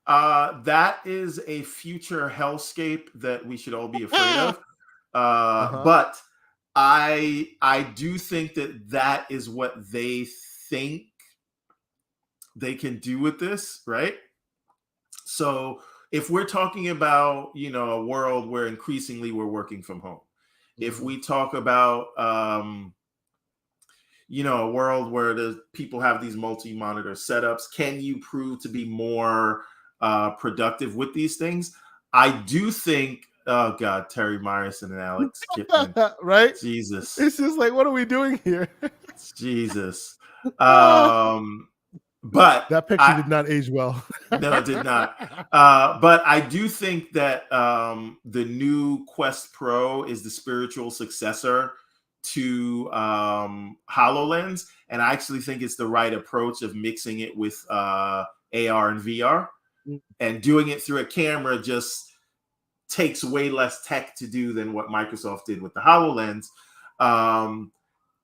Speaker 2: That is a future hellscape that we should all be afraid of. But I do think that is what they think they can do with this, right? So if we're talking about, a world where increasingly we're working from home, if we talk about, a world where the people have these multi-monitor setups, can you prove to be more productive with these things? I do think, oh God, Terry Myerson and Alex Kipman,
Speaker 1: right?
Speaker 2: Jesus,
Speaker 1: It's just like, what are we doing here?
Speaker 2: Jesus. But
Speaker 1: that picture did not age well.
Speaker 2: No, it did not. But I do think that the new Quest Pro is the spiritual successor to HoloLens. And I actually think it's the right approach of mixing it with AR and VR. And doing it through a camera just takes way less tech to do than what Microsoft did with the HoloLens.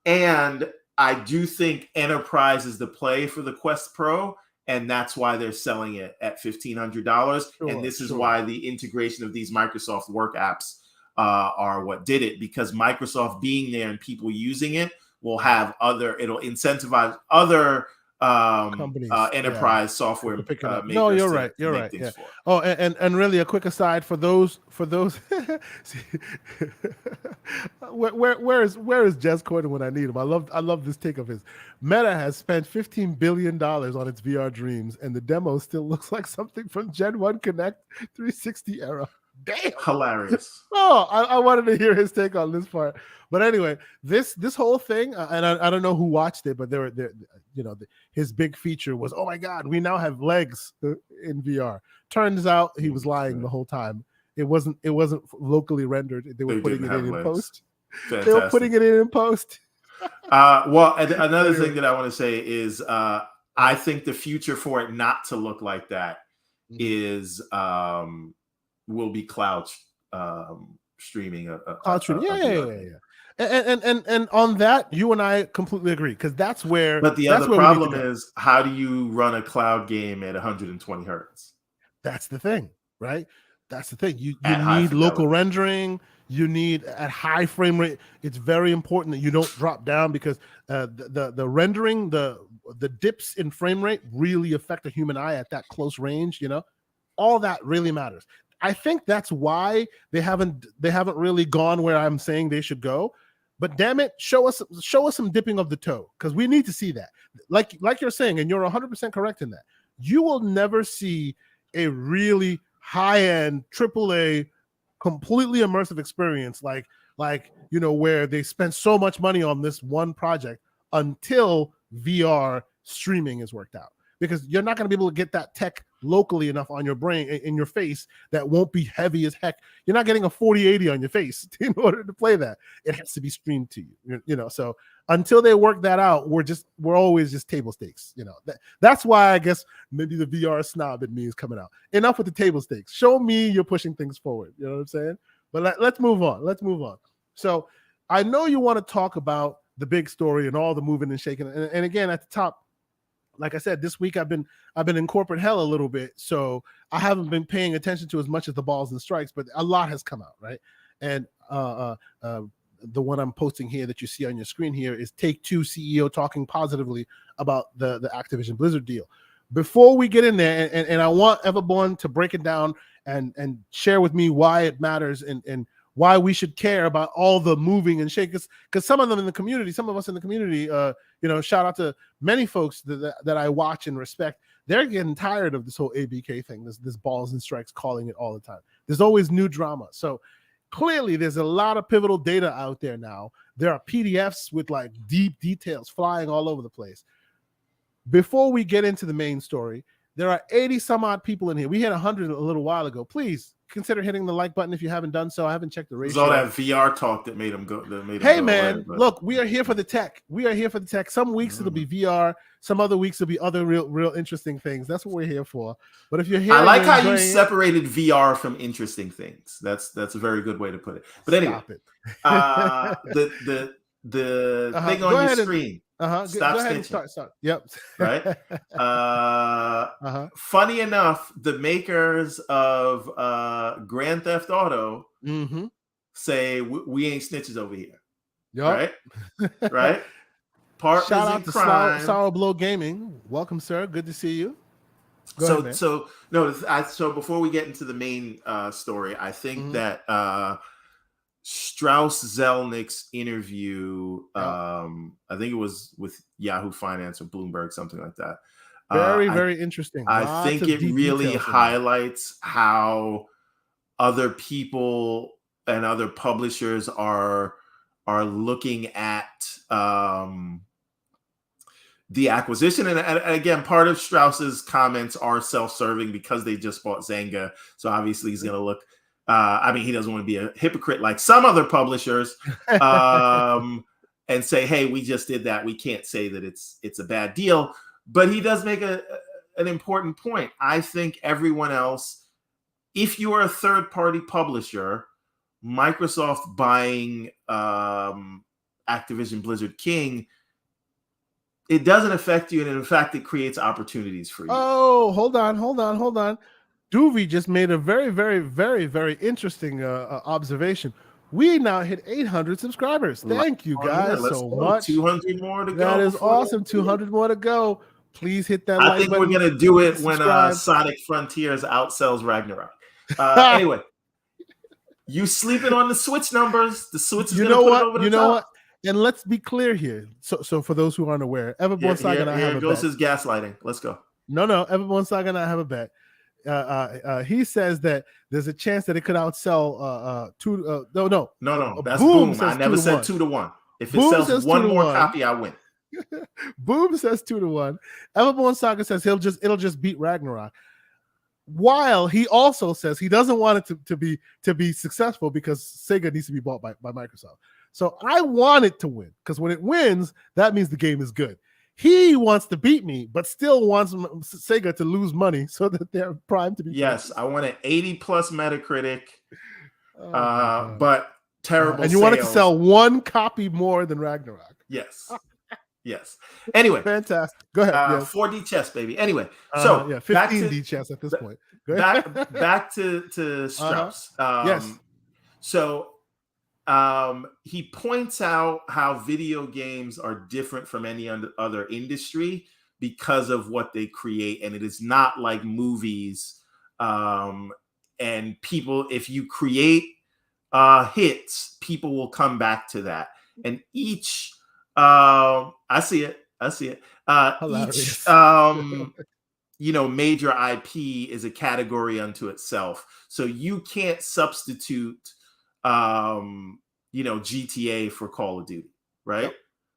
Speaker 2: And I do think enterprise is the play for the Quest Pro, and that's why they're selling it at $1,500. And this is why the integration of these Microsoft work apps are what did it, because Microsoft being there and people using it will have it'll incentivize other enterprise software makers.
Speaker 1: No, you're right. You're right. Yeah. Oh, and really a quick aside for those where is Jez Corden when I need him? I love this take of his. Meta has spent $15 billion on its VR dreams, and the demo still looks like something from Gen 1 Connect 360 era. Damn,
Speaker 2: hilarious.
Speaker 1: Oh, I wanted to hear his take on this part. But anyway, this whole thing, and I don't know who watched it, but his big feature was, oh my God, we now have legs in VR. Turns out he was lying the whole time. It wasn't locally rendered. They were putting it in post.
Speaker 2: Fantastic.
Speaker 1: They were putting it in post.
Speaker 2: Well, another thing that I want to say is I think the future for it not to look like that is will be cloud streaming.
Speaker 1: Cloud streaming, yeah. And on that, you and I completely agree, because that's where.
Speaker 2: But the other problem is, how do you run a cloud game at 120 hertz?
Speaker 1: That's the thing, right? That's the thing. You need local rendering. You need at high frame rate. It's very important that you don't drop down, because the rendering, the dips in frame rate really affect the human eye at that close range. All that really matters. I think that's why they haven't really gone where I'm saying they should go. But damn it, show us some dipping of the toe, because we need to see that. Like you're saying, and you're 100% correct in that. You will never see a really high-end AAA, completely immersive experience like where they spent so much money on this one project until VR streaming is worked out. Because you're not going to be able to get that tech locally enough on your brain, in your face, that won't be heavy as heck. You're not getting a 4080 on your face in order to play that. It has to be streamed to you. So until they work that out, we're always just table stakes. That's why I guess maybe the VR snob in me is coming out. Enough with the table stakes. Show me you're pushing things forward. You know what I'm saying? But let's move on. So I know you want to talk about the big story and all the moving and shaking. And again, at the top, like I said, this week I've been in corporate hell a little bit, so I haven't been paying attention to as much as the balls and strikes, but a lot has come out, right? And the one I'm posting here that you see on your screen here is Take-Two CEO talking positively about the Activision Blizzard deal. Before we get in there, and I want Everborn to break it down and share with me why it matters and why we should care about all the moving and shaking. Because some of them in the community, some of us in the community, shout out to many folks that I watch and respect. They're getting tired of this whole ABK thing, this balls and strikes, calling it all the time. There's always new drama. So clearly there's a lot of pivotal data out there now. There are PDFs with like deep details flying all over the place. Before we get into the main story, there are 80 some odd people in here. We had 100 a little while ago. Please consider hitting the like button if you haven't done so. I haven't checked the ratio.
Speaker 2: It's all that VR talk that made them go.
Speaker 1: Hey, man, look, we are here for the tech. We are here for the tech. Some weeks it'll be VR. Some other weeks it'll be other real interesting things. That's what we're here for. But if you're here,
Speaker 2: I like how you separated VR from interesting things. That's a very good way to put it. But anyway, the thing on your screen. Stop
Speaker 1: go ahead and
Speaker 2: stitching.
Speaker 1: Start. Yep.
Speaker 2: Right. Funny enough, the makers of Grand Theft Auto say we ain't snitches over here.
Speaker 1: Yep.
Speaker 2: Right. Partners
Speaker 1: Shout out
Speaker 2: in
Speaker 1: to
Speaker 2: crime.
Speaker 1: Sour Blow Gaming. Welcome, sir. Good to see you. Go ahead,
Speaker 2: so before we get into the main story, I think that Strauss Zelnick's interview, I think it was with Yahoo Finance or Bloomberg, something like that.
Speaker 1: Very interesting.
Speaker 2: I think it really highlights how other people and other publishers are looking at the acquisition. And again, part of Strauss's comments are self-serving because they just bought Zynga. So obviously he's going to look, he doesn't want to be a hypocrite like some other publishers and say, hey, we just did that. We can't say that it's a bad deal. But he does make an important point. I think everyone else, if you are a third-party publisher, Microsoft buying Activision Blizzard King, it doesn't affect you, and in fact, it creates opportunities for you.
Speaker 1: Oh, hold on. Doovie just made a very, very, very, very interesting observation. We now hit 800 subscribers. Thank you guys so much.
Speaker 2: 200 more to go.
Speaker 1: That is awesome. 200 more to go. Please hit that like button.
Speaker 2: I think we're going to do it when Sonic Frontiers outsells Ragnarok. Anyway, you sleeping on the Switch numbers. The Switch is going to put it over the top.
Speaker 1: You know what? And let's be clear here. So for those who aren't aware, Everborn Saga and I have a bet.
Speaker 2: Here goes his gaslighting. Let's go.
Speaker 1: No, Everborn Saga and I have a bet. He says that there's a chance that it could outsell No.
Speaker 2: That's Boom. I never said 2-1. If it sells one more copy, I win.
Speaker 1: Boom says 2-1. Everborn Saga says it'll just beat Ragnarok. While he also says he doesn't want it to be successful because Sega needs to be bought by Microsoft. So I want it to win because when it wins, that means the game is good. He wants to beat me, but still wants Sega to lose money so that they're primed to be.
Speaker 2: Yes, I want an 80+ Metacritic, but terrible.
Speaker 1: And you want it to sell one copy more than Ragnarok.
Speaker 2: Yes. Yes. Anyway,
Speaker 1: fantastic. Go ahead.
Speaker 2: 4D chess, baby. Anyway, so
Speaker 1: 15D chess at this point.
Speaker 2: Back to Strauss.
Speaker 1: Yes.
Speaker 2: So he points out how video games are different from any other industry because of what they create, and it is not like movies. And people, if you create hits, people will come back to that. And each, I see it.
Speaker 1: Hilarious.
Speaker 2: Each, major IP is a category unto itself. So you can't substitute GTA for Call of Duty, right?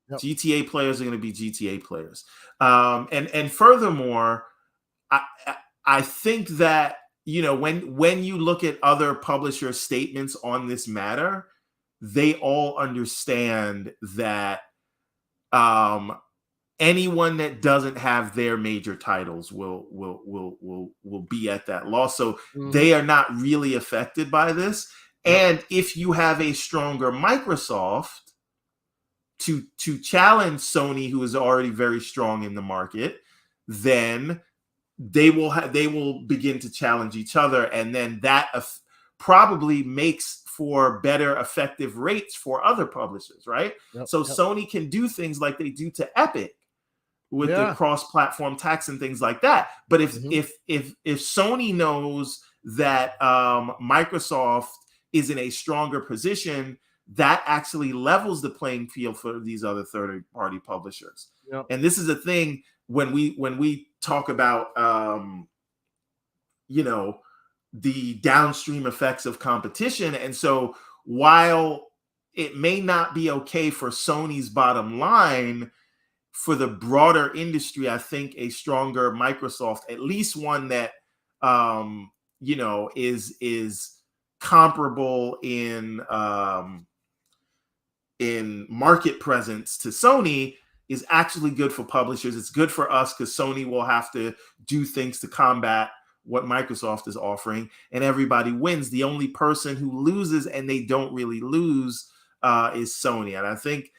Speaker 1: Yep.
Speaker 2: GTA players are going to be GTA players. And furthermore, I think that, when you look at other publisher statements on this matter, they all understand that anyone that doesn't have their major titles will be at that loss. So they are not really affected by this. And if you have a stronger Microsoft to challenge Sony, who is already very strong in the market, then they will begin to challenge each other, and then that probably makes for better effective rates for other publishers, right? Sony can do things like they do to Epic with the cross-platform tax and things like that. But if Sony knows that Microsoft is in a stronger position, that actually levels the playing field for these other third-party publishers.
Speaker 1: Yep.
Speaker 2: And this is a thing when we talk about the downstream effects of competition. And so while it may not be okay for Sony's bottom line, for the broader industry, I think a stronger Microsoft, at least one that is comparable in market presence to Sony, is actually good for publishers. It's good for us because Sony will have to do things to combat what Microsoft is offering, and everybody wins. The only person who loses, and they don't really lose, is Sony. And I think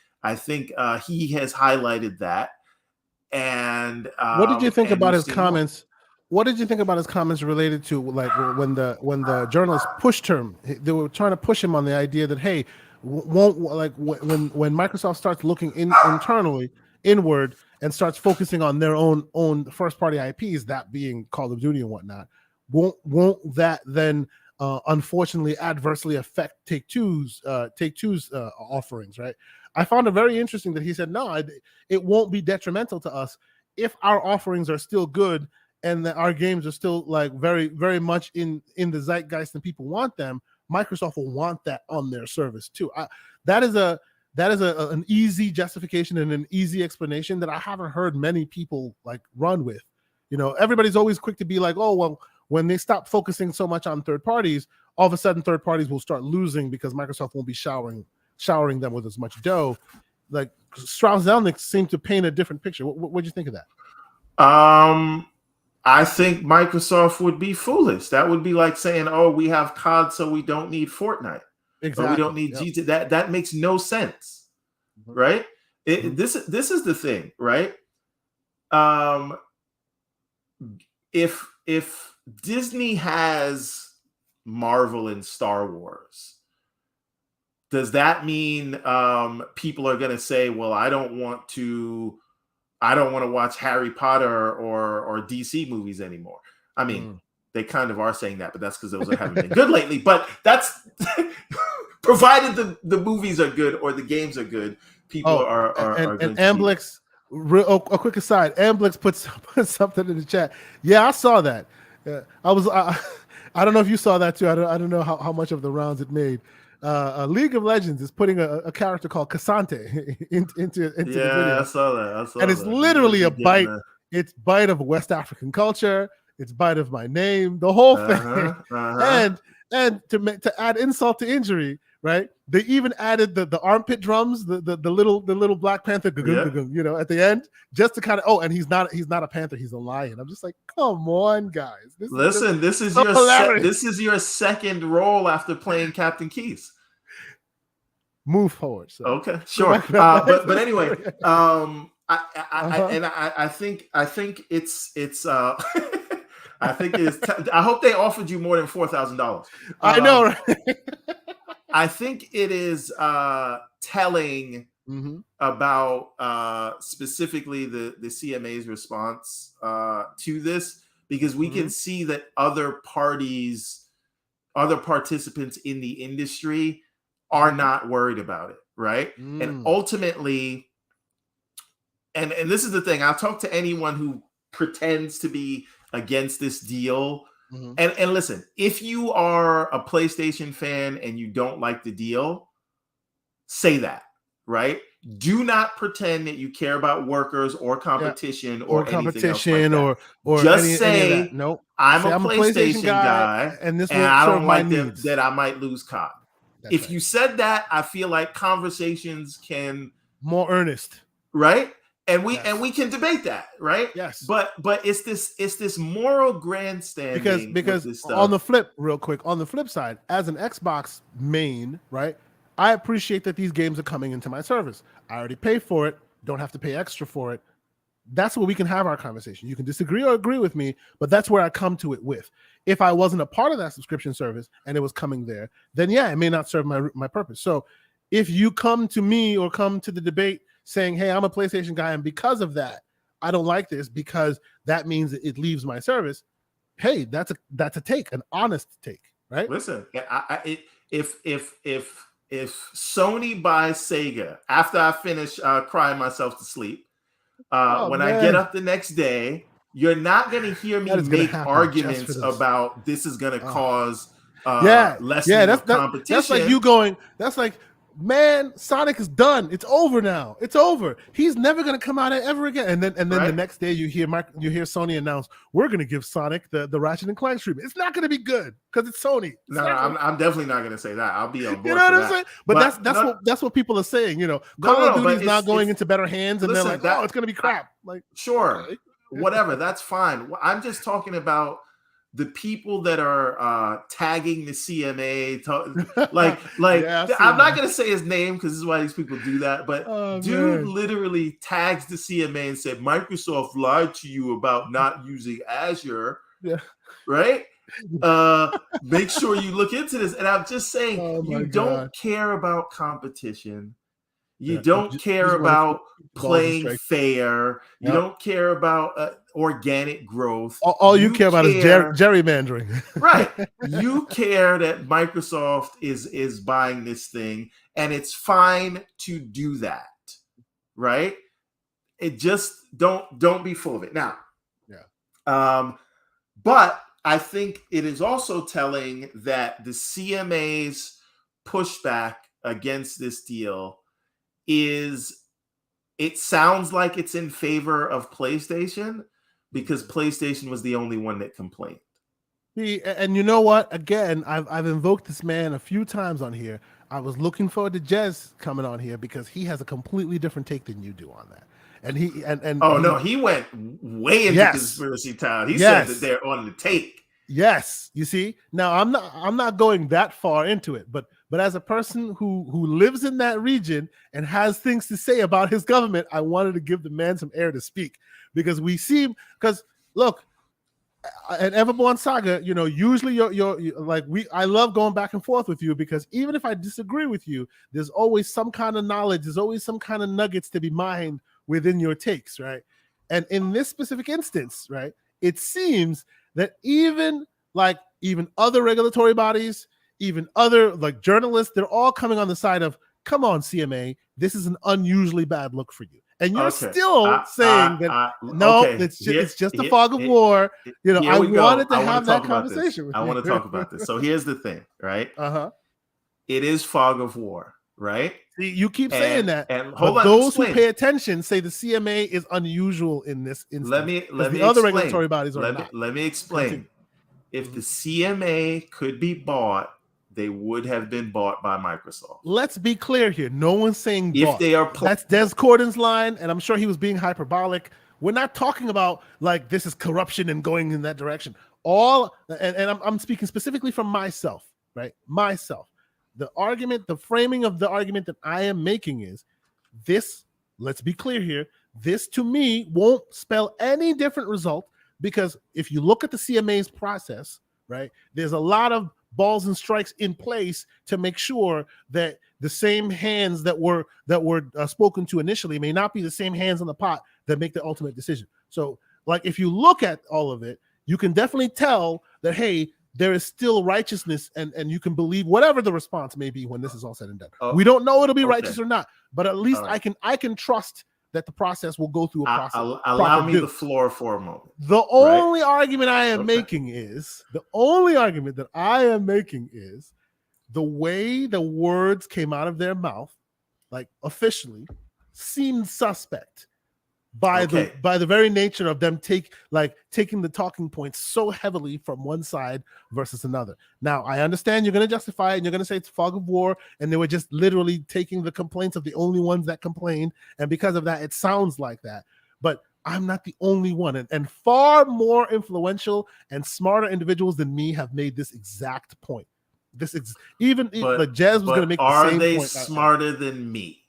Speaker 2: he has highlighted that. And
Speaker 1: what did you think about his comments? What did you think about his comments related to like when the journalists pushed him? They were trying to push him on the idea that, hey, won't like when Microsoft starts looking internally inward and starts focusing on their own first party IPs, that being Call of Duty and whatnot, won't that then unfortunately adversely affect Take-Two's offerings, right? I found it very interesting that he said, no, it won't be detrimental to us if our offerings are still good and that our games are still like very, very much in the zeitgeist and people want them. Microsoft will want that on their service too. That is an easy justification and an easy explanation that I haven't heard many people like run with. Everybody's always quick to be like, oh, well, when they stop focusing so much on third parties, all of a sudden third parties will start losing because Microsoft won't be showering them with as much dough. Like Strauss-Zelnick seemed to paint a different picture. What do you think of that?
Speaker 2: I think Microsoft would be foolish. That would be like saying, oh, we have COD, so we don't need Fortnite. Exactly. Or we don't need GTA. That makes no sense, right? This is the thing, right? If Disney has Marvel and Star Wars, does that mean people are going to say, well, I don't want to watch Harry Potter or DC movies anymore? I mean, they kind of are saying that, but that's because those haven't been good lately. But that's provided the movies are good or the games are good, people are going to.
Speaker 1: Amblix, a quick aside, Amblix put something in the chat. Yeah, I saw that. I don't know if you saw that too. I don't know how much of the rounds it made. League of Legends is putting a character called Cassante into the video.
Speaker 2: I saw that.
Speaker 1: And it's literally a bite. It's bite of West African culture. It's bite of my name. The whole thing. And to add insult to injury, right? They even added the armpit drums, the little Black Panther, at the end, just to kind of. And he's not a panther. He's a lion. I'm just like, come on, guys.
Speaker 2: This is your second role after playing Captain Keys.
Speaker 1: Move forward. So.
Speaker 2: Okay, sure. But anyway, I think it's. I think I hope they offered you more than $4,000.
Speaker 1: I know, right?
Speaker 2: I think it is telling about specifically the CMA's response to this, because we can see that other participants in the industry are not worried about it, right? And ultimately, and this is the thing, I'll talk to anyone who pretends to be against this deal. And listen, if you are a PlayStation fan and you don't like the deal, say that, right? Do not pretend that you care about workers or competition or anything else like
Speaker 1: or
Speaker 2: just say,
Speaker 1: nope.
Speaker 2: I'm a PlayStation guy
Speaker 1: and
Speaker 2: I don't like that I might lose COD.
Speaker 1: That's
Speaker 2: if you said that, I feel like conversations can
Speaker 1: more earnest,
Speaker 2: right? And we can debate that, right?
Speaker 1: Yes.
Speaker 2: But it's this moral grandstanding
Speaker 1: because
Speaker 2: this stuff.
Speaker 1: On the flip side, as an Xbox main, right? I appreciate that these games are coming into my service. I already pay for it, don't have to pay extra for it. That's where we can have our conversation. You can disagree or agree with me, but that's where I come to it with. If I wasn't a part of that subscription service and it was coming there, then yeah, it may not serve my purpose. So if you come to me or come to the debate saying, hey, I'm a PlayStation guy, and because of that, I don't like this because that means it leaves my service. Hey, that's a take, an honest take, right?
Speaker 2: Listen, if Sony buys Sega after I finish crying myself to sleep, when I get up the next day, you're not going to hear me make arguments about this is going to cause lessening of competition.
Speaker 1: That's like you going, that's like, man, Sonic is done. It's over now. It's over. He's never going to come out ever again. And then the next day you hear Sony announce, we're going to give Sonic the Ratchet and Clank treatment. It's not going to be good because it's Sony.
Speaker 2: I'm definitely not going to say that. I'll be on board.
Speaker 1: You know what I'm saying? But that's what people are saying. You know, Call of Duty is now going into better hands, and they're like, oh, it's going to be crap. Like,
Speaker 2: sure, okay. Whatever, that's fine. I'm just talking about the people that are tagging the CMA, I'm not going to say his name because this is why these people do that, but literally tags the CMA and said, Microsoft lied to you about not using Azure, right? Make sure you look into this. And I'm just saying, you don't care about competition. You don't care about playing fair. You don't care about organic growth.
Speaker 1: All you care about is gerrymandering.
Speaker 2: Right. You care that Microsoft is buying this thing, and it's fine to do that. Right? It just don't be full of it. Now, but I think it is also telling that the CMA's pushback against this deal it sounds like it's in favor of PlayStation because PlayStation was the only one that complained.
Speaker 1: And you know what? Again, I've invoked this man a few times on here. I was looking forward to Jez coming on here because he has a completely different take than you do on that. And
Speaker 2: he went way into conspiracy town. He said that they're on the take.
Speaker 1: Yes, you see. Now I'm not going that far into it, but as a person who lives in that region and has things to say about his government, I wanted to give the man some air to speak because look, an Everborn Saga, you know, usually you're like I love going back and forth with you because even if I disagree with you, there's always some kind of knowledge, there's always some kind of nuggets to be mined within your takes, right? And in this specific instance, right, it seems that even other regulatory bodies, even other like journalists, they're all coming on the side of, come on, CMA, this is an unusually bad look for you. And you're still saying that it's just a fog of war. You know, I wanted to have that conversation with you.
Speaker 2: I want to talk about this. So here's the thing, right? It is fog of war, right?
Speaker 1: See, you keep saying that, but those who pay attention say the CMA is unusual in this instance.
Speaker 2: Let me
Speaker 1: other regulatory bodies are not.
Speaker 2: Let me explain. Continue. If the CMA could be bought, they would have been bought by Microsoft.
Speaker 1: Let's be clear here. No one's saying
Speaker 2: if
Speaker 1: bought.
Speaker 2: They are.
Speaker 1: That's Jez Corden's line, and I'm sure he was being hyperbolic. We're not talking about like this is corruption and going in that direction. I'm speaking specifically from myself, right? Myself. The framing of the argument that I am making is this. Let's be clear here. This to me won't spell any different result because if you look at the CMA's process, right, there's a lot of balls and strikes in place to make sure that the same hands that were spoken to initially may not be the same hands in the pot that make the ultimate decision. So, like, if you look at all of it, you can definitely tell that, hey, there is still righteousness, and you can believe whatever the response may be when this is all said and done. We don't know it'll be righteous or not, but at least I can trust that the process will go through a process.
Speaker 2: Allow me the floor for a moment.
Speaker 1: The only argument I am making is the way the words came out of their mouth, like officially, seemed suspect by the very nature of them taking the talking points so heavily from one side versus another. Now, I understand you're going to justify it and you're going to say it's fog of war and they were just literally taking the complaints of the only ones that complained, and because of that, it sounds like that. But I'm not the only one, and far more influential and smarter individuals than me have made this exact point. Even Jez was going to make the same point. Are
Speaker 2: they smarter than me?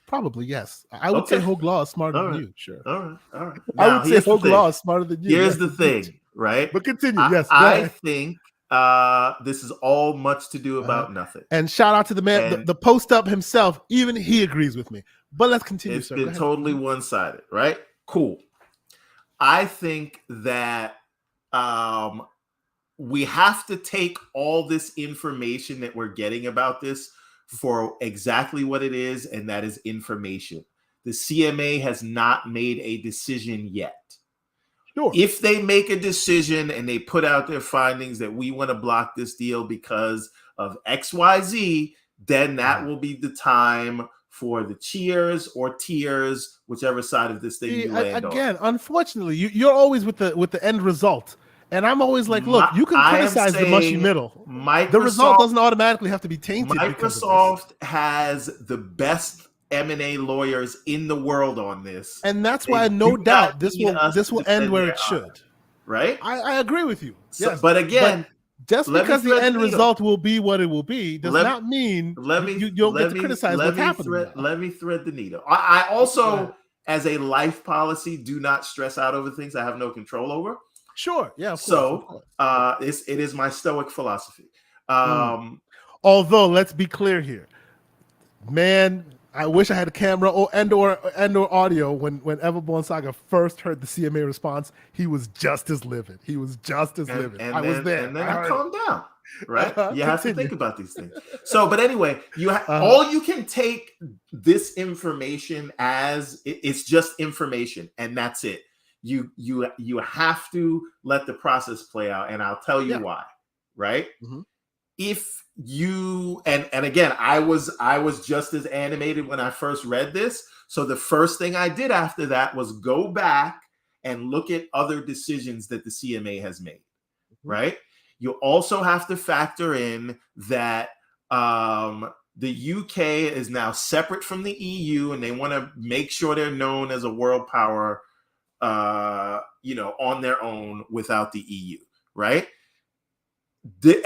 Speaker 1: Probably, yes. I would say Hogue Law is smarter than you. Sure.
Speaker 2: All right.
Speaker 1: Now, I would say Hogue Law is smarter than you.
Speaker 2: Here's the thing, right?
Speaker 1: But continue. Yes.
Speaker 2: I think this is all much to do about nothing.
Speaker 1: And shout out to the man, the post up himself. Even he agrees with me. But let's continue.
Speaker 2: It's been totally one-sided, right? Cool. I think that we have to take all this information that we're getting about this for exactly what it is, and that is information. The CMA has not made a decision yet.
Speaker 1: Sure.
Speaker 2: If they make a decision and they put out their findings that we want to block this deal because of XYZ, then that will be the time for the cheers or tears, whichever side of this thing you land on.
Speaker 1: Again, unfortunately, you're always with the end result. And I'm always like, look, you can criticize the mushy middle. The result doesn't automatically have to be tainted.
Speaker 2: Microsoft has the best M&A lawyers in the world on this,
Speaker 1: and that's why no doubt this will end where it should.
Speaker 2: Right?
Speaker 1: I agree with you.
Speaker 2: So, yes, but again,
Speaker 1: just because the end result will be what it will be does not mean you don't get to criticize what's happening.
Speaker 2: Let me thread the needle. I also, as a life policy, do not stress out over things I have no control over.
Speaker 1: Sure. Yeah.
Speaker 2: So it is my stoic philosophy.
Speaker 1: Although, let's be clear here, man. I wish I had a camera or audio when Everborn Saga first heard the CMA response. He was just as livid. He was just as livid. I was there.
Speaker 2: And then I calmed down. Right? You have to think about these things. So, but anyway, all you can take this information as it's just information, and that's it. You have to let the process play out, and I'll tell you why. Right? Mm-hmm. If you and again, I was just as animated when I first read this. So the first thing I did after that was go back and look at other decisions that the CMA has made. Mm-hmm. Right? You also have to factor in that the UK is now separate from the EU, and they want to make sure they're known as a world power, on their own without the EU. Right?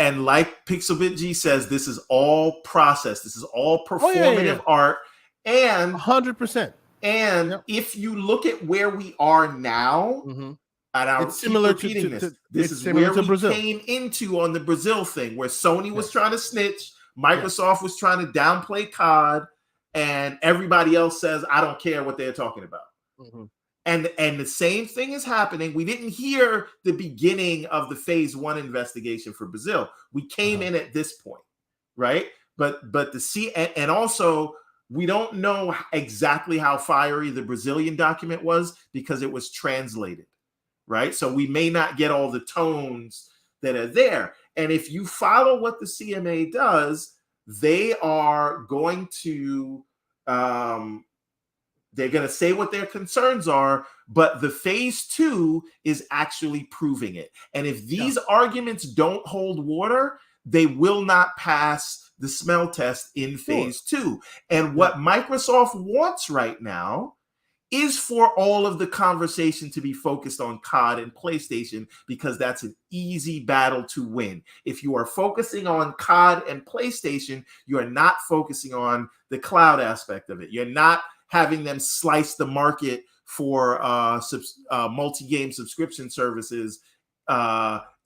Speaker 2: And like Pixelbit G says, this is all process. This is all performative art. And
Speaker 1: 100%.
Speaker 2: And if you look at where we are now, and I'll
Speaker 1: it's similar
Speaker 2: repeating this is where we Brazil. Came into on the Brazil thing, where Sony was trying to snitch, Microsoft was trying to downplay COD, and everybody else says, I don't care what they're talking about. Mm-hmm. And the same thing is happening. We didn't hear the beginning of the phase 1 investigation for Brazil. We came in at this point, right? But and also we don't know exactly how fiery the Brazilian document was because it was translated, right? So we may not get all the tones that are there. And if you follow what the CMA does, they are going to they're going to say what their concerns are, but the phase 2 is actually proving it. And if these arguments don't hold water, they will not pass the smell test in phase 2. And what Microsoft wants right now is for all of the conversation to be focused on COD and PlayStation, because that's an easy battle to win. If you are focusing on COD and PlayStation, you are not focusing on the cloud aspect of it. You're not having them slice the market for multi-game subscription services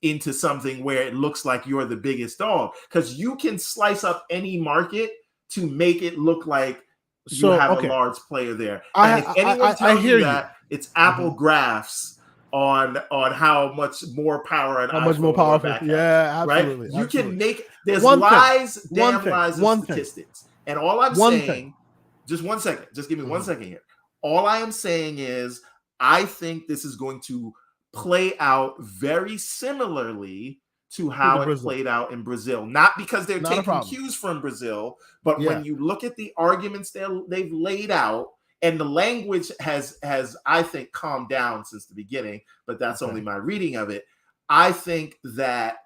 Speaker 2: into something where it looks like you're the biggest dog. Because you can slice up any market to make it look like you have a large player there. And if anyone tells you that, it's Apple graphs on how much more power and
Speaker 1: how much more powerful. Yeah, absolutely.
Speaker 2: Right? You can make lies, and statistics. And all I'm saying. Just 1 second. Just give me 1 second here. All I am saying is I think this is going to play out very similarly to how it played out in Brazil. Not because they're taking cues from Brazil, but when you look at the arguments they've laid out, and the language has I think, calmed down since the beginning, but that's only my reading of it. I think that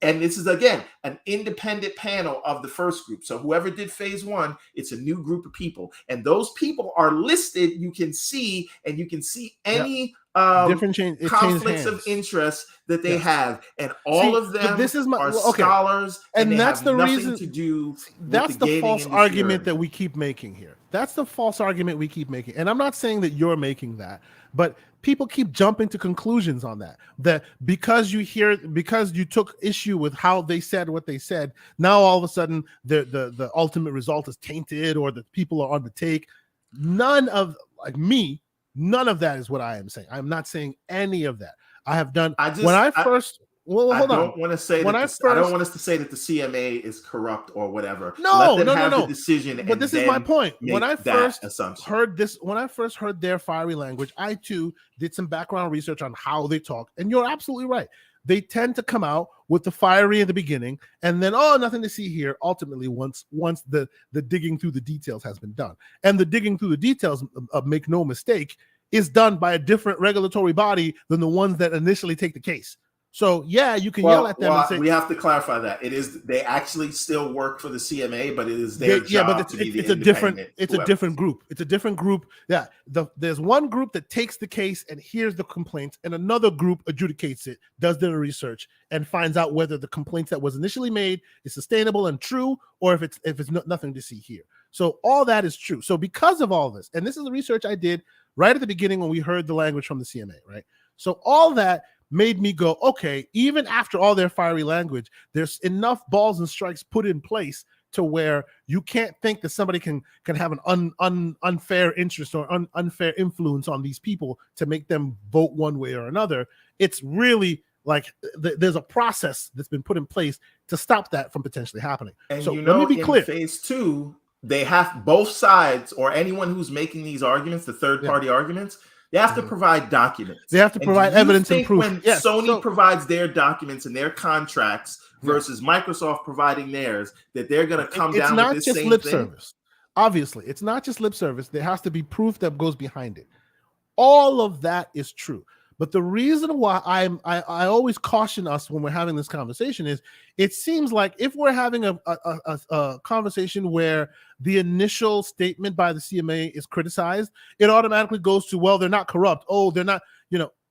Speaker 2: and this is, again, an independent panel of the first group. So whoever did phase 1, it's a new group of people. And those people are listed. You can see any different conflicts of interest that they have. And all of them are scholars. And that's the reason to do.
Speaker 1: That's the false argument that we keep making here. That's the false argument we keep making. And I'm not saying that you're making that, but people keep jumping to conclusions on that because you took issue with how they said what they said, now all of a sudden the ultimate result is tainted, or that people are on the take. None of that is what I am saying. I'm not saying any of that. I have done.
Speaker 2: I just
Speaker 1: When I first, well, hold on.
Speaker 2: I don't want to say
Speaker 1: When
Speaker 2: that
Speaker 1: I
Speaker 2: I don't
Speaker 1: first-
Speaker 2: want us to say that the CMA is corrupt or whatever.
Speaker 1: No,
Speaker 2: Let them
Speaker 1: no,
Speaker 2: have
Speaker 1: no.
Speaker 2: the decision.
Speaker 1: But
Speaker 2: and
Speaker 1: this is my
Speaker 2: then
Speaker 1: point. When
Speaker 2: make
Speaker 1: I
Speaker 2: that
Speaker 1: first
Speaker 2: assumption.
Speaker 1: heard this, when I first heard their fiery language, I too did some background research on how they talk. And you're absolutely right. They tend to come out with the fiery in the beginning, and then nothing to see here. Ultimately, once the digging through the details has been done, and the digging through the details, make no mistake, is done by a different regulatory body than the ones that initially take the case. So yeah, you can yell at them and say,
Speaker 2: we have to clarify that they actually still work for the CMA, but it is their job to be the independent.
Speaker 1: It's a different group. It's a different group. Yeah, there's one group that takes the case and hears the complaints, and another group adjudicates it, does their research, and finds out whether the complaints that was initially made is sustainable and true, or if it's nothing to see here. So all that is true. So because of all this, and this is the research I did right at the beginning when we heard the language from the CMA, right? So all that made me go, okay, even after all their fiery language, there's enough balls and strikes put in place to where you can't think that somebody can have an unfair interest or unfair influence on these people to make them vote one way or another. It's really like there's a process that's been put in place to stop that from potentially happening.
Speaker 2: And
Speaker 1: so
Speaker 2: let
Speaker 1: me be clear.
Speaker 2: Phase 2, they have both sides, or anyone who's making these arguments, the third-party arguments, they have to provide documents.
Speaker 1: They have to provide evidence and proof.
Speaker 2: When Sony provides their documents and their contracts versus Microsoft providing theirs, that they're going to come down with this same thing? It's not just
Speaker 1: lip service. Obviously, it's not just lip service. There has to be proof that goes behind it. All of that is true. But the reason why I always caution us when we're having this conversation is it seems like if we're having a conversation where the initial statement by the CMA is criticized, it automatically goes to, well, they're not corrupt. Oh, they're not,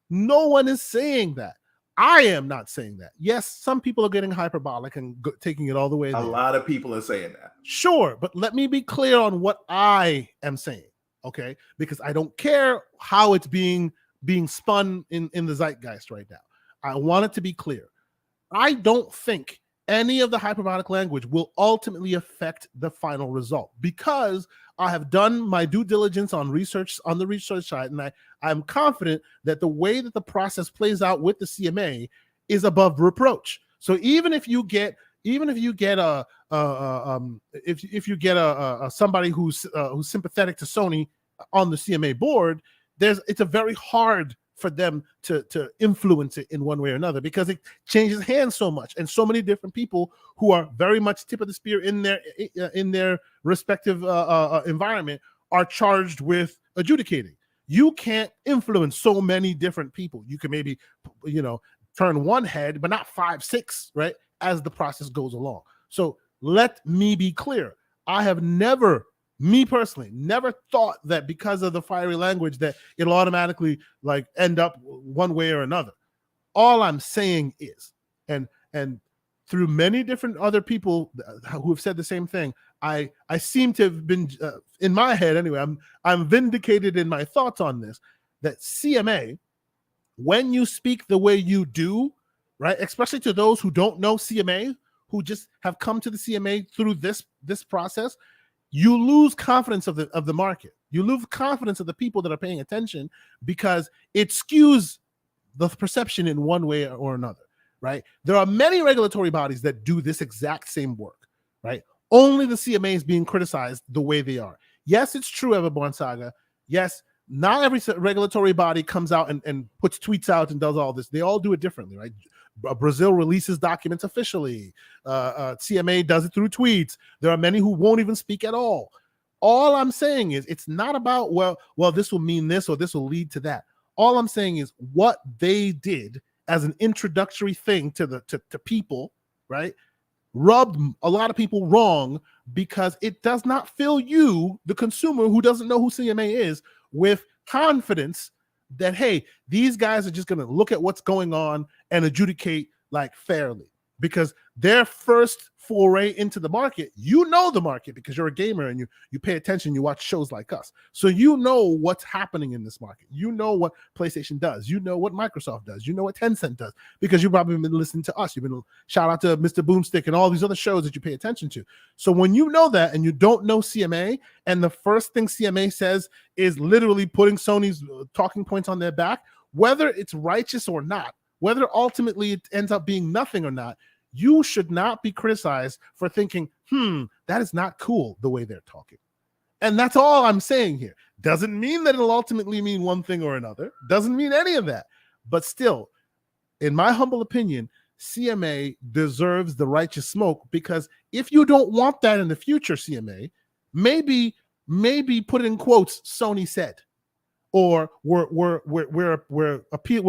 Speaker 1: no one is saying that. I am not saying that. Yes, some people are getting hyperbolic and taking it all the way there.
Speaker 2: A lot of people are saying that.
Speaker 1: Sure, but let me be clear on what I am saying, okay? Because I don't care how it's being spun in the zeitgeist right now. I want it to be clear. I don't think any of the hyperbolic language will ultimately affect the final result because I have done my due diligence on the research side, and I'm confident that the way that the process plays out with the CMA is above reproach. So even if you get somebody who's sympathetic to Sony on the CMA board, it's a very hard for them to influence it in one way or another because it changes hands so much, and so many different people who are very much tip of the spear in their respective environment are charged with adjudicating. You can't influence so many different people. You can maybe turn one head, but not 5, 6, right? As the process goes along. So let me be clear. I have me personally, never thought that because of the fiery language that it'll automatically end up one way or another. All I'm saying is, and through many different other people who have said the same thing, I seem to have been in my head anyway. I'm vindicated in my thoughts on this. That CMA, when you speak the way you do, right, especially to those who don't know CMA, who just have come to the CMA through this process, you lose confidence of the market. You lose confidence of the people that are paying attention because it skews the perception in one way or another, right? There are many regulatory bodies that do this exact same work, right? Only the CMA is being criticized the way they are. Yes, it's true, Everborn Saga. Yes, not every regulatory body comes out and puts tweets out and does all this. They all do it differently, right? Brazil releases documents officially. CMA does it through tweets. There are many who won't even speak at all. All I'm saying is it's not about, well, this will mean this or this will lead to that. All I'm saying is what they did as an introductory thing to people, right, rubbed a lot of people wrong because it does not fill you, the consumer who doesn't know who CMA is, with confidence that, hey, these guys are just going to look at what's going on and adjudicate fairly, because their first foray into the market, the market because you're a gamer and you pay attention, you watch shows like us. So what's happening in this market. You know what PlayStation does. You know what Microsoft does. You know what Tencent does because you've probably been listening to us. You've been shout out to Mr. Boomstick and all these other shows that you pay attention to. So when you know that and you don't know CMA, and the first thing CMA says is literally putting Sony's talking points on their back, whether it's righteous or not, whether ultimately it ends up being nothing or not, you should not be criticized for thinking, that is not cool the way they're talking. And that's all I'm saying here. Doesn't mean that it'll ultimately mean one thing or another. Doesn't mean any of that. But still, in my humble opinion, CMA deserves the righteous smoke, because if you don't want that in the future, CMA, maybe put in quotes, Sony said, or we're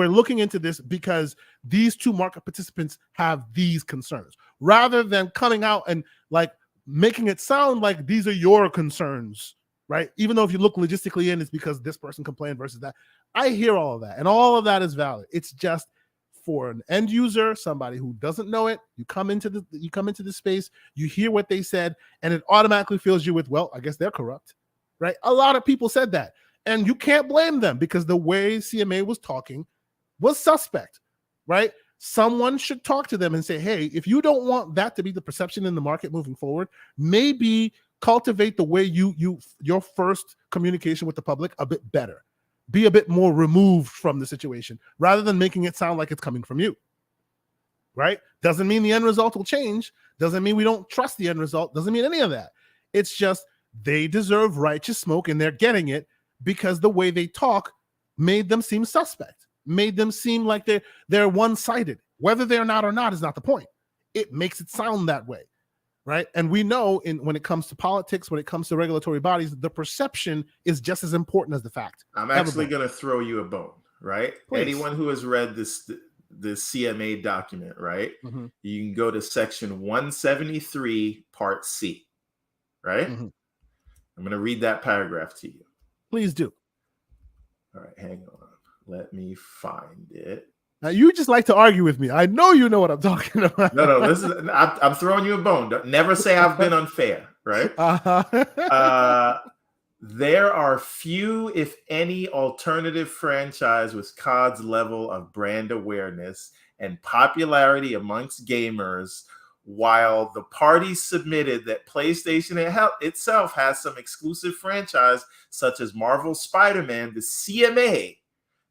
Speaker 1: looking into this because these two market participants have these concerns, rather than coming out and like making it sound like these are your concerns, right? Even though if you look logistically in, it's because this person complained versus that. I hear all of that, and all of that is valid. It's just for an end user, somebody who doesn't know it, you come into the space, you hear what they said, and it automatically fills you with, well, I guess they're corrupt, right? A lot of people said that, and you can't blame them, because the way CMA was talking was suspect, right? Someone should talk to them and say, hey, if you don't want that to be the perception in the market moving forward, maybe cultivate the way your first communication with the public a bit better. Be a bit more removed from the situation, rather than making it sound like it's coming from you, right? Doesn't mean the end result will change. Doesn't mean we don't trust the end result. Doesn't mean any of that. It's just they deserve righteous smoke, and they're getting it because the way they talk made them seem suspect, made them seem like they're one-sided. Whether they're not or not is not the point. It makes it sound that way, right? And we know when it comes to politics, when it comes to regulatory bodies, the perception is just as important as the fact.
Speaker 2: I'm actually going to throw you a bone, right?
Speaker 1: Please.
Speaker 2: Anyone who has read this CMA document, right? Mm-hmm. You can go to section 173, part C, right? Mm-hmm. I'm going to read that paragraph to you.
Speaker 1: Please do.
Speaker 2: All right, hang on. Let me find it.
Speaker 1: Now, you just like to argue with me. I know you know what I'm talking about.
Speaker 2: No, listen, I'm throwing you a bone. Never say I've been unfair, right? There are few, if any, alternative franchise with COD's level of brand awareness and popularity amongst gamers, while the parties submitted that PlayStation itself has some exclusive franchise, such as Marvel's Spider-Man. The CMA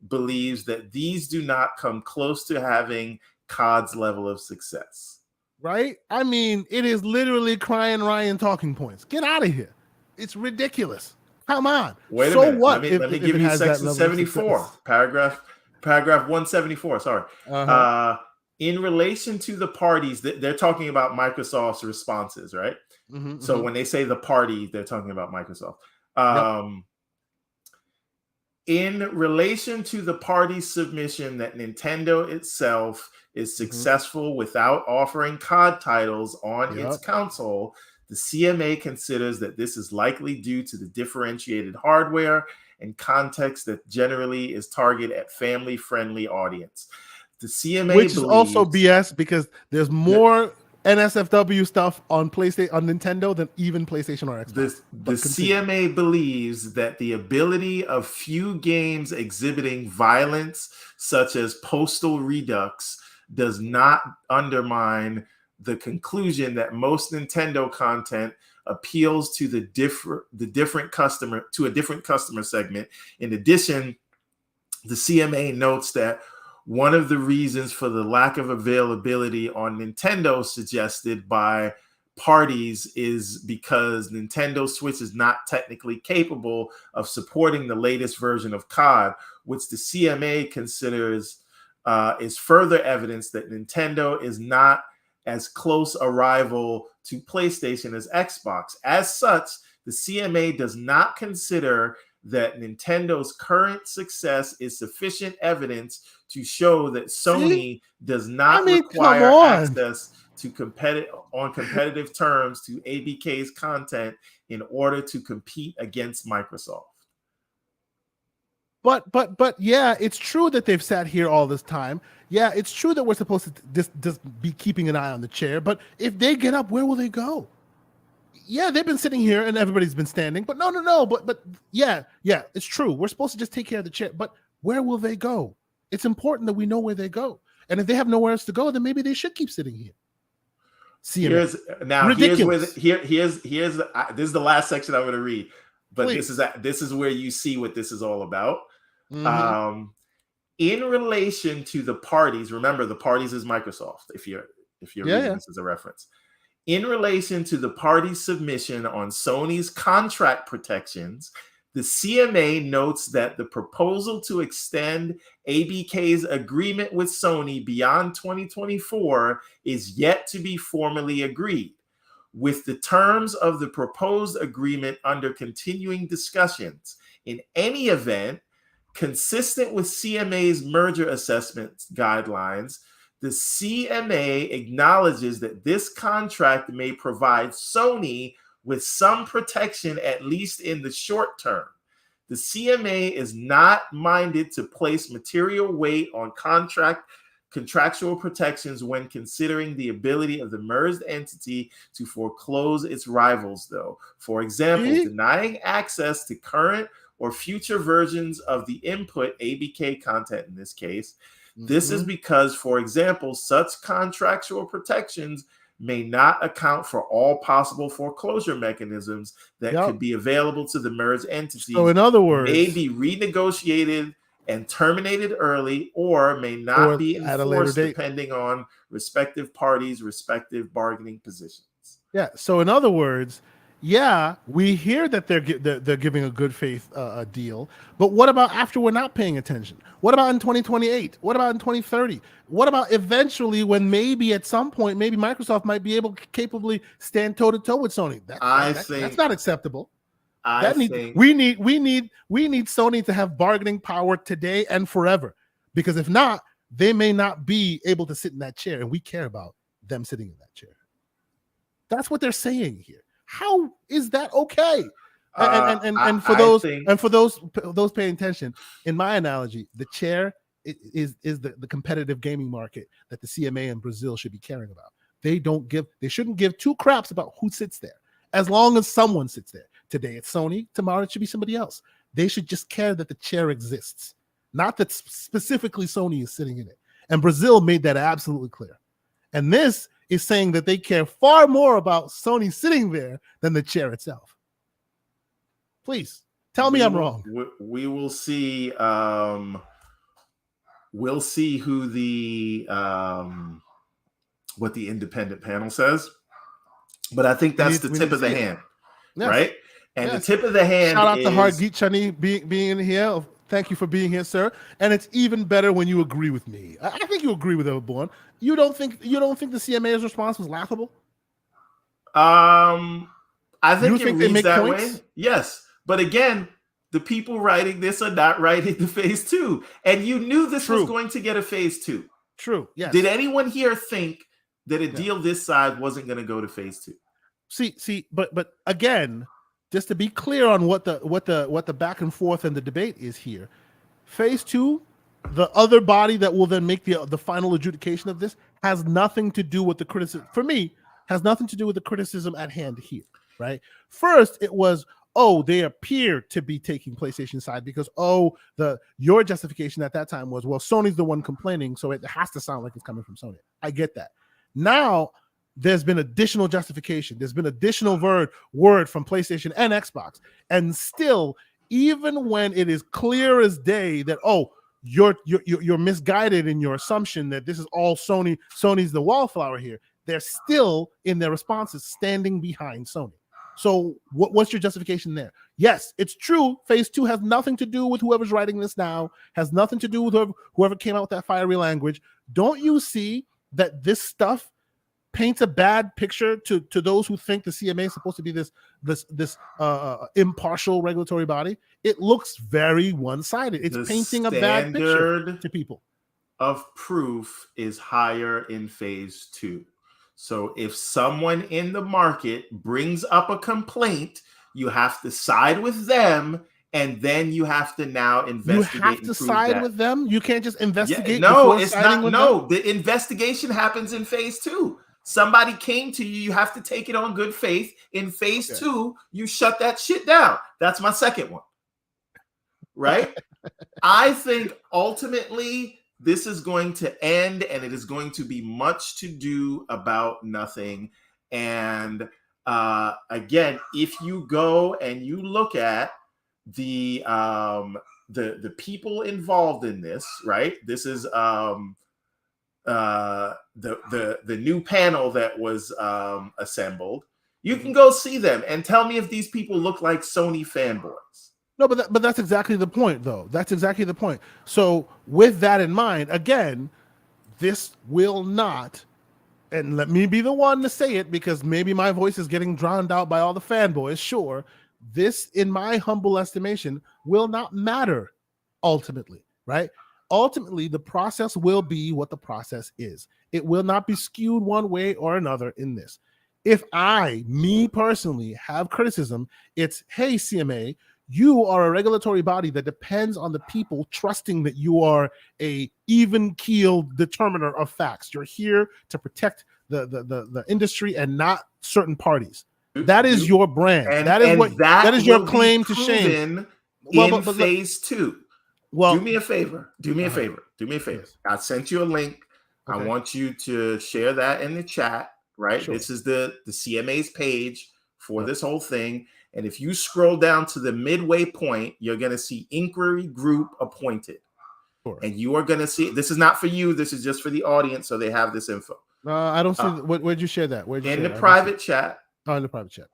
Speaker 2: believes that these do not come close to having COD's level of success.
Speaker 1: Right? I mean, it is literally crying Ryan talking points. Get out of here. It's ridiculous. Come on.
Speaker 2: Wait a minute. What? Let me give you section 74, paragraph 174. Sorry. In relation to the parties, they're talking about Microsoft's responses, right? Mm-hmm, so when they say the party, they're talking about Microsoft. Yep. In relation to the party's submission that Nintendo itself is successful without offering COD titles on its console, the CMA considers that this is likely due to the differentiated hardware and context that generally is targeted at family-friendly audience. The CMA
Speaker 1: which is also BS, because there's more NSFW stuff on Nintendo than even PlayStation or Xbox.
Speaker 2: The CMA believes that the ability of few games exhibiting violence, such as Postal Redux, does not undermine the conclusion that most Nintendo content appeals to a different customer segment. In addition, the CMA notes that one of the reasons for the lack of availability on Nintendo suggested by parties is because Nintendo Switch is not technically capable of supporting the latest version of COD, which the CMA considers is further evidence that Nintendo is not as close a rival to PlayStation as Xbox. As such, the CMA does not consider that Nintendo's current success is sufficient evidence to show that Sony does not require access to competitive terms to ABK's content in order to compete against Microsoft.
Speaker 1: But yeah, it's true that they've sat here all this time. Yeah, it's true that we're supposed to just be keeping an eye on the chair. But if they get up, where will they go? Yeah, they've been sitting here and everybody's been standing. But no. But yeah, it's true. We're supposed to just take care of the chair. But where will they go? It's important that we know where they go. And if they have nowhere else to go, then maybe they should keep sitting here.
Speaker 2: Here's this is the last section I'm going to read. But Please. This is where you see what this is all about. Mm-hmm. in relation to the parties, remember the parties is Microsoft, if you're reading this as a reference. In relation to the parties' submission on Sony's contract protections, the CMA notes that the proposal to extend ABK's agreement with Sony beyond 2024 is yet to be formally agreed, with the terms of the proposed agreement under continuing discussions. In any event, consistent with CMA's merger assessment guidelines, the CMA acknowledges that this contract may provide Sony with some protection, at least in the short term. The CMA is not minded to place material weight on contractual protections when considering the ability of the merged entity to foreclose its rivals, though. For example, denying access to current or future versions of the input ABK content in this case. This is because, for example, such contractual protections may not account for all possible foreclosure mechanisms that could be available to the merged entities.
Speaker 1: So in other words,
Speaker 2: may be renegotiated and terminated early, or may not be enforced depending on respective parties' respective bargaining positions.
Speaker 1: Yeah. So in other words, we hear that they're giving a good faith deal, but what about after we're not paying attention? What about in 2028? What about in 2030? What about eventually when maybe at some point maybe Microsoft might be able to capably stand toe to toe with Sony? That's not acceptable. We need Sony to have bargaining power today and forever, because if not, they may not be able to sit in that chair, and we care about them sitting in that chair. That's what they're saying here. How is that okay? And for those paying attention, in my analogy, the chair is the competitive gaming market that the CMA in Brazil should be caring about. They shouldn't give two craps about who sits there, as long as someone sits there. Today it's Sony, tomorrow it should be somebody else. They should just care that the chair exists, not that specifically Sony is sitting in it. And Brazil made that absolutely clear. And this is saying that they care far more about Sony sitting there than the chair itself. Please tell me I'm wrong.
Speaker 2: We will see. We'll see who what the independent panel says. But I think that's the tip of the hand, right? And the tip of the hand.
Speaker 1: Shout out to Hargeet Chani being in here. Thank you for being here, sir. And it's even better when you agree with me. I think you agree with Everborn. You don't think the CMA's response was laughable?
Speaker 2: I think it reads that way. Yes, but again, the people writing this are not writing the phase 2, and you knew this was going to get a phase 2.
Speaker 1: True. Yes.
Speaker 2: Did anyone here think that a deal this side wasn't going to go to phase 2?
Speaker 1: See, but again, just to be clear on what the back and forth and the debate is here, phase 2, the other body that will then make the final adjudication of this, has nothing to do with the criticism. For me, has nothing to do with the criticism at hand here, right? First, it was, they appear to be taking PlayStation side because your justification at that time was, well, Sony's the one complaining, so it has to sound like it's coming from Sony. I get that. Now there's been additional justification. There's been additional word from PlayStation and Xbox. And still, even when it is clear as day that, you're misguided in your assumption that this is all Sony's the wallflower here, they're still in their responses standing behind Sony. So what's your justification there? Yes, it's true. Phase 2 has nothing to do with whoever's writing this now, has nothing to do with whoever came out with that fiery language. Don't you see that this stuff paints a bad picture to those who think the CMA is supposed to be this impartial regulatory body? It looks very one-sided. It's painting a bad picture to people.
Speaker 2: Of proof is higher in phase 2. So if someone in the market brings up a complaint, you have to side with them, and then you have to now investigate.
Speaker 1: You have to side with them? You can't just investigate?
Speaker 2: No, it's not. No, the investigation happens in phase 2. Somebody came to you, you have to take it on good faith. In phase 2, you shut that shit down. That's my second one. Right? I think ultimately this is going to end, and it is going to be much to do about nothing. And again, if you go and you look at the the people involved in this, right? This is the new panel that was assembled. You can go see them and tell me if these people look like Sony fanboys.
Speaker 1: No, but that's exactly the point, though. That's exactly the point. So with that in mind, again, this will not, and let me be the one to say it because maybe my voice is getting drowned out by all the fanboys. Sure, this, in my humble estimation, will not matter ultimately, right? Ultimately, the process will be what the process is. It will not be skewed one way or another in this. If me personally, have criticism, it's, hey, CMA, you are a regulatory body that depends on the people trusting that you are a even-keeled determiner of facts. You're here to protect the industry and not certain parties. That is your brand.
Speaker 2: And
Speaker 1: that is your claim to shame.
Speaker 2: In phase 2.
Speaker 1: Well,
Speaker 2: do me a favor. Do me a favor.
Speaker 1: Yes.
Speaker 2: I sent you a link.
Speaker 1: Okay.
Speaker 2: I want you to share that in the chat, right?
Speaker 1: Sure.
Speaker 2: This is the CMA's page for this whole thing. And if you scroll down to the midway point, you're going to see inquiry group appointed. Sure. And you are going to see, this is not for you. This is just for the audience. So they have this info.
Speaker 1: I don't see. Where'd you share that?
Speaker 2: In the private chat.
Speaker 1: Oh, in the private chat.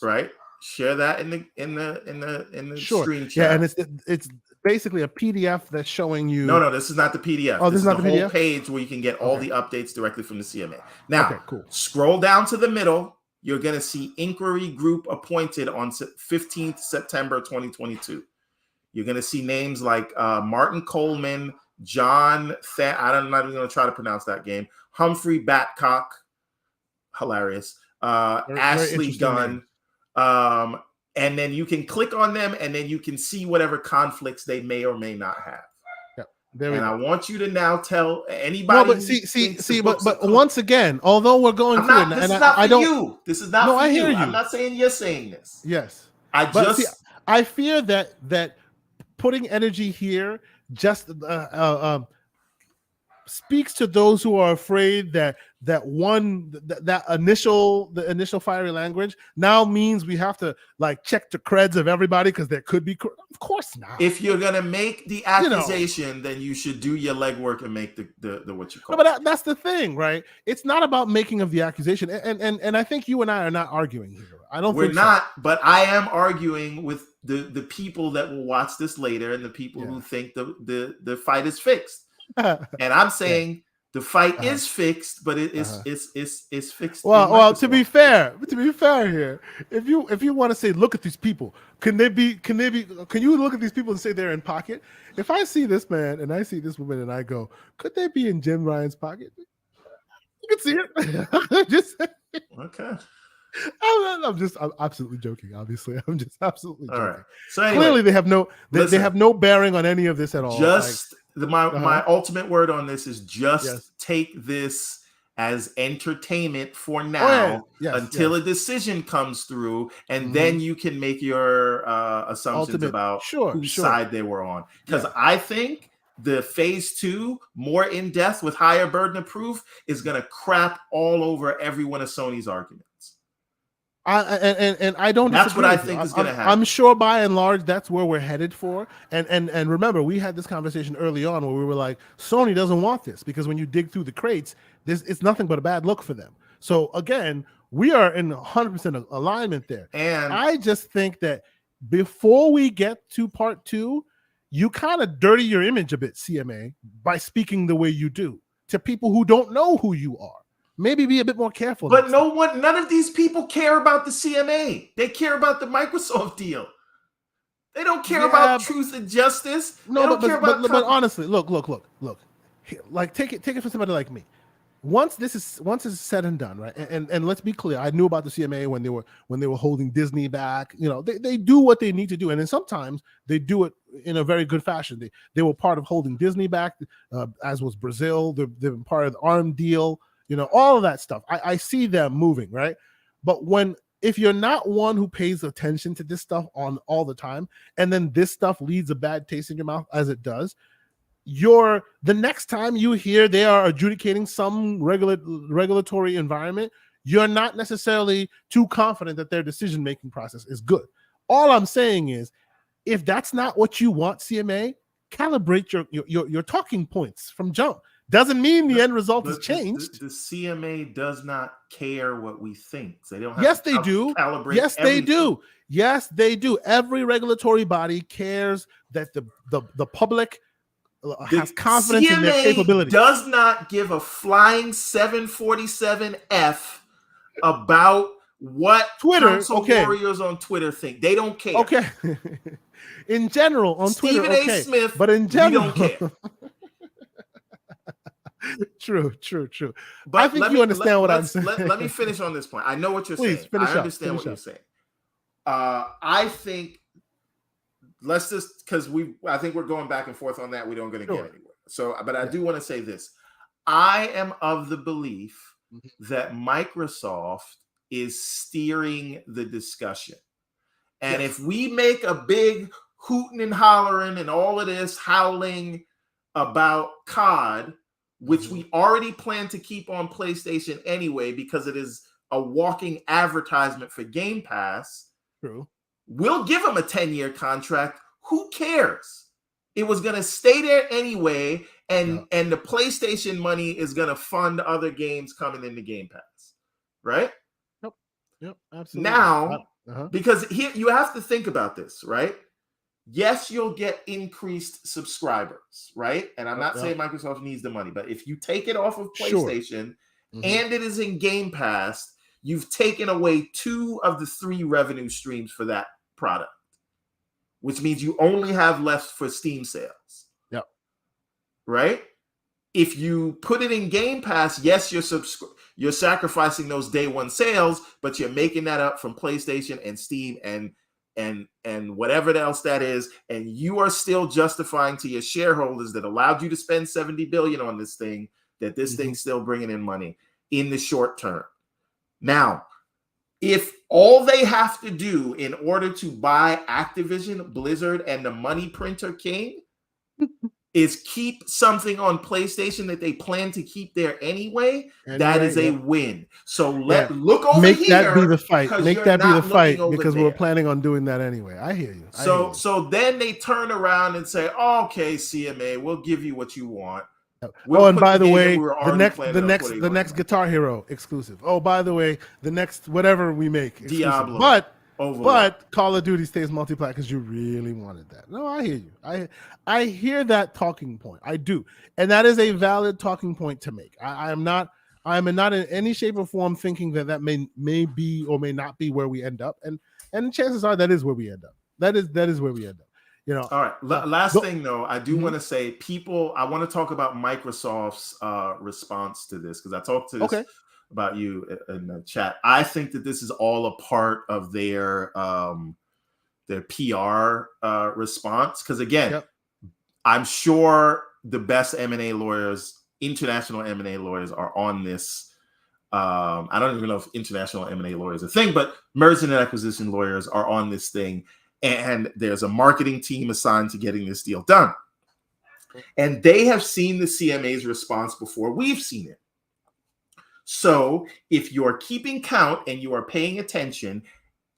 Speaker 2: Right. Share that in the
Speaker 1: sure.
Speaker 2: screen chat.
Speaker 1: Yeah, and it's basically a PDF that's showing you.
Speaker 2: No, this is not the PDF.
Speaker 1: Oh, this is not the
Speaker 2: whole
Speaker 1: PDF?
Speaker 2: page where you can get all the updates directly from the CMA. Now,
Speaker 1: cool.
Speaker 2: Scroll down to the middle. You're going to see inquiry group appointed on 15th September 2022. You're going to see names like Martin Coleman, I'm not even going to try to pronounce that game. Humphrey Batcock, hilarious. Ashley Gunn. And then you can click on them and then you can see whatever conflicts they may or may not have. I want you to now tell anybody.
Speaker 1: No, but once again, although we're going through it,
Speaker 2: this is not for you. This is not for you. I'm not saying you're saying this.
Speaker 1: Yes.
Speaker 2: I
Speaker 1: fear that putting energy here just speaks to those who are afraid that the initial fiery language now means we have to like check the creds of everybody because there could be, of course not.
Speaker 2: If you're gonna make the accusation, then you should do your legwork and make the what you call.
Speaker 1: No, but that's the thing, right? It's not about making of the accusation, and I think you and I are not arguing here.
Speaker 2: We're not, but I am arguing with the people that will watch this later and the people who think the fight is fixed. And I'm saying the fight is fixed, but it's fixed.
Speaker 1: Well, to be fair here, if you want to say, look at these people, can you look at these people and say they're in pocket? If I see this man and I see this woman and I go, could they be in Jim Ryan's pocket? You can see it. Just
Speaker 2: okay.
Speaker 1: I'm absolutely joking. Obviously, I'm just absolutely joking.
Speaker 2: All right. So anyway,
Speaker 1: clearly, they have no bearing on any of this at all.
Speaker 2: My ultimate word on this is take this as entertainment for now until a decision comes through, and then you can make your assumptions about whose side they were on. Because I think the phase 2, more in depth with higher burden of proof, is going to crap all over every one of Sony's arguments.
Speaker 1: And I don't.
Speaker 2: That's what I think is going to happen.
Speaker 1: I'm sure, by and large, that's where we're headed for. And remember, we had this conversation early on where we were like, Sony doesn't want this because when you dig through the crates, it's nothing but a bad look for them. So again, we are in 100% alignment there. And I just think that before we get to part 2, you kind of dirty your image a bit, CMA, by speaking the way you do to people who don't know who you are. Maybe be a bit more careful.
Speaker 2: But none of these people care about the CMA. They care about the Microsoft deal. They don't care about truth and justice.
Speaker 1: No, but honestly, look. Like take it from somebody like me. Once this is said and done, right? And let's be clear, I knew about the CMA when they were holding Disney back. You know, they do what they need to do, and then sometimes they do it in a very good fashion. They were part of holding Disney back, as was Brazil. They're part of the ARM deal. You know, all of that stuff. I see them moving, right? But if you're not one who pays attention to this stuff on all the time, and then this stuff leaves a bad taste in your mouth as it does, the next time you hear they are adjudicating some regulatory environment, you're not necessarily too confident that their decision-making process is good. All I'm saying is, If that's not what you want, CMA, calibrate your talking points from jump. Doesn't mean the end result has changed.
Speaker 2: The CMA does not care what we think. They don't have
Speaker 1: yes,
Speaker 2: to
Speaker 1: they do.
Speaker 2: calibrate
Speaker 1: Yes,
Speaker 2: everything.
Speaker 1: they do. Yes, they do. Every regulatory body cares that the public has confidence in their capability.
Speaker 2: Does not give a flying 747F about what
Speaker 1: Twitter,
Speaker 2: console warriors on Twitter think. They don't care.
Speaker 1: Okay. In general, on
Speaker 2: Stephen
Speaker 1: Twitter, okay.
Speaker 2: A. Smith,
Speaker 1: but in general,
Speaker 2: we don't care.
Speaker 1: True.
Speaker 2: But
Speaker 1: I think you understand what I'm saying.
Speaker 2: Let me finish on this point. I know what you're saying.
Speaker 1: Finish
Speaker 2: I understand what you're saying. I think let's just because I think we're going back and forth on that. We don't going to get anywhere. So, but I do want to say this. I am of the belief that Microsoft is steering the discussion. And if we make a big hooting and hollering and all of this howling about COD, which we already plan to keep on PlayStation anyway, because it is a walking advertisement for Game Pass.
Speaker 1: True.
Speaker 2: We'll give them a 10-year contract. Who cares? It was going to stay there anyway, and the PlayStation money is going to fund other games coming into Game Pass, right?
Speaker 1: Yep, absolutely.
Speaker 2: Now, because here you have to think about this, right? Yes, you'll get increased subscribers, right? And I'm not saying Microsoft needs the money, but if you take it off of PlayStation and it is in Game Pass, you've taken away 2 of the 3 revenue streams for that product, which means you only have left for Steam sales.
Speaker 1: Yep.
Speaker 2: Right? If you put it in Game Pass, yes, you're sacrificing those day one sales, but you're making that up from PlayStation and Steam and whatever else that is, and you are still justifying to your shareholders that allowed you to spend $70 billion on this thing, that this thing's still bringing in money in the short term. Now, if all they have to do in order to buy Activision, Blizzard, and the money printer king is keep something on PlayStation that they plan to keep there anyway, that is a win. So look over
Speaker 1: Make
Speaker 2: here.
Speaker 1: That be the fight. Make that be the fight, because
Speaker 2: there.
Speaker 1: we're planning on doing that anyway. I hear you.
Speaker 2: So then they turn around and say, okay, CMA, we'll give you what you want.
Speaker 1: And by the way, the next Guitar Hero exclusive. Oh, by the way, the next whatever we make exclusive.
Speaker 2: Diablo.
Speaker 1: But Call of Duty stays multiplayer because you really wanted that. No, I hear you. I hear that talking point. I do, and that is a valid talking point to make. I am not in any shape or form thinking that may be or may not be where we end up, and chances are that is where we end up. That is where we end up. You know. All
Speaker 2: right. Last thing though, I do want to say, I want to talk about Microsoft's response to this, because I talked to this about you in the chat. I think that this is all a part of their PR response, because again, I'm sure the best M&A lawyers, international M&A lawyers, are on this. I don't even know if international M&A lawyers are a thing, but merger and acquisition lawyers are on this thing. And there's a marketing team assigned to getting this deal done. And they have seen the CMA's response before we've seen it. So if you're keeping count and you are paying attention,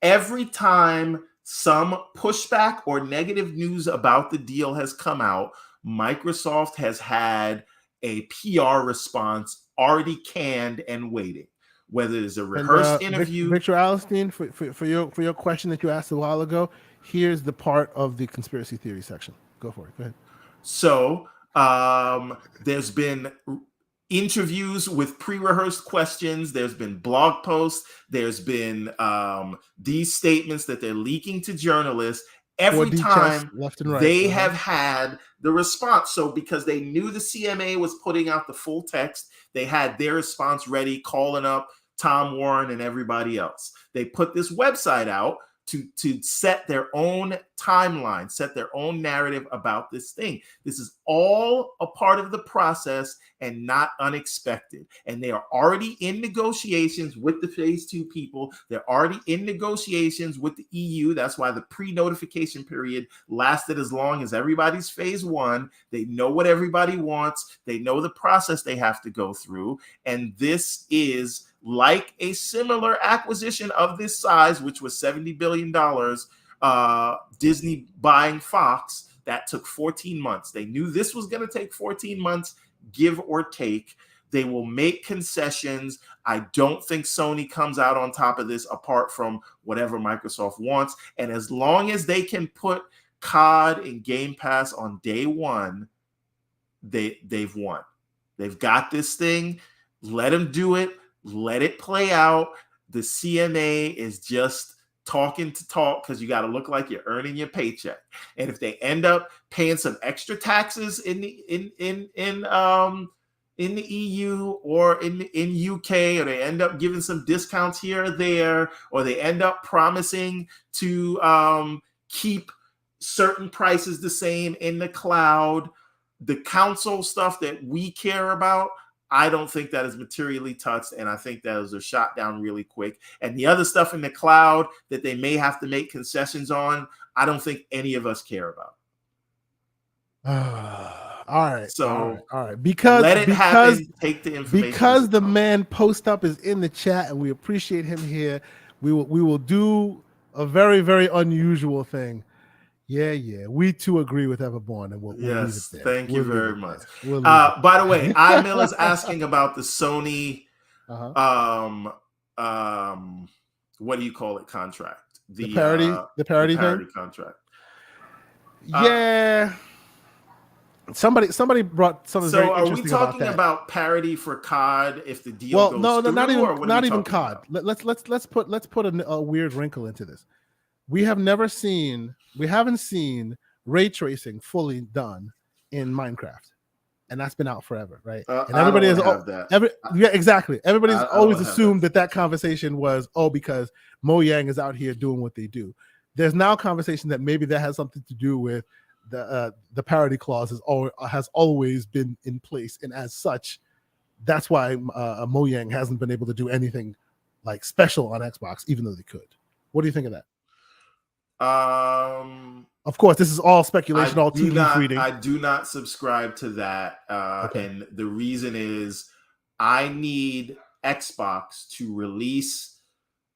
Speaker 2: every time some pushback or negative news about the deal has come out, Microsoft has had a PR response already canned and waiting. Whether it's a rehearsed interview.
Speaker 1: Victor Allenstein, for your question that you asked a while ago, here's the part of the conspiracy theory section. Go for it. Go ahead.
Speaker 2: So there's been interviews with pre-rehearsed questions. There's been blog posts. There's been these statements that they're leaking to journalists. Every time
Speaker 1: left and right.
Speaker 2: They have had the response. So because they knew the CMA was putting out the full text, they had their response ready, calling up Tom Warren and everybody else. They put this website out to set their own timeline, set their own narrative about this thing. This is all a part of the process and not unexpected. And they are already in negotiations with the phase 2 people. They're already in negotiations with the EU. That's why the pre-notification period lasted as long as everybody's phase 1. They know what everybody wants. They know the process they have to go through. And this is like a similar acquisition of this size, which was $70 billion Disney buying Fox, that took 14 months. They knew this was going to take 14 months, give or take. They will make concessions. I don't think Sony comes out on top of this apart from whatever Microsoft wants. And as long as they can put COD and Game Pass on day one, they've won. They've got this thing. Let them do it. Let it play out. The CMA is just talking to talk because you got to look like you're earning your paycheck. And if they end up paying some extra taxes in the EU or in UK, or they end up giving some discounts here or there, or they end up promising to keep certain prices the same in the cloud, the console stuff that we care about, I don't think that is materially touched, and I think that is a shot down really quick. And the other stuff in the cloud that they may have to make concessions on, I don't think any of us care about.
Speaker 1: All right.
Speaker 2: So
Speaker 1: all right. Because
Speaker 2: let it happen. Take the information.
Speaker 1: Because the man Post Up is in the chat, and we appreciate him here. We will do a very, very unusual thing. Yeah. We too agree with Everborn, and we'll leave it there.
Speaker 2: Thank you very much. By the way, iMill is asking about the Sony what do you call it, contract? The parity contract.
Speaker 1: Yeah. Somebody brought something very interesting about that. So are we
Speaker 2: talking about parity for COD if the deal goes through?
Speaker 1: Not even COD. Let's put a weird wrinkle into this. We haven't seen ray tracing fully done in Minecraft, and that's been out forever, right? And everybody exactly. Everybody's always assumed that conversation was because Mojang is out here doing what they do. There's now conversation that maybe that has something to do with the parity clause has always been in place, and as such, that's why Mojang hasn't been able to do anything like special on Xbox, even though they could. What do you think of that? Of course, this is all speculation, all tea leaf reading.
Speaker 2: I do not subscribe to that, and the reason is I need Xbox to release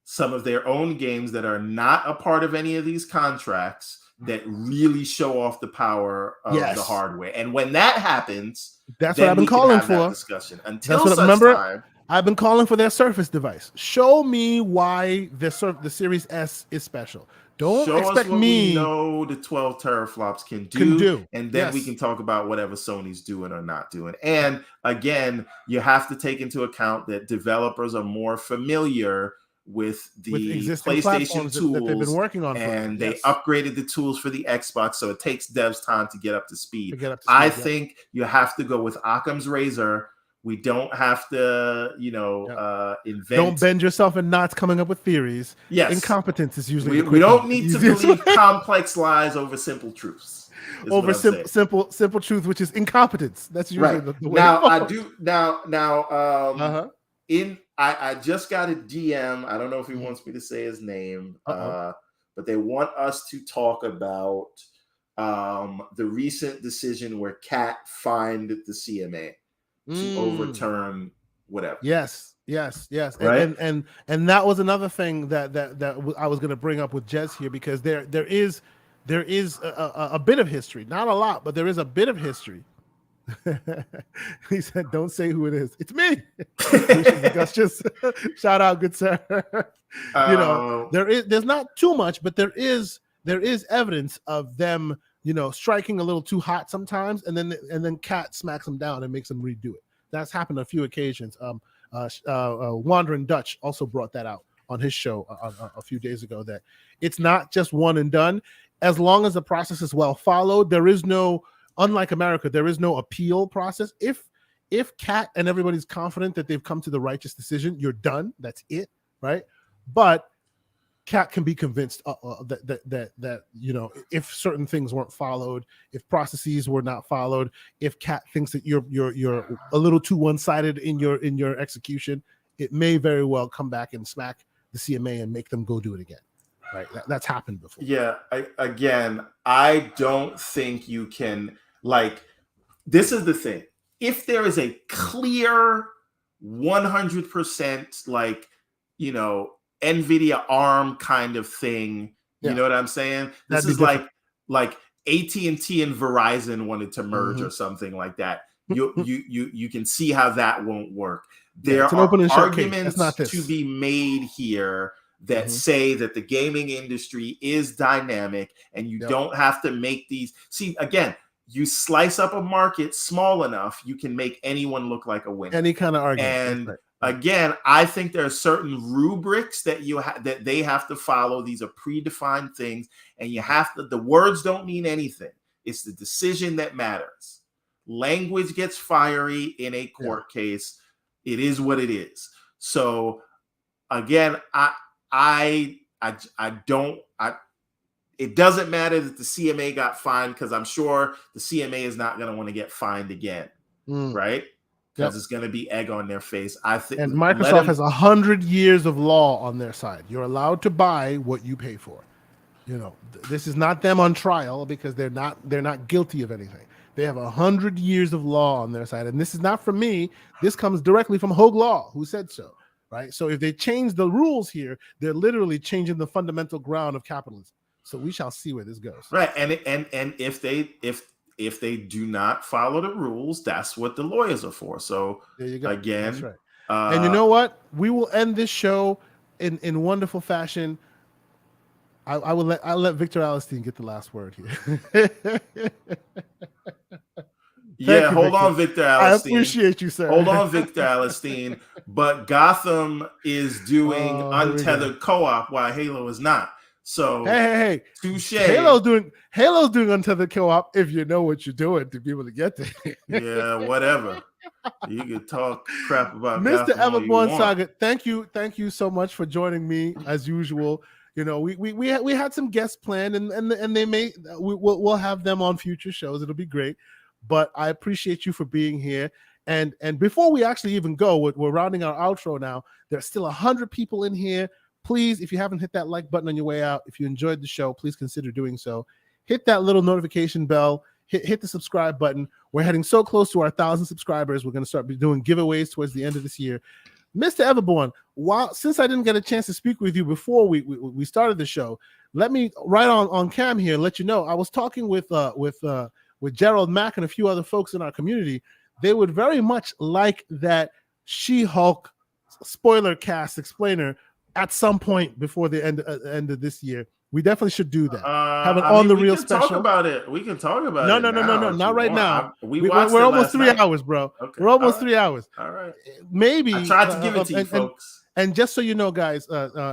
Speaker 2: some of their own games that are not a part of any of these contracts that really show off the power of the hardware. And when that happens,
Speaker 1: that's what I've been calling for.
Speaker 2: Discussion. Time,
Speaker 1: I've been calling for their Surface device. Show me why the Series S is special. Don't expect me.
Speaker 2: We know the 12 teraflops can do, and then we can talk about whatever Sony's doing or not doing. And again, you have to take into account that developers are more familiar with the PlayStation tools
Speaker 1: that they've been working on,
Speaker 2: and they upgraded the tools for the Xbox, so it takes devs time to get up to speed. I think you have to go with Occam's razor. We don't have to, invent.
Speaker 1: Don't bend yourself in knots coming up with theories.
Speaker 2: Yes.
Speaker 1: Incompetence is usually
Speaker 2: we don't need to believe complex lies over simple truths.
Speaker 1: Over simple truth, which is incompetence. That's usually the way.
Speaker 2: Now I do I just got a DM. I don't know if he wants me to say his name, but they want us to talk about the recent decision where Cat fined the CMA to overturn whatever.
Speaker 1: Yes.
Speaker 2: Right?
Speaker 1: And that was another thing that I was going to bring up with Jez here, because there is a bit of history, not a lot, but there is a bit of history. He said, "Don't say who it is. It's me." Just shout out, good sir. There's not too much, but there is evidence of them, striking a little too hot sometimes, and then Cat smacks them down and makes them redo it. That's happened on a few occasions. Wandering Dutch also brought that out on his show a few days ago, that it's not just one and done. As long as the process is well followed, there is no, unlike America, there is no appeal process. If Cat and everybody's confident that they've come to the righteous decision, you're done. That's it, right? But Cat can be convinced that if certain things weren't followed, if processes were not followed, if Cat thinks that you're a little too one-sided in your execution, it may very well come back and smack the CMA and make them go do it again. Right? That's happened before.
Speaker 2: Yeah. I don't think you can, this is the thing. If there is a clear 100% NVIDIA ARM kind of thing You know what I'm saying? This
Speaker 1: That'd be
Speaker 2: is like AT&T and Verizon wanted to merge or something like that. You can see how that won't work. There
Speaker 1: it's an
Speaker 2: are
Speaker 1: open and shut case.
Speaker 2: arguments
Speaker 1: That's not this.
Speaker 2: to be made here that say that the gaming industry is dynamic and you don't have to make these. See, again, you slice up a market small enough, you can make anyone look like a winner.
Speaker 1: Any kind of argument.
Speaker 2: And again, I think there are certain rubrics that that they have to follow. These are predefined things, and you have to. The words don't mean anything. It's the decision that matters. Language gets fiery in a court case. It is what it is. So again, it doesn't matter that the CMA got fined, because I'm sure the CMA is not going to want to get fined again, right? Because it's going to be egg on their face. I think,
Speaker 1: and Microsoft has 100 years of law on their side. You're allowed to buy what you pay for. You know, this is not them on trial, because they're not guilty of anything. They have 100 years of law on their side, and this is not from me. This comes directly from Hogue Law, who said so. Right. So if they change the rules here, they're literally changing the fundamental ground of capitalism. So we shall see where this goes.
Speaker 2: Right. And if they do not follow the rules, that's what the lawyers are for. So
Speaker 1: there you go.
Speaker 2: Again,
Speaker 1: that's right. And you know what? We will end this show in wonderful fashion. I'll let Victor Alistine get the last word here.
Speaker 2: Hold on, Victor Alistine.
Speaker 1: I appreciate you, sir.
Speaker 2: Hold on, Victor Alistine. But Gotham is doing untethered co-op while Halo is not. So
Speaker 1: hey,
Speaker 2: touche.
Speaker 1: Halo's doing untethered co-op if you know what you're doing to be able to get there.
Speaker 2: Yeah, whatever. You can talk crap about
Speaker 1: Mr. Everborn Saga. Thank you so much for joining me as usual. You know, we had some guests planned, and we'll have them on future shows. It'll be great. But I appreciate you for being here. And before we actually even go, we're rounding our outro now. There's still 100 people in here. Please, if you haven't hit that like button on your way out, if you enjoyed the show, please consider doing so. Hit that little notification bell. Hit the subscribe button. We're heading so close to our 1,000 subscribers. We're going to start doing giveaways towards the end of this year. Mr. Everborn, since I didn't get a chance to speak with you before we started the show, let me right on cam here let you know I was talking with Gerald Mack and a few other folks in our community. They would very much like that She-Hulk spoiler cast explainer at some point before the end of this year. We definitely should do that. Have an on the real special.
Speaker 2: Talk about it. We can talk about
Speaker 1: it.
Speaker 2: No,
Speaker 1: not right now. We're almost 3 hours, bro. Okay. We're almost 3 hours.
Speaker 2: All right.
Speaker 1: Maybe
Speaker 2: I tried to give it to you, folks.
Speaker 1: And just so you know, guys,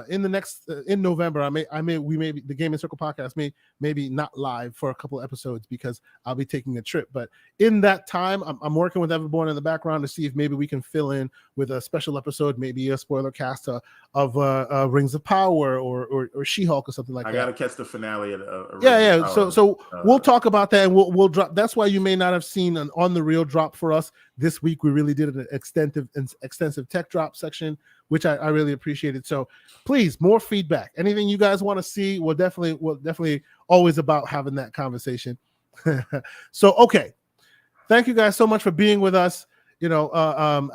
Speaker 1: in the next in November, the Game and Circle podcast may be not live for a couple episodes because I'll be taking a trip. But in that time, I'm working with Everborn in the background to see if maybe we can fill in with a special episode, maybe a spoiler cast of Rings of Power or She-Hulk or something like that.
Speaker 2: I gotta catch the finale of
Speaker 1: yeah. So we'll talk about that, and we'll drop. That's why you may not have seen an on the real drop for us this week. We really did an extensive tech drop section, which I really appreciated. So please, more feedback. Anything you guys want to see, we're definitely always about having that conversation. So, okay. Thank you guys so much for being with us. You know,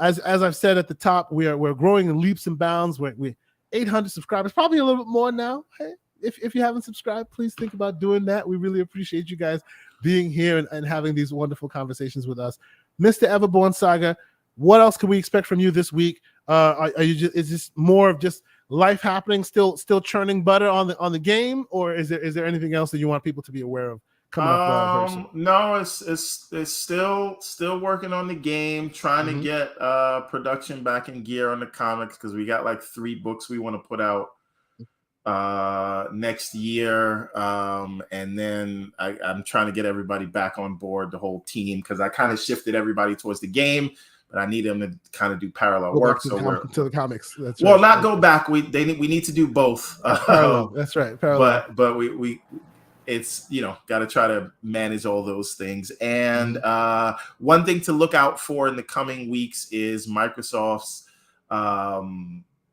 Speaker 1: as I've said at the top, we're growing in leaps and bounds. We're 800 subscribers, probably a little bit more now. Hey, if you haven't subscribed, please think about doing that. We really appreciate you guys being here and having these wonderful conversations with us. Mr. Everborn Saga, what else can we expect from you this week? Is this more of just life happening, still churning butter on the game, or is there anything else that you want people to be aware of coming up?
Speaker 2: No, it's still working on the game, trying to get production back in gear on the comics, because we got like 3 books we want to put out next year, and then I'm trying to get everybody back on board, the whole team, because I kind of shifted everybody towards the game. But I need them to kind of do parallel work.
Speaker 1: To the comics. That's
Speaker 2: well,
Speaker 1: right.
Speaker 2: not go back. We need to do both.
Speaker 1: Parallel. That's right. Parallel.
Speaker 2: But we it's got to try to manage all those things. And one thing to look out for in the coming weeks is Microsoft's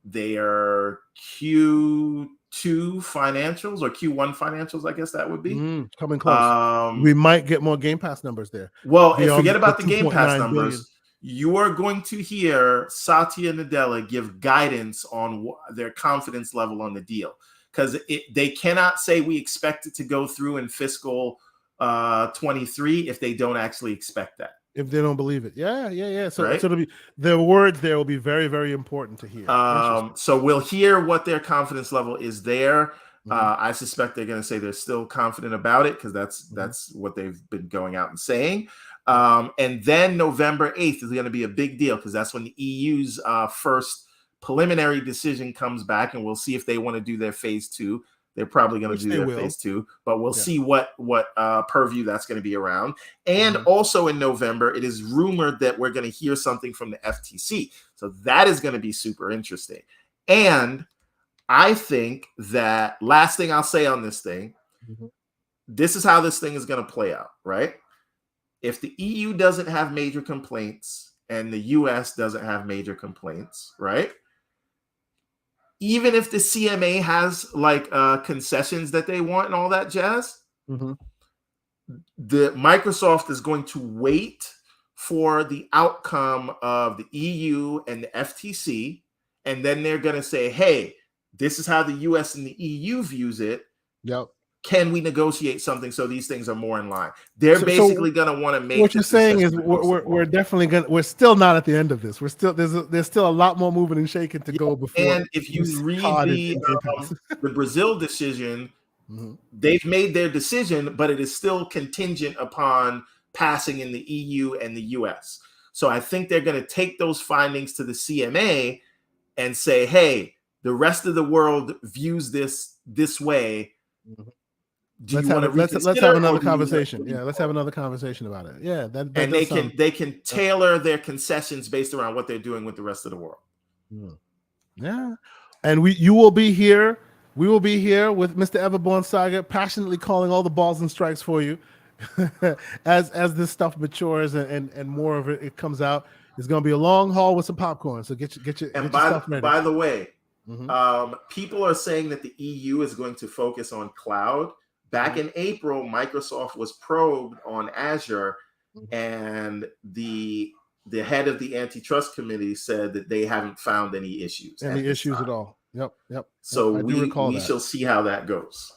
Speaker 2: their Q2 financials, or Q1 financials, I guess that would be
Speaker 1: coming close. We might get more Game Pass numbers there.
Speaker 2: Well, forget about the Game Pass numbers. Billion. You are going to hear Satya Nadella give guidance on their confidence level on the deal. because they cannot say we expect it to go through in fiscal 23 if they don't actually expect that.
Speaker 1: If they don't believe it. Yeah. So,
Speaker 2: Right?
Speaker 1: so it'll be, the words there will be very, very important to hear.
Speaker 2: So we'll hear what their confidence level is there. I suspect they're going to say they're still confident about it because that's what they've been going out and saying. And then November 8th is going to be a big deal because that's when the EU's first preliminary decision comes back, and we'll see if they want to do their phase 2. They're probably going to do their phase 2, but we'll see what purview that's going to be around. And also in November, it is rumored that we're going to hear something from the FTC. So that is going to be super interesting. And I think that last thing I'll say on this thing, this is how this thing is going to play out, right? If the EU doesn't have major complaints and the US doesn't have major complaints, right? Even if the CMA has like concessions that they want and all that jazz, the Microsoft is going to wait for the outcome of the EU and the FTC, and then they're going to say, "Hey, this is how the US and the EU views it.
Speaker 1: Yep.
Speaker 2: Can we negotiate something so these things are more in line?" They're basically going to want to make.
Speaker 1: What you're saying is we're definitely going. We're still not at the end of this. We're still there's still a lot more moving and shaking to go before.
Speaker 2: And if you read the Brazil decision, they've made their decision, but it is still contingent upon passing in the EU and the US. So I think they're going to take those findings to the CMA and say, "Hey, the rest of the world views this way.
Speaker 1: Let's have another conversation. Yeah, let's have another conversation about it. Yeah,
Speaker 2: and they can tailor their concessions based around what they're doing with the rest of the world.
Speaker 1: Yeah, and you will be here. We will be here with Mr. Everborn Saga, passionately calling all the balls and strikes for you as this stuff matures and more of it comes out. It's going to be a long haul with some popcorn. So get your stuff ready.
Speaker 2: By the way, people are saying that the EU is going to focus on cloud. Back in April, Microsoft was probed on Azure, and the head of the antitrust committee said that they haven't found any issues.
Speaker 1: At all. Yep.
Speaker 2: So we shall see how that goes.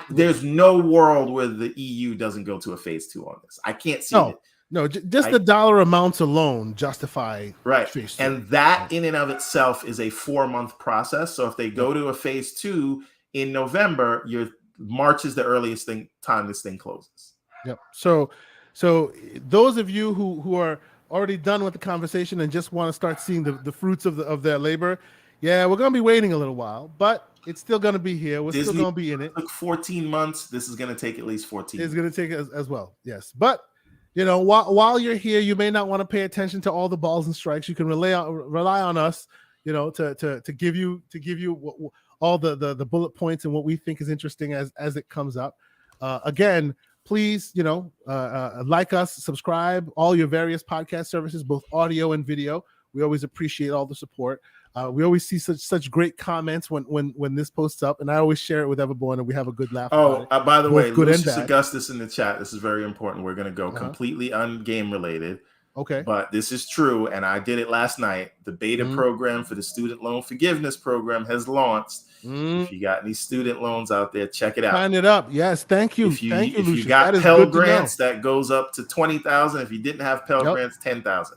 Speaker 2: There's no world where the EU doesn't go to a phase 2 on this. I can't see it.
Speaker 1: No, just the dollar amounts alone justify phase 2.
Speaker 2: And that in and of itself is a 4-month process. So if they go to a phase 2 in November, March is the earliest time this thing closes.
Speaker 1: Yep. So those of you who are already done with the conversation and just want to start seeing the fruits of their labor, we're going to be waiting a little while, but it's still going to be here. We're still going to be in it.
Speaker 2: Took 14 months. This is going to take at least 14.
Speaker 1: It's going to take as well. Yes, but while you're here, you may not want to pay attention to all the balls and strikes. You can rely on us, to give you all the bullet points and what we think is interesting as it comes up. Again, please, like us, subscribe, all your various podcast services, both audio and video. We always appreciate all the support. We always see such great comments when this posts up, and I always share it with Everborn, and we have a good laugh.
Speaker 2: By the way, Lucius Augustus in the chat. This is very important. We're going to go completely ungame related.
Speaker 1: Okay.
Speaker 2: But this is true, and I did it last night. The beta program for the student loan forgiveness program has launched. If you got any student loans out there, check it out.
Speaker 1: Sign it up. Yes, thank you.
Speaker 2: If you got Pell Grants, that goes up to $20,000. If you didn't have Pell Grants, $10,000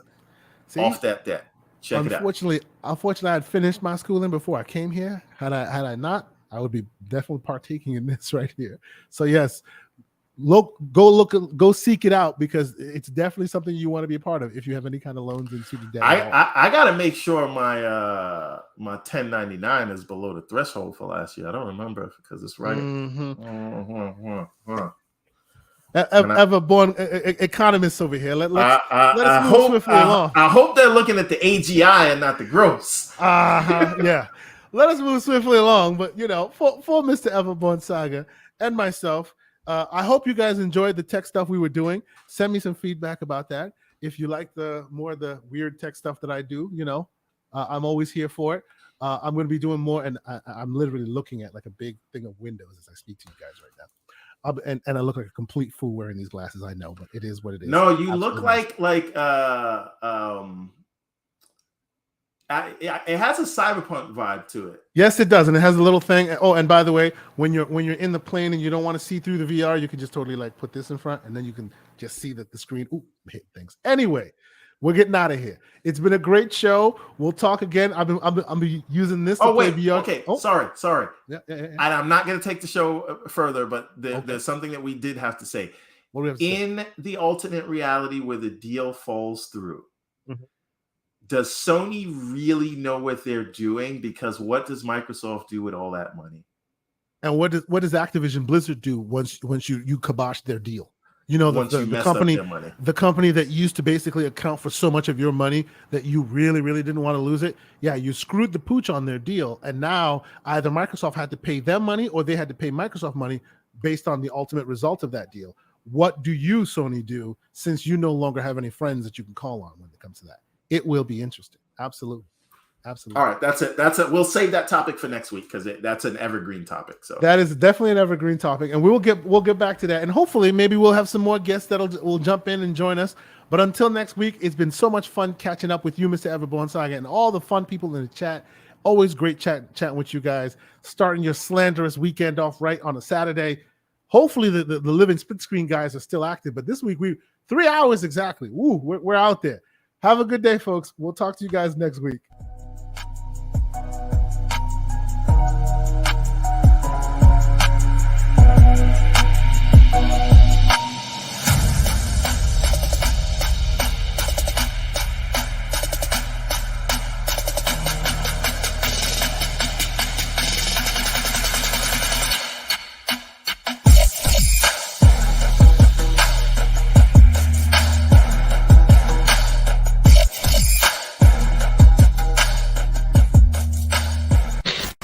Speaker 2: off that debt. Check it out.
Speaker 1: Unfortunately, I had finished my schooling before I came here. Had I not, I would be definitely partaking in this right here. So yes, go seek it out, because it's definitely something you want to be a part of if you have any kind of loans and student debt.
Speaker 2: I got to make sure my 1099 is below the threshold for last year. I don't remember because it's right.
Speaker 1: Everborn economists over here. Let's move swiftly along.
Speaker 2: I hope they're looking at the AGI and not the gross.
Speaker 1: Yeah. Let us move swiftly along. But for Mr. Everborn Saga and myself, I hope you guys enjoyed the tech stuff we were doing. Send me some feedback about that. If you like the weird tech stuff that I do, I'm always here for it. I'm going to be doing more, and I'm literally looking at like a big thing of windows as I speak to you guys right now. And I look like a complete fool wearing these glasses. I know, but it is what it is.
Speaker 2: No, you look like it has a cyberpunk vibe to it.
Speaker 1: Yes, it does, and it has a little thing. Oh, and by the way, when you're in the plane and you don't want to see through the VR, you can just totally like put this in front, and then you can just see that the screen hit things. Anyway, we're getting out of here. It's been a great show. We'll talk again. I'm using this to play VR.
Speaker 2: Okay. Sorry.
Speaker 1: Yeah.
Speaker 2: And I'm not going to take the show further, but there's something that we did have to say.
Speaker 1: What do we have to say?
Speaker 2: In the alternate reality where the deal falls through,
Speaker 1: Mhm.
Speaker 2: does Sony really know what they're doing? Because what does Microsoft do with all that money?
Speaker 1: And what does Activision Blizzard do once you kibosh their deal? You know, the company that used to basically account for so much of your money that you really, really didn't want to lose it. Yeah, you screwed the pooch on their deal. And now either Microsoft had to pay them money or they had to pay Microsoft money based on the ultimate result of that deal. What do you, Sony, do since you no longer have any friends that you can call on when it comes to that? It will be interesting. Absolutely.
Speaker 2: All right, that's it. We'll save that topic for next week because that's an evergreen topic. So
Speaker 1: that is definitely an evergreen topic, and we'll get back to that. And hopefully, maybe we'll have some more guests will jump in and join us. But until next week, it's been so much fun catching up with you, Mr. Everborn Saga, and all the fun people in the chat. Always great chatting with you guys. Starting your slanderous weekend off right on a Saturday. Hopefully, the living split screen guys are still active. But this week, 3 hours exactly. Woo, we're out there. Have a good day, folks. We'll talk to you guys next week.